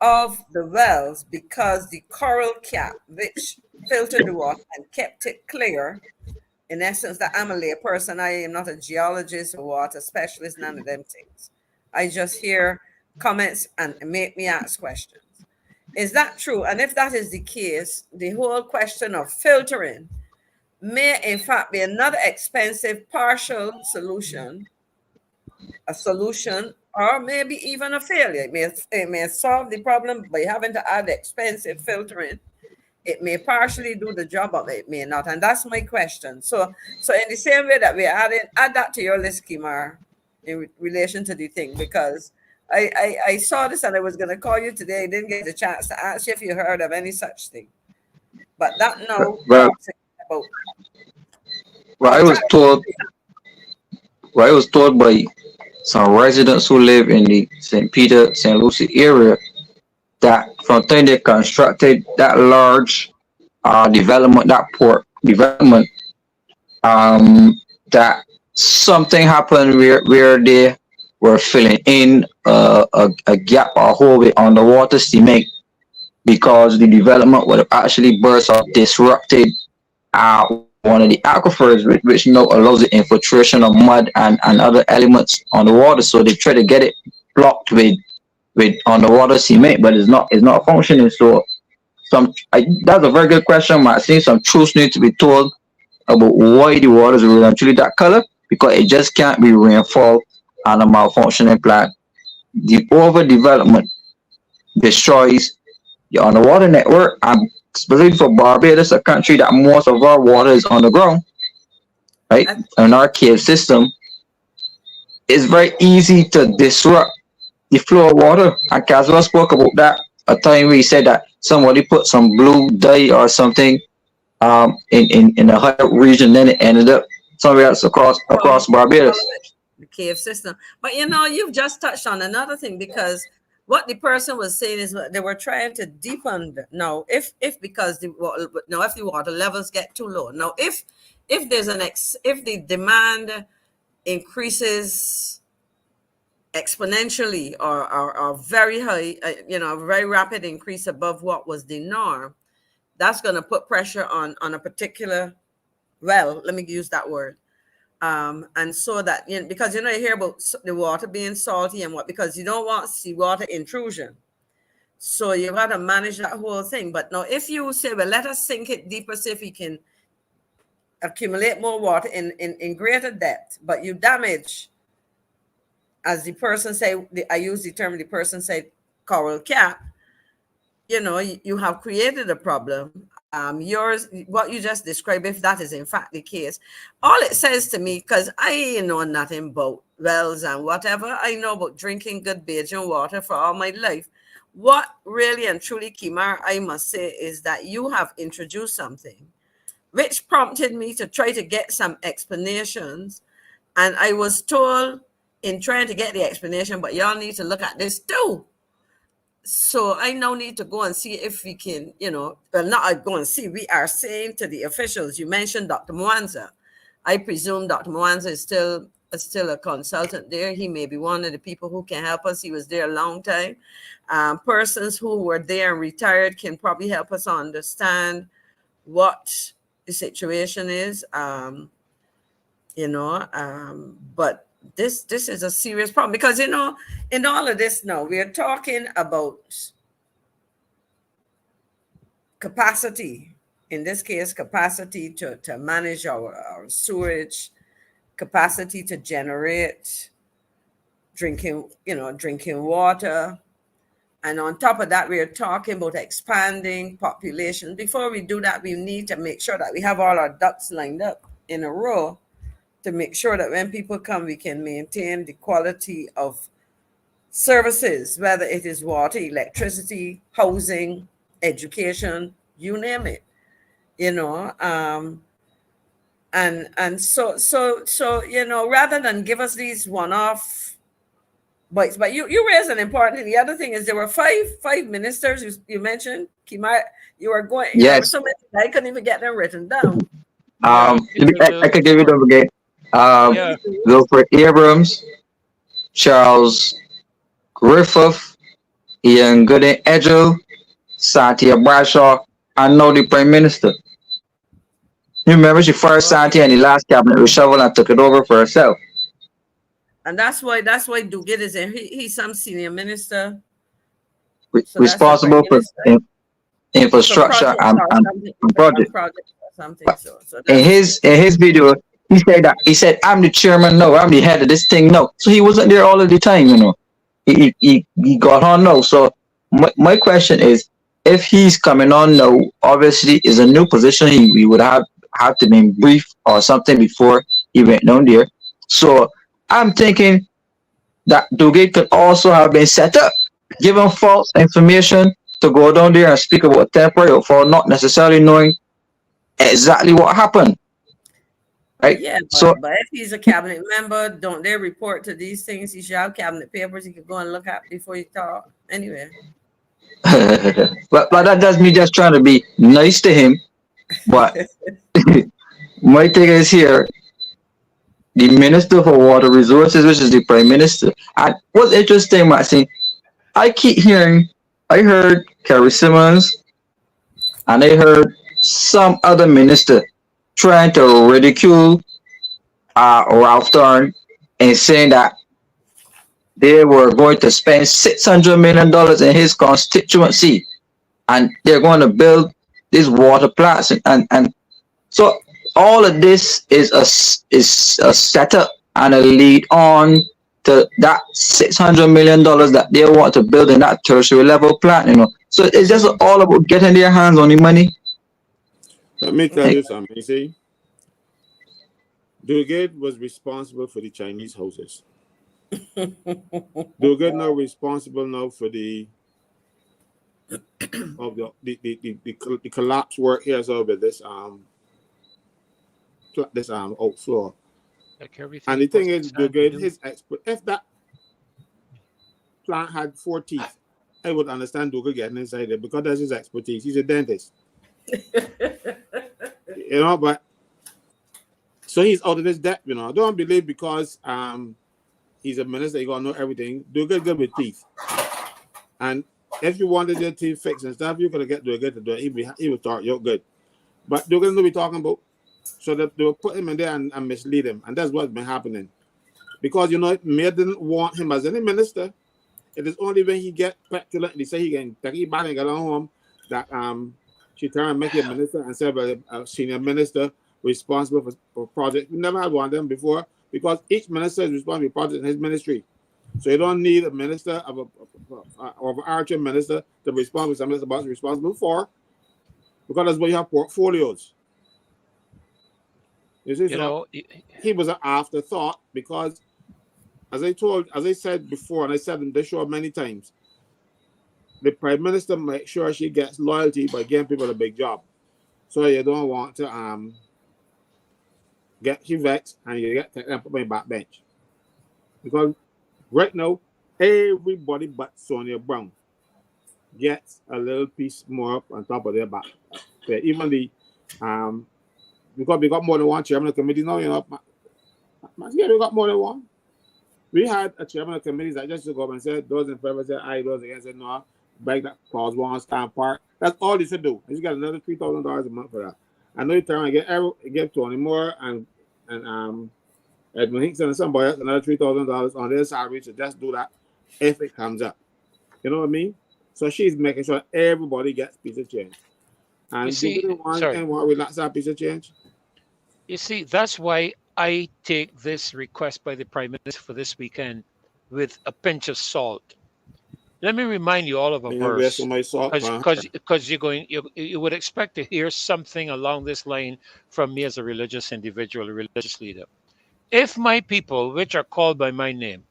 of the wells because the coral cap, which filtered the water and kept it clear. In essence, that I'm a lay person. I am not a geologist or water specialist, none of them things. I just hear comments and make me ask questions. Is that true? And if that is the case, the whole question of filtering may in fact be another expensive partial solution, a solution, or maybe even a failure. It may solve the problem by having to add expensive filtering. It may partially do the job of it, may not. And that's my question. So in the same way that we add that to your list, Kimar, in relation to the thing, because I saw this and I was going to call you today. I didn't get the chance to ask you if you heard of any such thing. But that now Well, about. well, I was told by some residents who live in the St. Peter, St. Lucie area that from the time they constructed that large development, that port development, that something happened where they were filling in a gap or hole with underwater cement because the development would have actually burst or disrupted one of the aquifers, which allows the infiltration of mud and other elements on the water. So they try to get it blocked with underwater cement, but it's not functioning. So that's a very good question. I think some truths need to be told about why the water is really actually that color, because it just can't be rainfall and a malfunctioning plant. The overdevelopment destroys the underwater network, and specifically for Barbados, a country that most of our water is underground, right? In our cave system, it's very easy to disrupt the flow of water. And Caswell spoke about that a time where he said that somebody put some blue dye or something in a higher region, then it ended up somewhere else across Barbados. The cave system. But you've just touched on another thing, because what the person was saying is they were trying to deepen now if the water levels get too low. Now if there's if the demand increases exponentially or very high, a very rapid increase above what was the norm, that's going to put pressure on a particular well, let me use that word. And so that, because you hear about the water being salty and because you don't want seawater intrusion. So you got to manage that whole thing. But now if you say, well, let us sink it deeper, see if we can accumulate more water in greater depth, but you damage, as the person say, I use the term, the person said, coral cap, you have created a problem. What you just described, if that is in fact the case, all it says to me, because I know nothing about wells and whatever, I know about drinking good Bajan water for all my life. What really and truly, Kimar, I must say, is that you have introduced something which prompted me to try to get some explanations. And I was told in trying to get the explanation, but y'all need to look at this too. So I now need to go and see if we can, not go and see, we are saying to the officials, you mentioned Dr. Mwanza. I presume Dr. Mwanza is still a consultant there. He may be one of the people who can help us. He was there a long time. Persons who were there and retired can probably help us understand what the situation is, but this is a serious problem, because in all of this now we are talking about capacity, in this case capacity to manage our sewage, capacity to generate drinking water, and on top of that we are talking about expanding population. Before we do that, we need to make sure that we have all our ducks lined up in a row to make sure that when people come, we can maintain the quality of services, whether it is water, electricity, housing, education, you name it, and so rather than give us these one-off bites. But you raised an important thing. The other thing is there were five ministers you mentioned. Kimar, you were going. There were Yes. so many I couldn't even get them written down. Yeah, I can give you them again. yeah. Wilfred Abrams, Charles Griffith, Ian Gooden Edgell, Satya Bradshaw, and now the Prime Minister. You remember she first Satya in the last cabinet reshuffle and took it over for herself. And that's why Duguid is in. He's some senior minister. So that's the Responsible Prime for Minister. infrastructure and project. Project or something. So In that's his video, he said I'm the chairman. No, I'm the head of this thing. No, so he wasn't there all of the time. He got on now. So my question is, if he's coming on now, obviously is a new position. He would have to be briefed or something before he went down there. So I'm thinking that Dugate could also have been set up, given false information to go down there and speak about temporary for not necessarily knowing exactly what happened. Right? yeah. So But if he's a cabinet member, don't they report to these things? He should have cabinet papers he could go and look at before he talk. Anyway. but that does me just trying to be nice to him. But my thing is here, the Minister for Water Resources, which is the Prime Minister. And what's interesting, Maxine, I heard Kerry Simmons and I heard some other minister trying to ridicule Ralph Thorne and saying that they were going to spend $600 million in his constituency and they're going to build these water plants and so all of this is a setup and a lead on to that $600 million that they want to build in that tertiary level plant. So it's just all about getting their hands on the money. Let me tell you something. You see, Dugate was responsible for the Chinese houses. Dugate now responsible now for the collapse work here over this oak floor. Like and the thing is, Dugate, his expert, if that plant had 4 teeth, I would understand Dugate getting inside it because that's his expertise. He's a dentist. But so he's out of his depth, I don't believe because he's a minister, he gotta know everything. Dugate good with teeth. And if you wanted your teeth fixed and stuff, you could have get Dugate to do it. He would start you good. But Dugate know what we're talking about. So that they will put him in there and mislead him. And that's what's been happening. Because, Mayor didn't want him as any minister. It is only when he get petulant and he say he can take it back and get on home that she try and make him a minister and say a senior minister responsible for projects. We never had one of them before because each minister is responsible for projects in his ministry. So you don't need a minister of an archer minister to be responsible for something that's responsible for because that's where you have portfolios. He was an afterthought because, as I said before, and I said in this show many times, the Prime Minister makes sure she gets loyalty by giving people a big job. So you don't want to get you vexed and you get taken up on the back bench. Because right now, everybody but Sonia Brown gets a little piece more up on top of their back. Even the because we got more than one chairman of the committee now, yeah, we got more than one. We had a chairman of committees that just go up and said, those in favor said aye, those against said no, beg that clause 1 stand part. That's all he should do. He's got another $3,000 a month for that. I know you trying to give Tony more and Edmund Hickson and somebody else another $3,000 on their salary to just do that if it comes up. You know what I mean? So she's making sure everybody gets piece of change. And You see, you want sorry. and want relax that piece of change. You see, that's why I take this request by the Prime Minister for this weekend with a pinch of salt. Let me remind you all of a verse, because you would expect to hear something along this line from me as a religious individual, a religious leader. If my people, which are called by my name,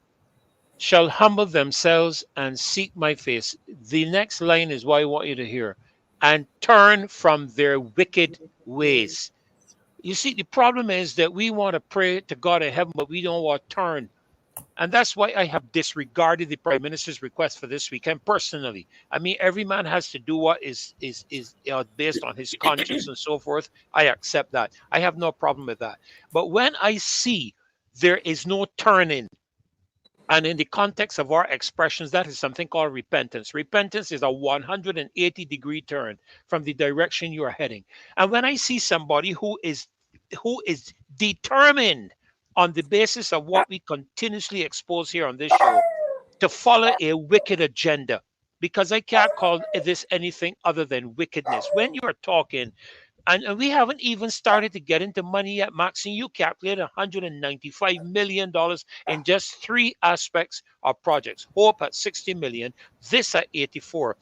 shall humble themselves and seek my face. The next line is what I want you to hear. And turn from their wicked ways. You see, the problem is that we want to pray to God in heaven, but we don't want to turn. And that's why I have disregarded the Prime Minister's request for this weekend personally. I mean, every man has to do what is based on his conscience and so forth. I accept that. I have no problem with that. But when I see there is no turning, and in the context of our expressions, that is something called repentance. Repentance is a 180-degree turn from the direction you are heading. And when I see somebody who is determined on the basis of what we continuously expose here on this show to follow a wicked agenda, because I can't call this anything other than wickedness. When you are talking, and we haven't even started to get into money yet, Maxine, you calculated $195 million in just 3 aspects of projects. Hope at 60 million, this at 84,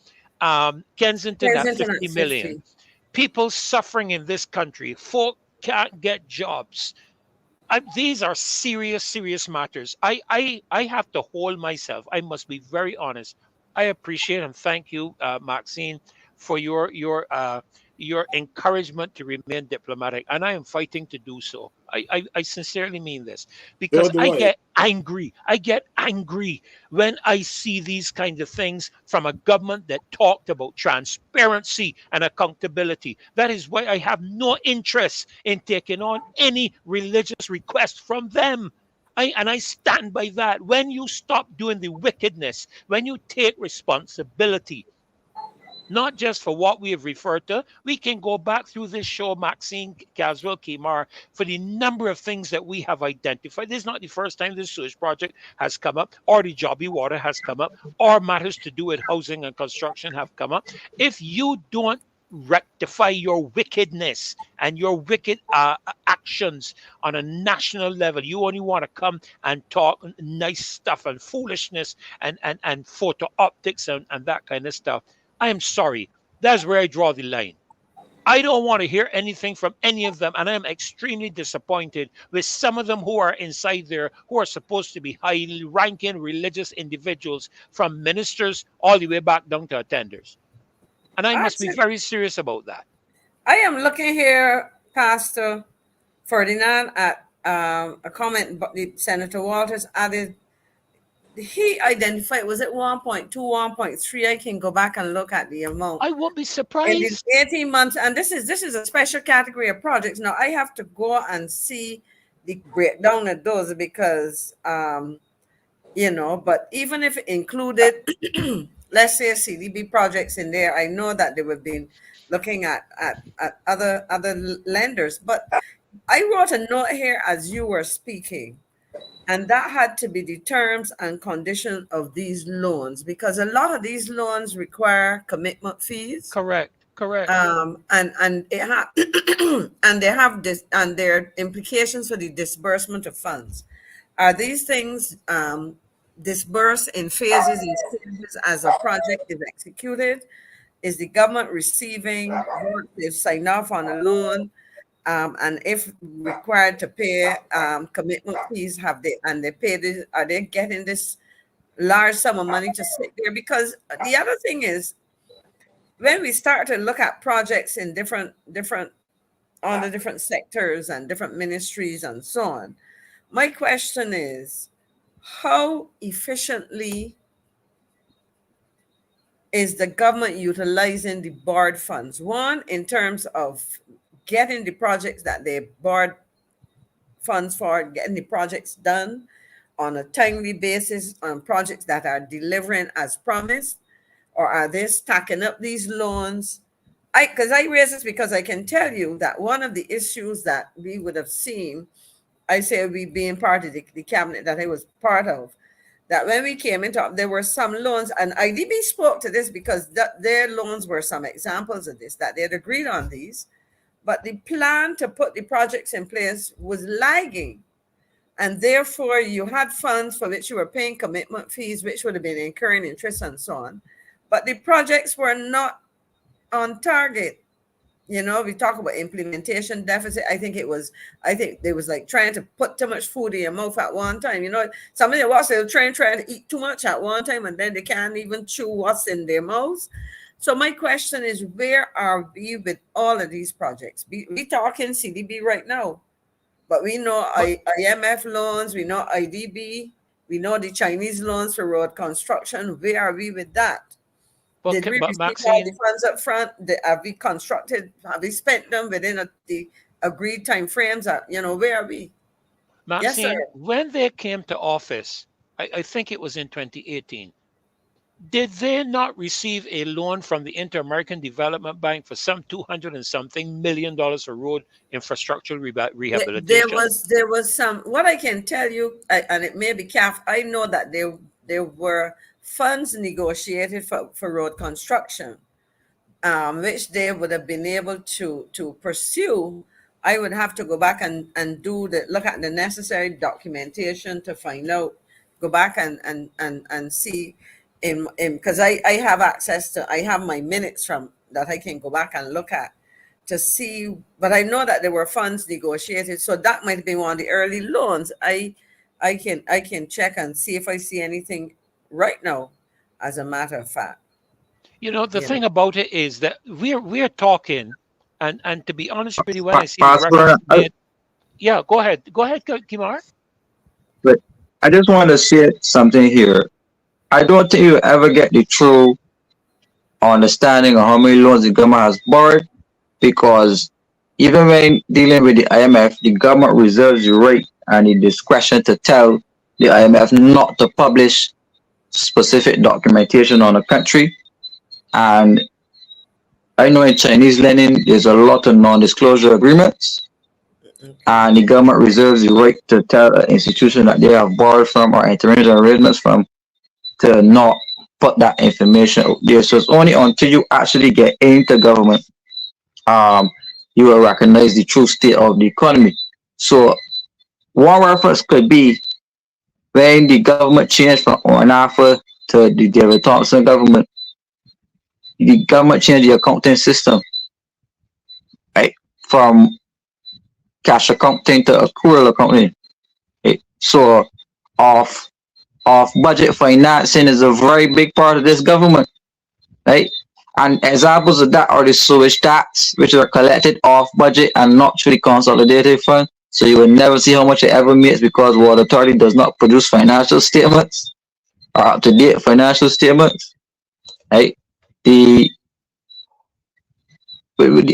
Kensington at 50 million. People suffering in this country, folk can't get jobs. These are serious, serious matters. I have to hold myself. I must be very honest. I appreciate and thank you, Maxine, for your encouragement to remain diplomatic, and I am fighting to do so. I sincerely mean this, because I get angry. I get angry when I see these kinds of things from a government that talked about transparency and accountability. That is why I have no interest in taking on any religious request from them. I stand by that. When you stop doing the wickedness, when you take responsibility, not just for what we have referred to. We can go back through this show, Maxine, Caswell, Kimar, for the number of things that we have identified. This is not the first time this sewage project has come up, or the Jobby Water has come up, or matters to do with housing and construction have come up. If you don't rectify your wickedness and your wicked actions on a national level, you only want to come and talk nice stuff and foolishness and photo optics and that kind of stuff. I am sorry. That's where I draw the line. I don't want to hear anything from any of them, and I am extremely disappointed with some of them who are inside there, who are supposed to be highly ranking religious individuals, from ministers all the way back down to attenders. And I must be very serious about that. I am looking here, Pastor Ferdinand, at a comment that Senator Walters added. He identified, was it 1.2, 1.3? I can go back and look at the amount. I won't be surprised. In 18 months, and this is a special category of projects. Now I have to go and see the breakdown of those, because but even if it included let's say CDB projects in there, I know that they have been looking at other lenders. But I wrote a note here as you were speaking, and that had to be the terms and conditions of these loans, because a lot of these loans require commitment fees. Correct. And it and they have this, and their implications for the disbursement of funds. Are these things disbursed in phases and stages as a project is executed? Is the government receiving what they've signed off on a loan? And if required to pay commitment fees, are they getting this large sum of money to sit there? Because the other thing is, when we start to look at projects in different sectors and different ministries and so on, my question is, how efficiently is the government utilizing the borrowed funds? One, in terms of getting the projects that they borrowed funds for, getting the projects done on a timely basis, on projects that are delivering as promised, or are they stacking up these loans? I raise this because I can tell you that one of the issues that we would have seen I say we being part of the cabinet that I was part of, that when we came into, there were some loans, and IDB spoke to this because their loans were some examples of this, that they had agreed on these, but the plan to put the projects in place was lagging. And therefore, you had funds for which you were paying commitment fees, which would have been incurring interest and so on. But the projects were not on target. You know, we talk about implementation deficit. I think they was like trying to put too much food in your mouth at one time. You know, some of the was they're trying to eat too much at one time, and then they can't even chew what's in their mouths. So my question is, where are we with all of these projects? We talking CDB right now, but we know IMF loans, we know IDB, we know the Chinese loans for road construction. Where are we with that? Did we receive all the funds up front? Have we constructed? Have we spent them within the agreed time frames? You know, where are we? Maxine, yes, sir. When they came to office, I think it was in 2018, did they not receive a loan from the Inter-American Development Bank for some $200 and something million for road infrastructure rehabilitation? There was some. What I can tell you, and it may be CAF, I know that there were funds negotiated for road construction, which they would have been able to pursue. I would have to go back and look at the necessary documentation to find out, go back and see, because I have access to, I have my minutes from that I can go back and look at to see, but I know that there were funds negotiated, so that might be one of the early loans. I can check and see if I see anything right now, as a matter of fact. You know, the thing about it is that we're talking, and to be honest with you, when I see the record, yeah, go ahead, Kimar. But I just want to say something here. I don't think you ever get the true understanding of how many loans the government has borrowed, because even when dealing with the IMF, the government reserves the right and the discretion to tell the IMF not to publish specific documentation on a country. And I know in Chinese lending, there's a lot of non-disclosure agreements, and the government reserves the right to tell an institution that they have borrowed from or entering arrangements from to not put that information out there. So it's only until you actually get into government, you will recognize the true state of the economy. So one reference could be when the government changed from ONAFA to the David Thompson government. The government changed the accounting system, right, from cash accounting to accrual accounting. Right? So off budget financing is a very big part of this government, right? And examples of that are the sewage tax, which are collected off budget and not through the consolidated fund. So you will never see how much it ever makes, because Water Authority does not produce financial statements or up-to-date financial statements, right? The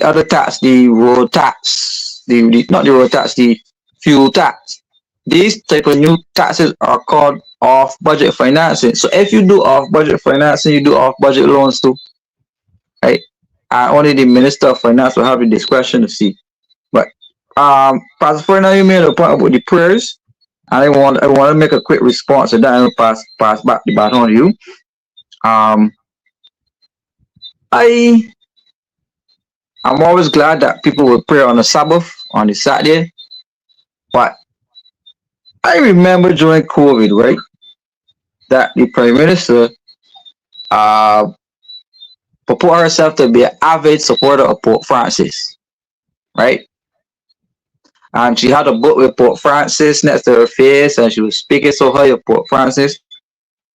other tax, the road tax, not the road tax, the fuel tax. These type of new taxes are called off-budget financing. So if you do off-budget financing, you do off-budget loans too, right? And only the Minister of Finance will have the discretion to see. But Pastor Fernando, you made a point about the prayers, and I want to make a quick response to that and pass back the baton to you. I'm always glad that people will pray on the Sabbath, on the Saturday, but I remember during COVID, right, that the Prime Minister purport herself to be an avid supporter of Pope Francis, right? And she had a book with Pope Francis next to her face, and she was speaking so high of Pope Francis,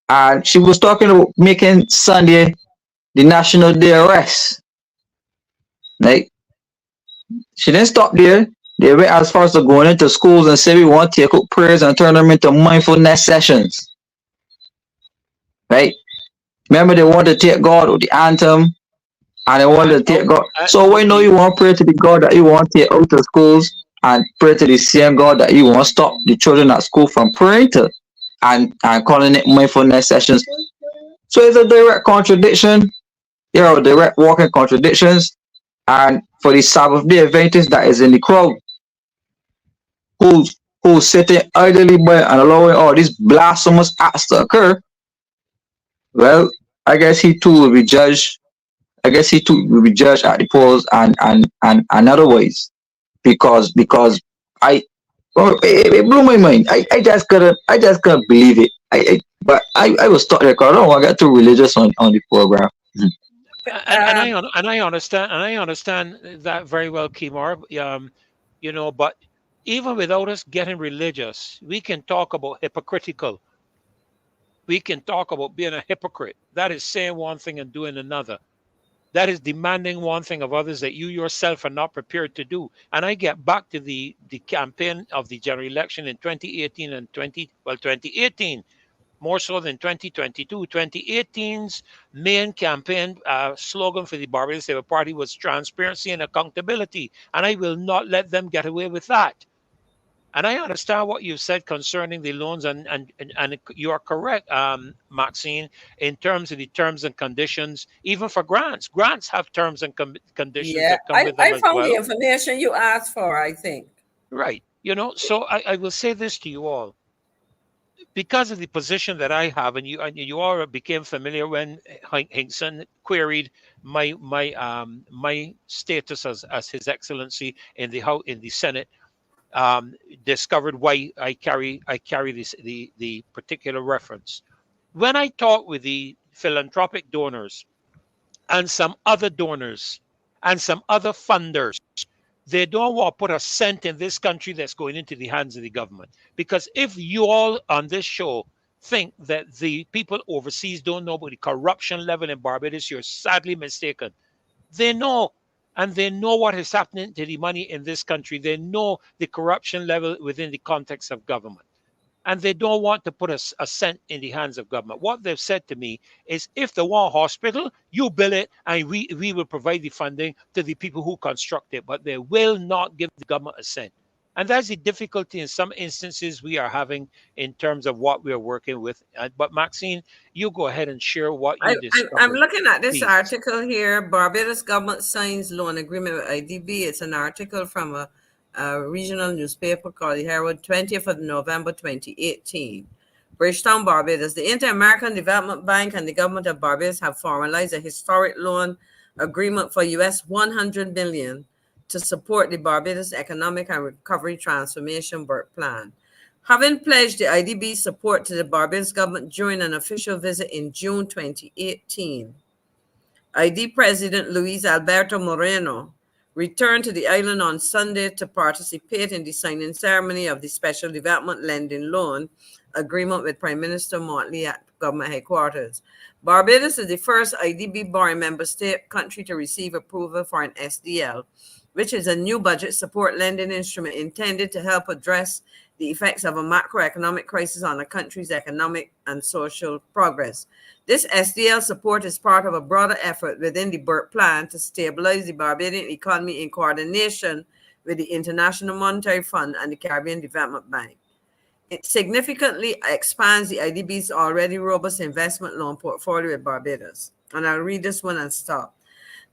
and she was talking about making Sunday the National Day of Rest. Like, she didn't stop there. They went as far as to going into schools and say we want to take out prayers and turn them into mindfulness sessions. Right? Remember, they want to take God with the anthem, and they want to take God. So why now you want to pray to the God that you want to take out of schools and pray to the same God that you want to stop the children at school from praying to and calling it mindfulness sessions? So it's a direct contradiction. There are direct walking contradictions. And for the Sabbath Day Adventist that is in the crowd, who who's sitting idly by and allowing all these blasphemous acts to occur, well, I guess he too will be judged. I guess he too will be judged at the polls and otherwise because I well, it blew my mind. I just couldn't believe it. I was stuck there because I don't want to get too religious on the program. And I understand that very well, Kimar. You know, but even without us getting religious, we can talk about hypocritical. We can talk about being a hypocrite. That is saying one thing and doing another. That is demanding one thing of others that you yourself are not prepared to do. And I get back to the campaign of the general election in 2018 and 2018 more so than 2022. 2018's main campaign slogan for the Barbados Labour Party was transparency and accountability. And I will not let them get away with that. And I understand what you said concerning the loans, and you are correct, Maxine, in terms of the terms and conditions, even for grants. Grants have terms and conditions Yeah, that come with them I as found the well. information you asked for, I think. Right. You know, so I will say this to you all. Because of the position that I have, and you all became familiar when Hinkson queried my status as His Excellency in the Senate, discovered why I carry this the particular reference. When I talk with the philanthropic donors and some other donors and some other funders, they don't want to put a cent in this country that's going into the hands of the government. Because if you all on this show think that the people overseas don't know about the corruption level in Barbados, you're sadly mistaken. They know, and they know what is happening to the money in this country. They know the corruption level within the context of government. And they don't want to put a cent in the hands of government. What they've said to me is, if they want a hospital, you build it, and we will provide the funding to the people who construct it. But they will not give the government a cent. And that's the difficulty in some instances we are having in terms of what we are working with. But Maxine, you go ahead and share what you discovered. I'm looking at this Please. article here. Barbados government signs loan agreement with IDB. It's an article from a regional newspaper called the Herald, 20th of November 2018. Bridgetown, Barbados. The Inter-American Development Bank and the government of Barbados have formalized a historic loan agreement for US $100 million to support the Barbados Economic and Recovery Transformation Work Plan. Having pledged the IDB support to the Barbados government during an official visit in June 2018, ID President Luis Alberto Moreno returned to the island on Sunday to participate in the signing ceremony of the Special Development Lending Loan Agreement with Prime Minister Motley at government headquarters. Barbados is the first IDB borrowing member state country to receive approval for an SDL, which is a new budget support lending instrument intended to help address the effects of a macroeconomic crisis on the country's economic and social progress. This SDL support is part of a broader effort within the BERT plan to stabilize the Barbadian economy in coordination with the International Monetary Fund and the Caribbean Development Bank. It significantly expands the IDB's already robust investment loan portfolio at Barbados. And I'll read this one and stop.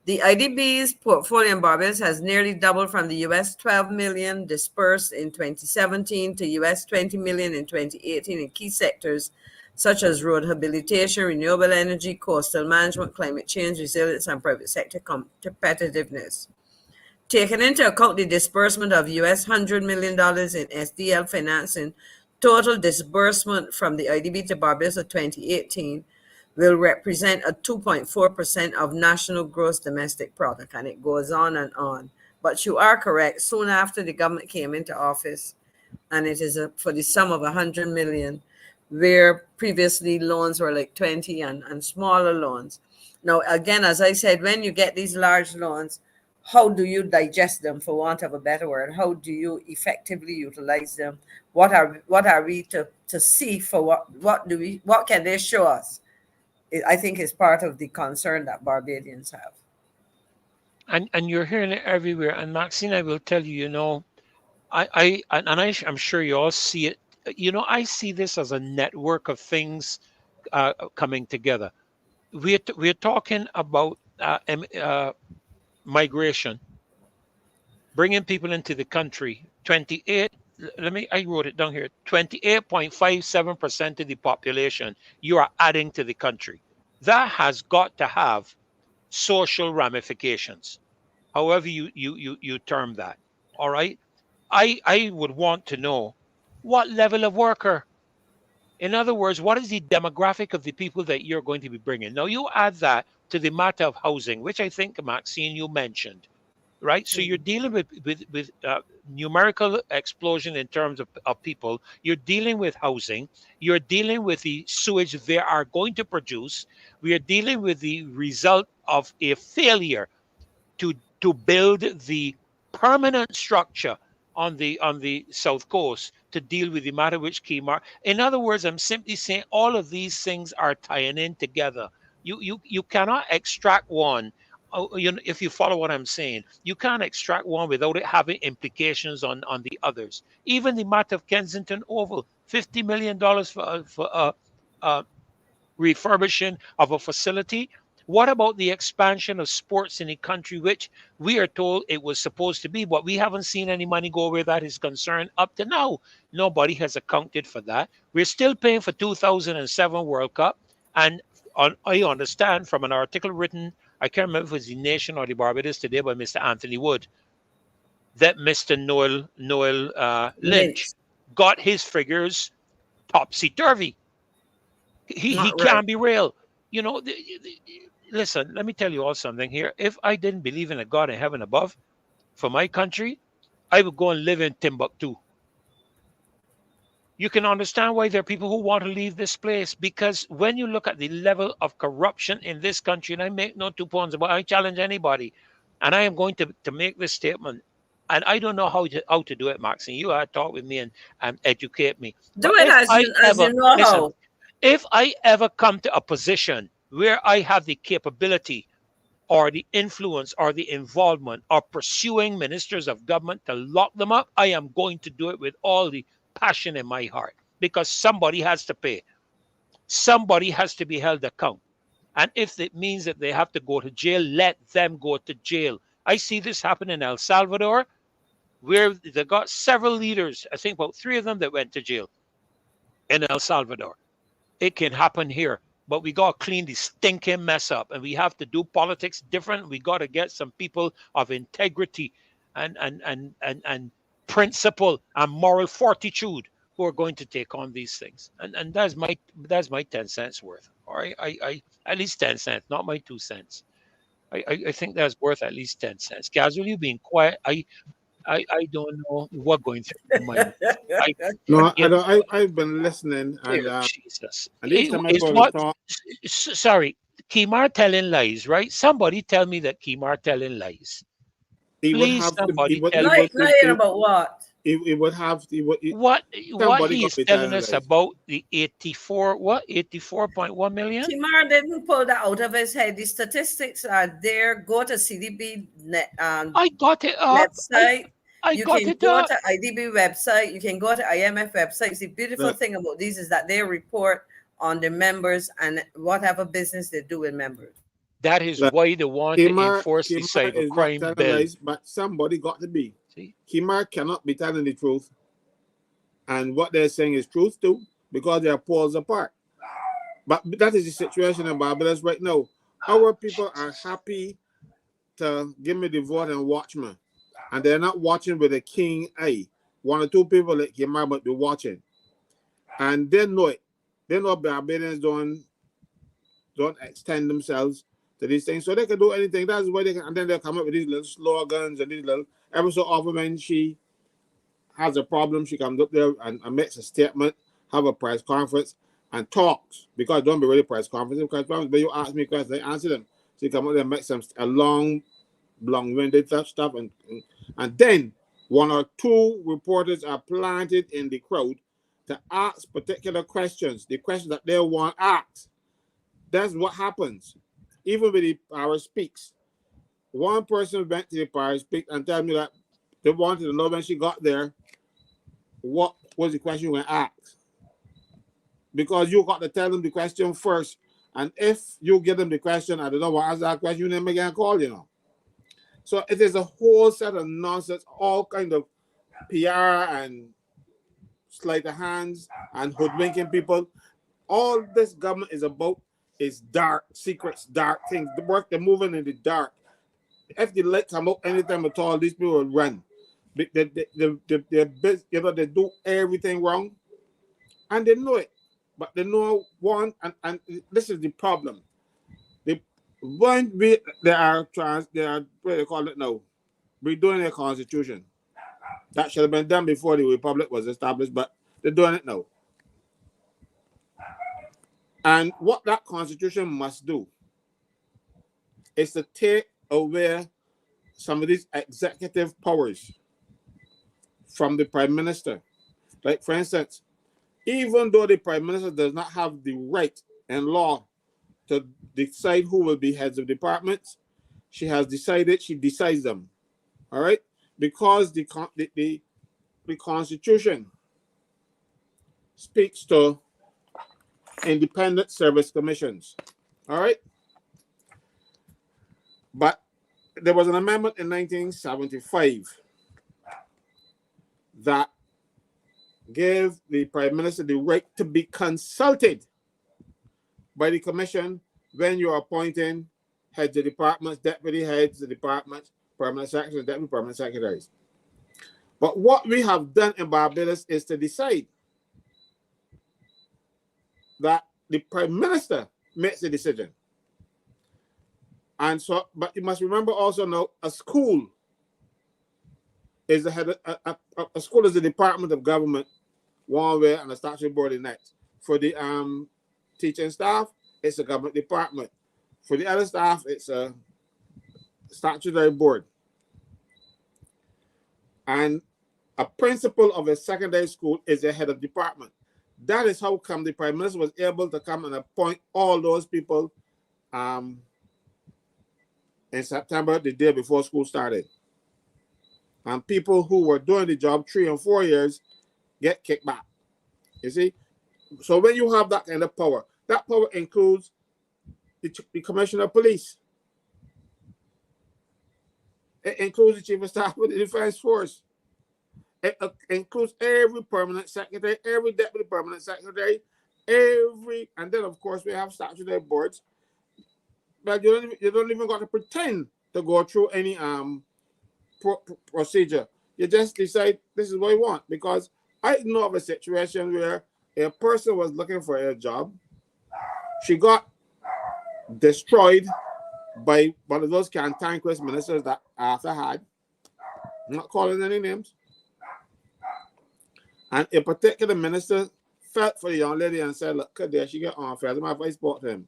The IDB's portfolio in Barbados has nearly doubled from the US 12 million dispersed in 2017 to US 20 million in 2018 in key sectors such as road rehabilitation, renewable energy, coastal management, climate change, resilience, and private sector competitiveness. Taking into account the disbursement of US $100 million in SDL financing, total disbursement from the IDB to Barbados of 2018 will represent a 2.4% of national gross domestic product, and it goes on and on. But you are correct, soon after the government came into office, and it is for the sum of 100 million, where previously loans were like 20 and smaller loans. Now, again, as I said, when you get these large loans, how do you digest them, for want of a better word? How do you effectively utilize them? What are we to see for what can they show us? I think is part of the concern that Barbadians have. And you're hearing it everywhere. And Maxine, I will tell you, you know, I'm sure you all see it. You know, I see this as a network of things coming together. We're talking about migration, bringing people into the country. I wrote it down here. 28.57% of the population you are adding to the country. That has got to have social ramifications, however you term that. All right. I would want to know what level of worker. In other words, what is the demographic of the people that you're going to be bringing? Now, you add that to the matter of housing, which I think, Maxine, you mentioned, right? So you're dealing with numerical explosion in terms of people. You're dealing with housing. You're dealing with the sewage they are going to produce. We are dealing with the result of a failure to build the permanent structure on the south coast to deal with the matter which Kemar. In other words, I'm simply saying all of these things are tying in together. You cannot extract one. If you follow what I'm saying, you can't extract one without it having implications on the others. Even the matter of Kensington Oval, $50 million for refurbishing of a facility. What about the expansion of sports in the country, which we are told it was supposed to be, but we haven't seen any money go where that is concerned up to now. Nobody has accounted for that. We're still paying for 2007 World Cup. And I understand from an article written, I can't remember if it was the Nation or the Barbados today by Mr. Anthony Wood, that Mr. Noel Lynch got his figures topsy-turvy. He can't be real. You know, listen, let me tell you all something here. If I didn't believe in a God in heaven above for my country, I would go and live in Timbuktu. You can understand why there are people who want to leave this place, because when you look at the level of corruption in this country, and I make no two points about, I challenge anybody, and I am going to make this statement, and I don't know how to do it, Maxine. You had to talk with me and educate me. Do it as you know how. If I ever come to a position where I have the capability or the influence or the involvement of pursuing ministers of government to lock them up, I am going to do it with all the passion in my heart, because somebody has to pay. Somebody has to be held account. And if it means that they have to go to jail, let them go to jail. I see this happen in El Salvador, where they got several leaders, I think about 3 of them, that went to jail in El Salvador. It can happen here, but we got to clean the stinking mess up, and we have to do politics different. We got to get some people of integrity and principle and moral fortitude who are going to take on these things. And that's my 10 cents worth. All right, I at least 10 cents, not my 2 cents. I think that's worth at least 10 cents. Casual, you being quiet. I don't know what going through my mind. I've been listening, and Jesus. at least time I go to talk. Sorry, Kemar telling lies, right? Somebody tell me that Kemar telling lies. Please, somebody tell me. Lying about what? It would have what he is telling us about the 84.1 million. Kemar didn't pull that out of his head. The statistics are there. Go to CDB I got it up. Website. You can go to IDB website. You can go to IMF website. The beautiful thing about these is that they report on the members and whatever business they do with members. That is why they want to enforce the cybercrime bill. But somebody got to be. See? Kemar cannot be telling the truth. And what they're saying is truth too, because they are poles apart. But that is the situation in Barbados right now. Our people are happy to give me the vote and watch me. And they're not watching with a keen eye. 1 or 2 people like Kemar might be watching. And they know it. They know Barbadians don't extend themselves to these things, so they can do anything. That's why they can, and then they'll come up with these little slogans and these little. Every so often, when she has a problem, she comes up there and makes a statement, have a press conference, and talks. Because don't be really press conference, because when you ask me questions, I answer them. She come up there and make a long-winded stuff, and then 1 or 2 reporters are planted in the crowd to ask particular questions, the questions that they want asked. That's what happens. Even with the Power Speaks, 1 person went to the Power Speak and told me that they wanted to know when she got there, what was the question you were asked. Because you got to tell them the question first. And if you give them the question, I don't know what answer that question, you never get a call, you know. So it is a whole set of nonsense, all kind of PR and sleight of hands and hoodwinking people. All this government is about is dark secrets, dark things. The work they're moving in the dark. If the light come up anytime at all, these people will run. They do everything wrong, and they know it. But they know one, and this is the problem. What they are what do they call it now? Redoing their constitution. That should have been done before the republic was established, but they're doing it now. And what that constitution must do is to take away some of these executive powers from the prime minister. Like, for instance, even though the prime minister does not have the right in law to decide who will be heads of departments, she decides them. All right? Because the Constitution speaks to independent service commissions. All right? But there was an amendment in 1975 that gave the prime minister the right to be consulted by the commission when you're appointing heads of departments, deputy heads of departments, permanent secretaries, deputy permanent secretaries. But what we have done in Barbados is to decide that the prime minister makes the decision. And so, but you must remember also now, a school is the head of, a school is the department of government one way and a statutory board the next. For the teaching staff, it's a government department. For the other staff, it's a statutory board. And a principal of a secondary school is the head of department. That is how come the prime minister was able to come and appoint all those people in September, the day before school started. And people who were doing the job 3 and 4 years get kicked back. You see? So when you have that kind of power, that power includes the commissioner of police. It includes the chief of staff of the defense force. It includes every permanent secretary, every deputy permanent secretary, and then of course we have statutory boards. But you don't even got to pretend to go through any procedure. You just decide this is what you want. Because I know of a situation where a person was looking for a job. She got destroyed by one of those cantankerous ministers that Arthur had. I'm not calling any names. And a particular minister felt for the young lady and said, look, there she get on. As a matter of fact, I spoke to him.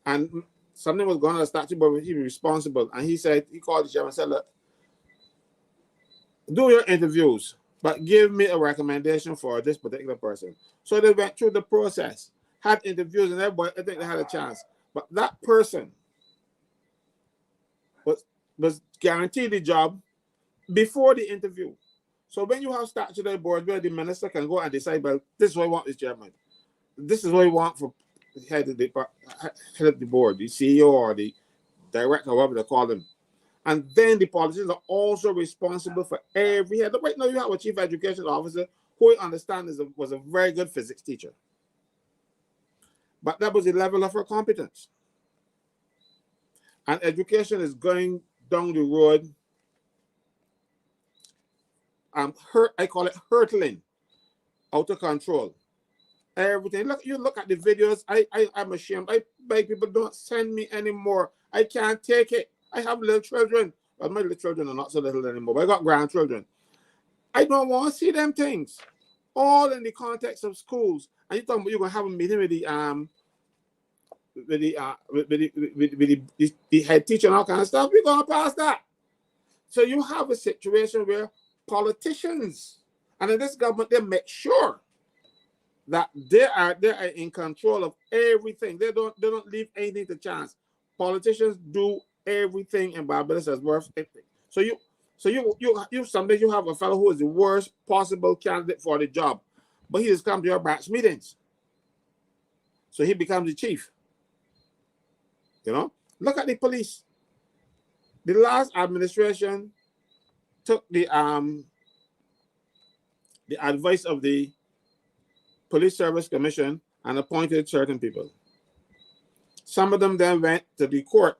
And something was going on the statute, but he was responsible. And he called the chairman and said, look, do your interviews, but give me a recommendation for this particular person. So they went through the process, had interviews, and everybody, I think they had a chance. But that person was guaranteed the job before the interview. So when you have statutory boards where the minister can go and decide, well, this is what I want this chairman. This is what I want for the head of the board, the CEO or the director, whatever they call them. And then the politicians are also responsible for every head. Right now you have a chief education officer who I understand was a very good physics teacher. But that was the level of her competence. And education is going down the road. I call it hurtling, out of control. Everything. You look at the videos. I'm ashamed. I beg people, don't send me anymore. I can't take it. I have little children. Well, my little children are not so little anymore, but I got grandchildren. I don't want to see them things. All in the context of schools. And you're talking about you're gonna have a meeting with the head teacher and all kind of stuff. We're gonna pass that. So you have a situation where politicians and in this government, they make sure that they are in control of everything. They don't leave anything to chance. Politicians do everything in Barbados as worth anything. So you someday you have a fellow who is the worst possible candidate for the job, but he just comes to your branch meetings. So he becomes the chief. You know, look at the police. The last administration took the the advice of the Police Service Commission and appointed certain people. Some of them then went to the court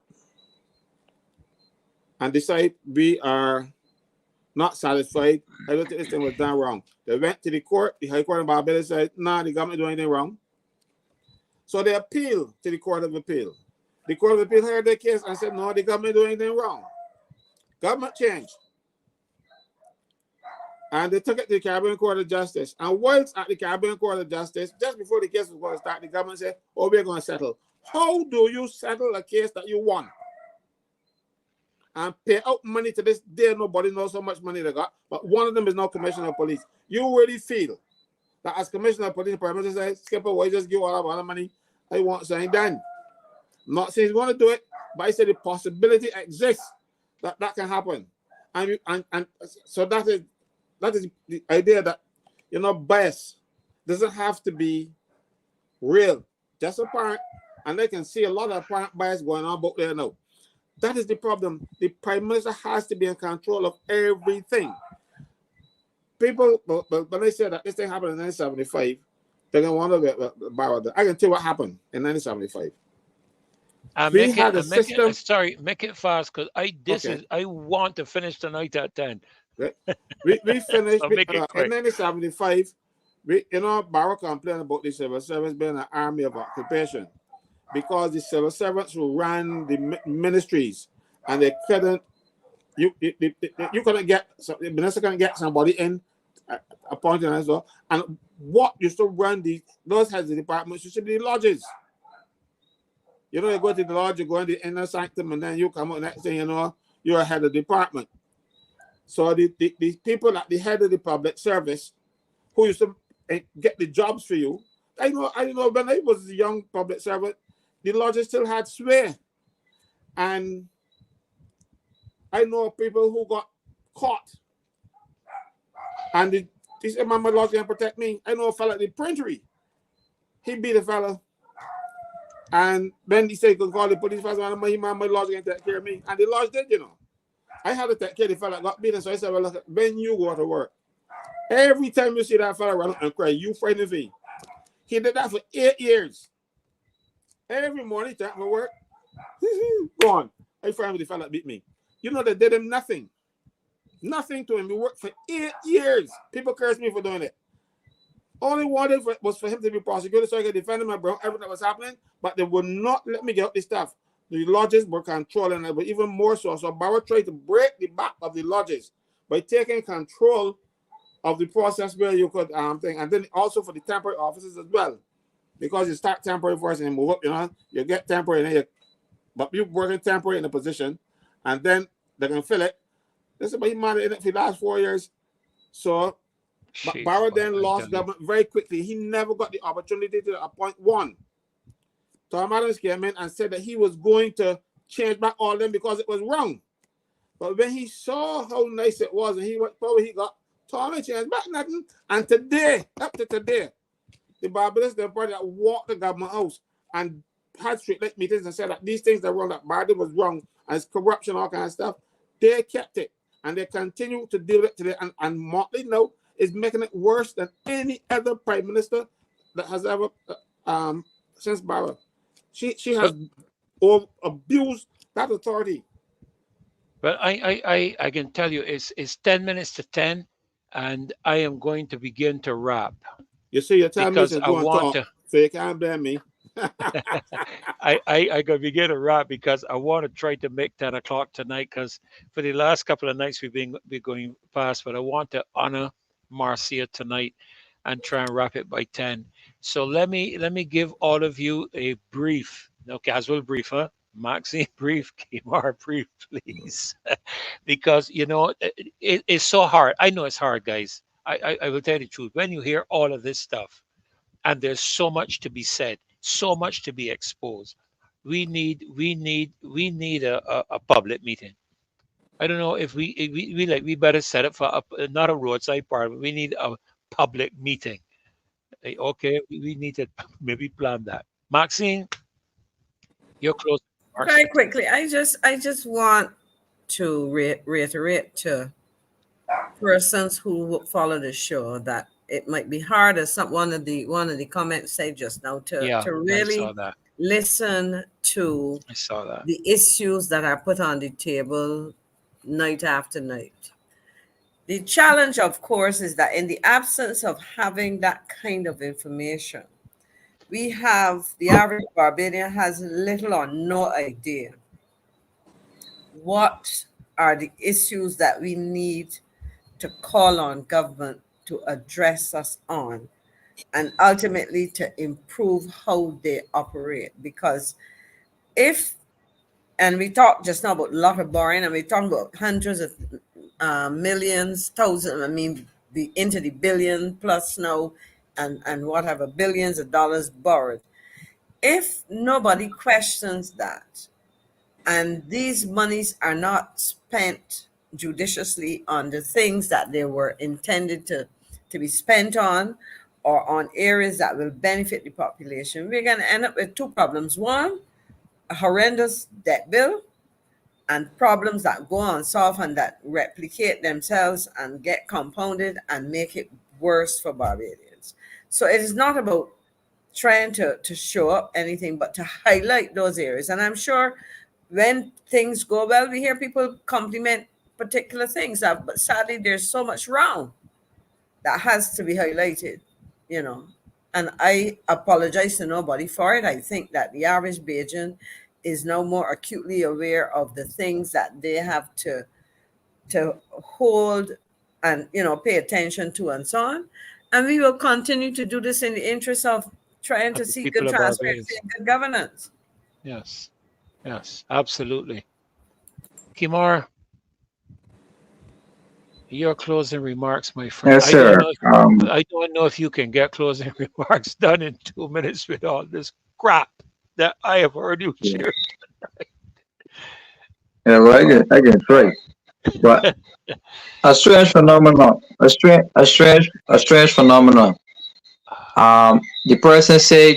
and decided we are not satisfied. I don't think this thing was done wrong. They went to the court. The High Court in Barbados said, nah, the government doing anything wrong. So they appealed to the Court of Appeal. The Court of Appeal heard their case and said, no, the government doing anything wrong. Government changed. And they took it to the Caribbean Court of Justice. And whilst at the Caribbean Court of Justice, just before the case was going to start, the government said, oh, we're going to settle. How do you settle a case that you won? And pay out money to this day, nobody knows how much money they got, but one of them is now Commissioner of Police. You really feel that as Commissioner of Police, the Prime Minister says, Skipper, why just give all the money? I want something done. I'm not saying he's going to do it, but I said the possibility exists that that can happen. And so that is the idea that, bias doesn't have to be real, just apparent, and they can see a lot of apparent bias going on out there now. That is the problem. The Prime Minister has to be in control of everything. People, but when they say that this thing happened in 1975, they're going to wonder about that. I can tell you what happened in 1975. Make it fast, because I want to finish tonight at 10. Right. We finished so in 1975. Barrow complained about the civil service being an army of occupation, because the civil servants who ran the ministries, and they couldn't. You couldn't get the minister couldn't get somebody in appointed as well. And what used to run those heads of departments used to be the lodges. You go to the lodge, you go in the inner sanctum, and then you come out next thing you know, you're a head of department. So the people at the head of the public service who used to get the jobs for you, I know when I was a young public servant, the lodges still had sway. And I know people who got caught. And they said, my lodge can protect me. I know a fella at the printery. He beat a fella. And then he said he could call the police first, and my lodge can take care of me. And the lodge did, I had to take care of the fella that got beaten. So I said, well, look, when you go to work, every time you see that fella run up and cry, you frightened me. He did that for 8 years. Every morning, he took me to work. Go on. I frightened the fella that beat me. They did him nothing. Nothing to him. He worked for 8 years. People cursed me for doing it. All they wanted was for him to be prosecuted so I could defend him and bring everything that was happening, but they would not let me get out the stuff. The lodges were controlling it, but even more so. So Barrow tried to break the back of the lodges by taking control of the process where you could thing, and then also for the temporary offices as well, because you start temporary first and you move up, you get temporary, and then but you working temporary in a position, and then they can fill it. This is about he managed it for the last 4 years. So Barrow then lost government very quickly. He never got the opportunity to appoint one. Tom Adams came in and said that he was going to change back all of them because it was wrong. But when he saw how nice it was, and he got Tommy changed back nothing. And today, up to today, the Barbados, the party that walked the government house and had street meetings and said that these things that were wrong, that Barbados was wrong, and it's corruption, all kind of stuff, they kept it. And they continue to deal with it today. And Motley now is making it worse than any other prime minister that has ever, since Barrow. She has abused that authority. But I can tell you, it's 10 minutes to 10, and I am going to begin to wrap. You see, you're telling me to go and talk, so you can't blame me. I gotta begin to wrap because I want to try to make 10 o'clock tonight, because for the last couple of nights we've been going past, but I want to honor Marcia tonight and try and wrap it by 10. So let me give all of you a brief, no casual brief, huh? Maxine brief, Kmart brief, please. Because it's so hard. I know it's hard, guys. I will tell you the truth. When you hear all of this stuff, and there's so much to be said, so much to be exposed, we need a public meeting. I don't know if we better set up for not a roadside park, but we need a public meeting. Okay, we need to maybe plan that. Maxine, you're close. Very quickly, I just want to reiterate to persons who follow the show that it might be hard, as one of the comments said just now, Yeah, to I saw really that. listen to I saw that. the issues that are put on the table night after night. The challenge, of course, is that in the absence of having that kind of information, we have the average Barbadian has little or no idea what are the issues that we need to call on government to address us on, and ultimately to improve how they operate. Because if, and we talked just now about a lot of borrowing, and we talked about hundreds of millions, thousands, I mean, into the billion plus now, and whatever, billions of dollars borrowed. If nobody questions that, and these monies are not spent judiciously on the things that they were intended to be spent on, or on areas that will benefit the population, we're going to end up with two problems. One, a horrendous debt bill, and problems that go on solve and that replicate themselves and get compounded and make it worse for Barbadians. So it is not about trying to show up anything, but to highlight those areas. And I'm sure when things go well, we hear people compliment particular things, but sadly there's so much wrong that has to be highlighted, you know. And I apologize to nobody for it. I think that the average Bajan is now more acutely aware of the things that they have to hold and, you know, pay attention to and so on. And we will continue to do this in the interest of trying to see good People of Barbados. transparency and good governance. Yes. Yes, absolutely. Kimar, your closing remarks, my friend. Yes, sir. I don't know if you can get closing remarks done in 2 minutes with all this crap that I have heard you share. Yeah, well, I can try. But a strange phenomenon, a strange phenomenon. The person said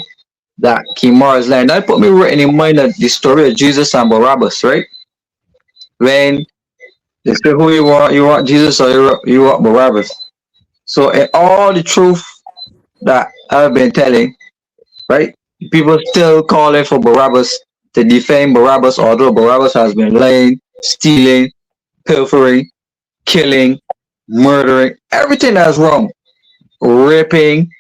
that Kimar is lying. That put me right in mind of the story of Jesus and Barabbas, right? When they say who you want Jesus or you want Barabbas. So in all the truth that I've been telling, right? People still calling for Barabbas to defame Barabbas, although Barabbas has been lying, stealing, pilfering, killing, murdering, everything that's wrong, raping,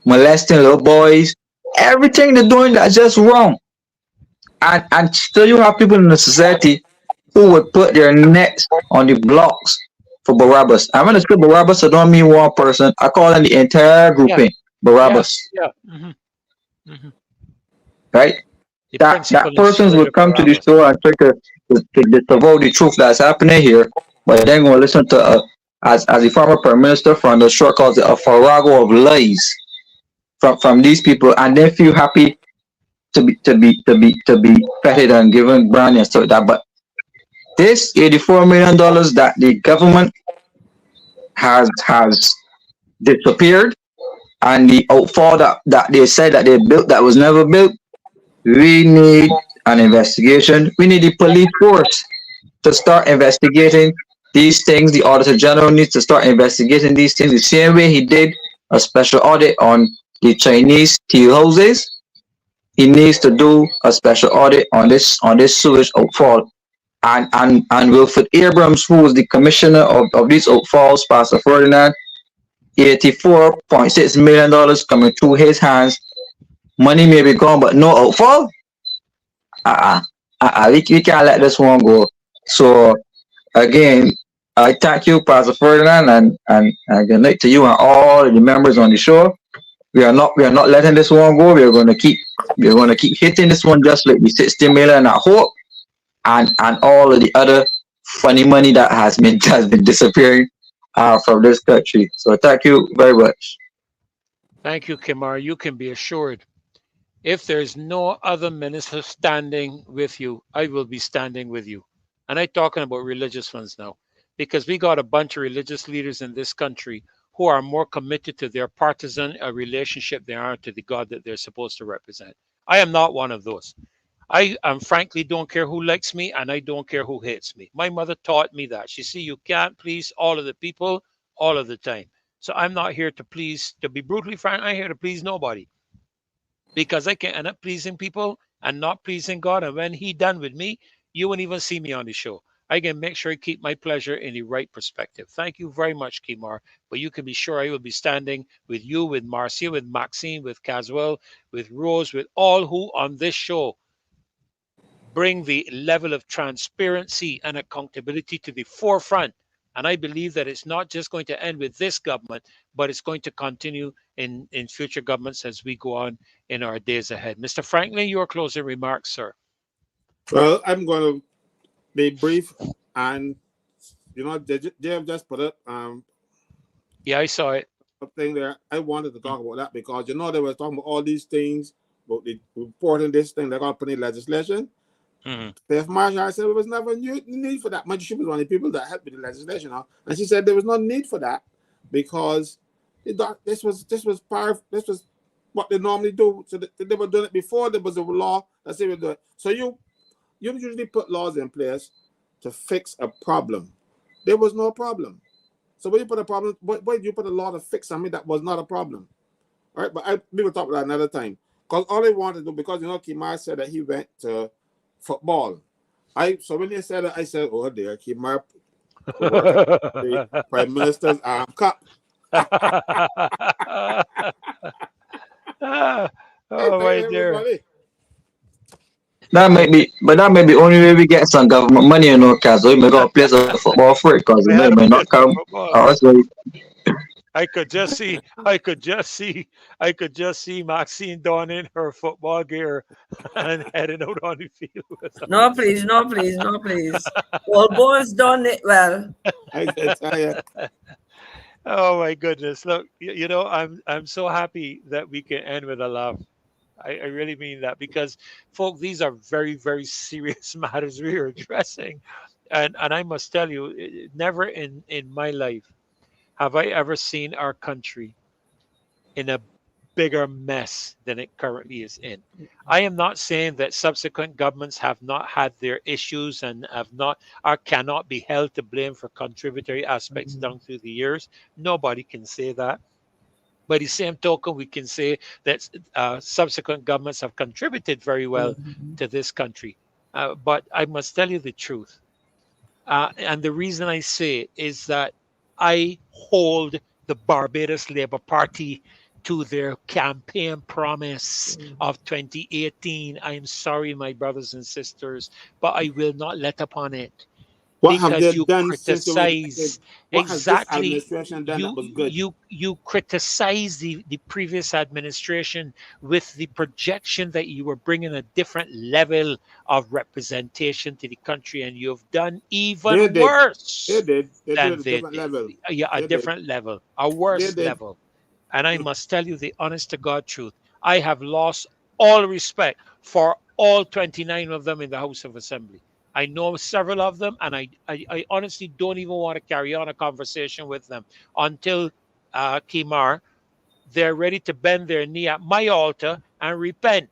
molesting little boys, everything they're doing that's just wrong. And still you have people in the society who would put their necks on the blocks for Barabbas. I'm gonna say Barabbas, I don't mean one person. I call them the entire grouping, Barabbas. Yeah. Mm-hmm. Right? That persons would come to the store and try to disavow the truth that's happening here, but then gonna listen to as the former prime minister from the short calls it a farrago of lies from these people, and they feel happy to be petted and given brand and stuff like that. But this $84 million that the government has disappeared, and the outfall that they said that they built that was never built, we need an investigation. We need the police force to start investigating these things. The Auditor General needs to start investigating these things the same way he did a special audit on the Chinese tea houses. He needs to do a special audit on this sewage outfall. And Wilfred Abrams, who was the commissioner of these outfalls, Pastor Ferdinand, $84.6 million coming through his hands. Money may be gone, but no outfall. We can't let this one go. So again, I thank you, Pastor Ferdinand, and good night to you and all the members on the show. We are not letting this one go. We're going to keep hitting this one just like the 60 million at Hope and all of the other funny money that has been disappearing from this country. So thank you very much. Thank you, Kimar. You can be assured, if there's no other minister standing with you, I will be standing with you. And I'm talking about religious ones now, because we got a bunch of religious leaders in this country who are more committed to their partisan relationship than are to the God that they're supposed to represent. I am not one of those. I frankly don't care who likes me and I don't care who hates me. My mother taught me that. She see you can't please all of the people all of the time. So I'm not here to please, to be brutally frank, I'm here to please nobody because I can end up pleasing people and not pleasing God. And when He done with me, you won't even see me on the show. I can make sure I keep my pleasure in the right perspective. Thank you very much, Kimar. But you can be sure I will be standing with you, with Marcia, with Maxine, with Caswell, with Rose, with all who on this show bring the level of transparency and accountability to the forefront. And I believe that it's not just going to end with this government, but it's going to continue in future governments as we go on in our days ahead. Mr. Franklin, your closing remarks, sir. Well, I'm going to be brief, and they have just put it Yeah, I saw it. a thing there. I wanted to talk about that because they were talking about all these things about the reporting this thing they're going to put in legislation. If Marsha said there was never need for that. She was one of the people that helped with the legislation, and she said there was no need for that because this was what they normally do. So they were doing it before there was a law that said we do it. So you usually put laws in place to fix a problem. There was no problem. So when you put a problem, why you put a law to fix something that was not a problem? All right, but we will talk about that another time. Because all they wanted to do, because Kimar said that he went to football. So when they said that, I said, oh dear, Kimar the Prime Minister's arm cup. Oh my dear. That may be, but that may be only way we get some government money, cause we may go play some football for it, cause We it had to may play not some come. football. So I could just see Maxine donning her football gear and heading out on the field with them. No, please, no, please, no, please. All boys done it well. I tell you. Oh my goodness! Look, I'm so happy that we can end with a laugh. I really mean that because, folk, these are very, very serious matters we are addressing, and I must tell you, never in my life have I ever seen our country in a bigger mess than it currently is in. I am not saying that subsequent governments have not had their issues and have not or cannot be held to blame for contributory aspects done through the years. Nobody can say that. By the same token, we can say that subsequent governments have contributed very well to this country. But I must tell you the truth. And the reason I say it is that I hold the Barbados Labour Party to their campaign promise of 2018. I'm sorry, my brothers and sisters, but I will not let upon it. What have Because they you done since they were criticize elected? What has this exactly administration done that was good? you criticize the previous administration with the projection that you were bringing a different level of representation to the country, and you've done They even did. worse They did. They than did a they different did. level. Yeah, a They did. different level, a They worse did. level. And I must tell you the honest to God truth. I have lost all respect for all 29 of them in the House of Assembly. I know several of them, and I honestly don't even want to carry on a conversation with them until Kimar, they're ready to bend their knee at my altar and repent.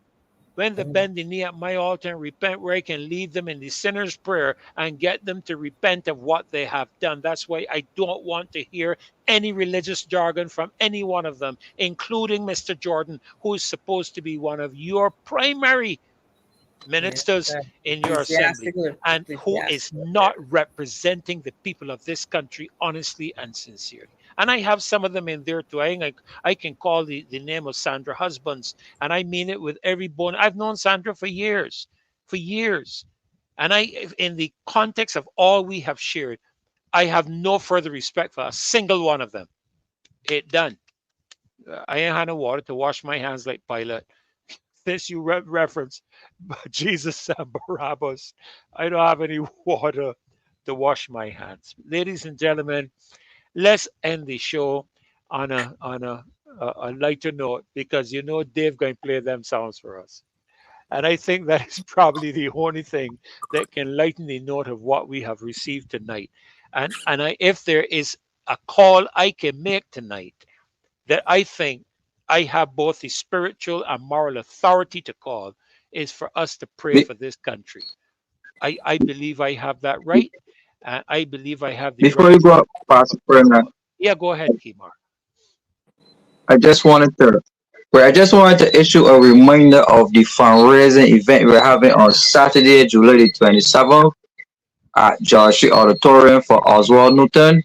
When they bend the knee at my altar and repent, where I can lead them in the sinner's prayer and get them to repent of what they have done. That's why I don't want to hear any religious jargon from any one of them, including Mr. Jordan, who is supposed to be one of your primary Yes, ministers sir. in your assembly and who is Ecclesiastical, not representing the people of this country honestly and sincerely. And I have some of them in there too. I can call the name of Sandra Husbands, and I mean it with every bone. I've known Sandra for years, for years. And in the context of all we have shared, I have no further respect for a single one of them. It done. I ain't had no water to wash my hands like Pilate. This you reference Jesus and Barabbas. I don't have any water to wash my hands. Ladies and gentlemen, let's end the show on a lighter note because Dave going to play them songs for us. And I think that is probably the only thing that can lighten the note of what we have received tonight. If there is a call I can make tonight that I think I have both the spiritual and moral authority to call, is for us to pray for this country. I believe I have that right. I believe I have the Before right. you go up, Pastor Ferdinand, Yeah, go ahead, Kimar. I just wanted to I just wanted to issue a reminder of the fundraising event we're having on Saturday, July the 27th at George Street Auditorium for Oswald Newton,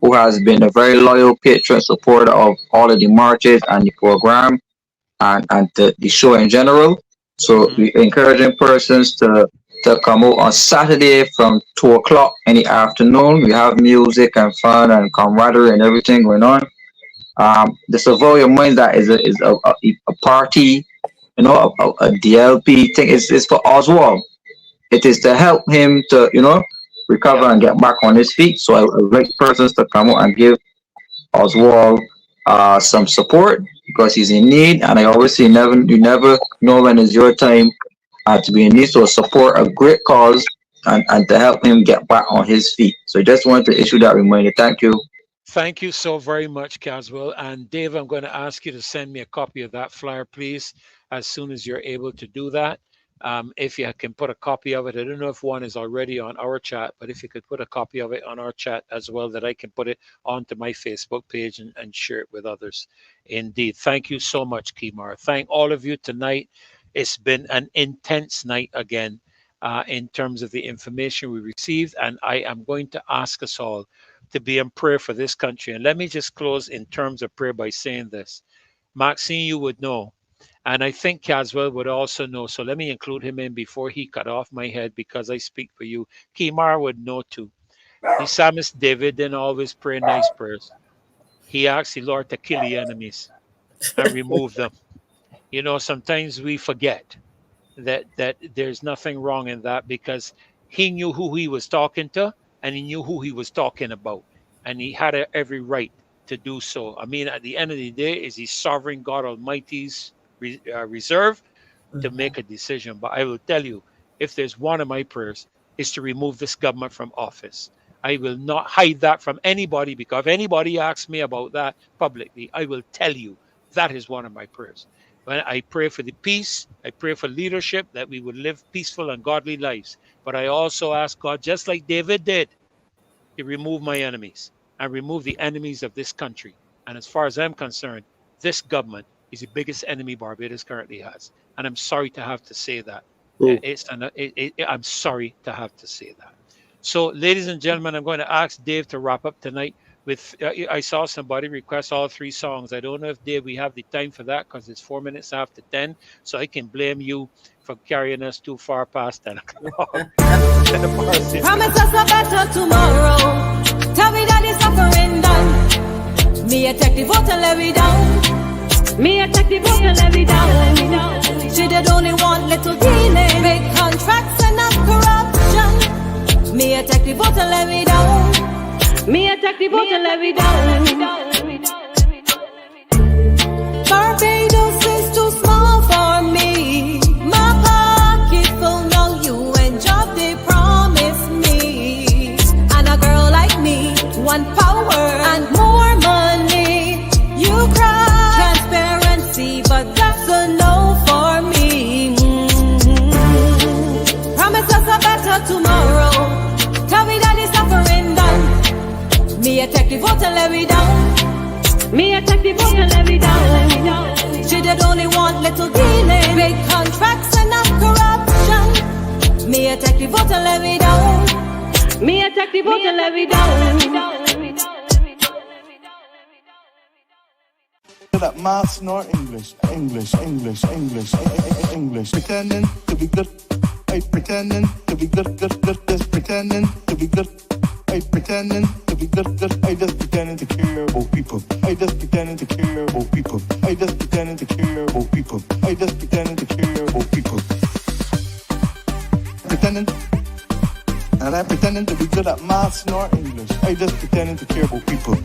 who has been a very loyal patron supporter of all of the marches and the program and the show in general. So Mhm. we're encouraging persons to come out on Saturday from 2 o'clock in the afternoon. We have music and fun and camaraderie and everything going on. The Savoy Mind that is a party, a DLP thing. It's for Oswald. It is to help him to, recover Yeah. and get back on his feet. So I would like persons to come out and give Oswald some support because he's in need. And I always say, you never know when it's your time to be in need. So support a great cause and to help him get back on his feet. So I just wanted to issue that reminder. Thank you. Thank you so very much, Caswell. And Dave, I'm going to ask you to send me a copy of that flyer, please, as soon as you're able to do that. If you can put a copy of it, I don't know if one is already on our chat, but if you could put a copy of it on our chat as well, that I can put it onto my Facebook page and share it with others. Indeed. Thank you so much, Kimar. Thank all of you tonight. It's been an intense night again in terms of the information we received. And I am going to ask us all to be in prayer for this country. And let me just close in terms of prayer by saying this. Maxine, you would know, and I think Caswell would also know. So let me include him in before he cut off my head, because I speak for you. Kimar would know too. The psalmist David didn't always pray nice prayers. He asked the Lord to kill the enemies and remove them. Sometimes we forget that there's nothing wrong in that, because he knew who he was talking to and he knew who he was talking about, and he had every right to do so. I mean, at the end of the day, is he sovereign God Almighty's reserve to make a decision. But I will tell you, if there's one of my prayers, is to remove this government from office. I will not hide that from anybody, because if anybody asks me about that publicly, I will tell you that is one of my prayers. When I pray for the peace, I pray for leadership, that we would live peaceful and godly lives. But I also ask God, just like David did, to remove my enemies and remove the enemies of this country. And as far as I'm concerned, this government is the biggest enemy Barbados currently has. And I'm sorry to have to say that. I'm sorry to have to say that. So, ladies and gentlemen, I'm going to ask Dave to wrap up tonight with, I saw somebody request all 3 songs. I don't know if, Dave, we have the time for that, because it's 4 minutes after 10. So I can blame you for carrying us too far past 10 o'clock. Promise us a better tomorrow. Tell me that it's suffering done. Me a take the vote and let me down. Me a take the vote and let me down. She did only want little dealing, big contracts and not corruption. Me a take the vote and let me down. Me a take the vote and let me down. Barbados is too small for me. My pocket full, now you and job they promise me. And a girl like me want power and more money. You cry transparency, but that's a no for me. Promise us a better tomorrow. Tell me that it's suffering done. Me a take the vote and let me down. Me a take the vote and let me down. She did only want little dealing, big contracts and not corruption. Me a take the vote and let me down. Me a take the vote and let me down. That mass nor English, pretending to be good, pretending to be good, just pretending to be good, pretending to be good, just pretending to care about people, just pretending to care about people, just pretending to care about people, just pretending to care about people, pretending, and I'm pretending to be good at maths nor English, just pretending to care about people.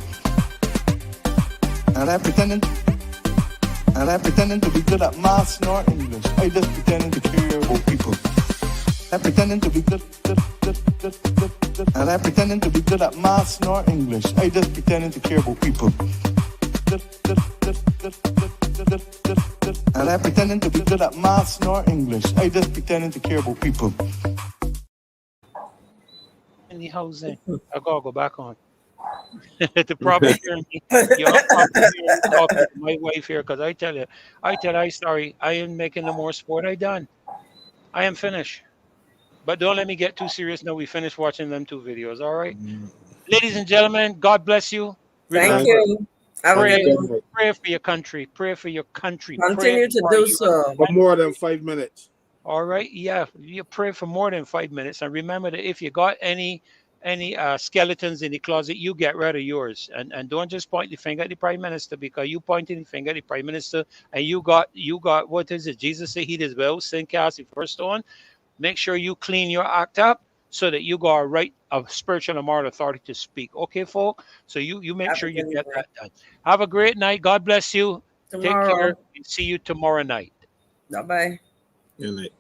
And I'm pretending to be good at maths nor English. I just pretending to care about people. I'm pretending to be good. And I'm pretending to be good at maths nor English. I just pretending to care about people. And I ain't pretending to be good at maths nor English. I just pretending to care about people. In the housing. I gotta go back on. The problem here, you're probably hearing me talking to my wife here because I tell you, I sorry, I am making no more sport. I done. I am finished. But don't let me get too serious now. We finished watching them 2 videos. All right. Ladies and gentlemen, God bless you. Thank Remember, you. Have a pray, good one. pray for your country. Pray for your country. Continue Pray to for do your so. For more than 5 minutes. All right. Yeah. You pray for more than 5 minutes. And remember that if you got any skeletons in the closet, you get rid of yours. And don't just point the finger at the prime minister, because you pointing the finger at the prime minister and you got what is it? Jesus said he did well, sin cast the first stone. Make sure you clean your act up so that you got a right of spiritual and moral authority to speak. Okay, folk? So you make sure you get that done. Have a great night. God bless you. Tomorrow. Take care. See you tomorrow night. Bye-bye. Good night.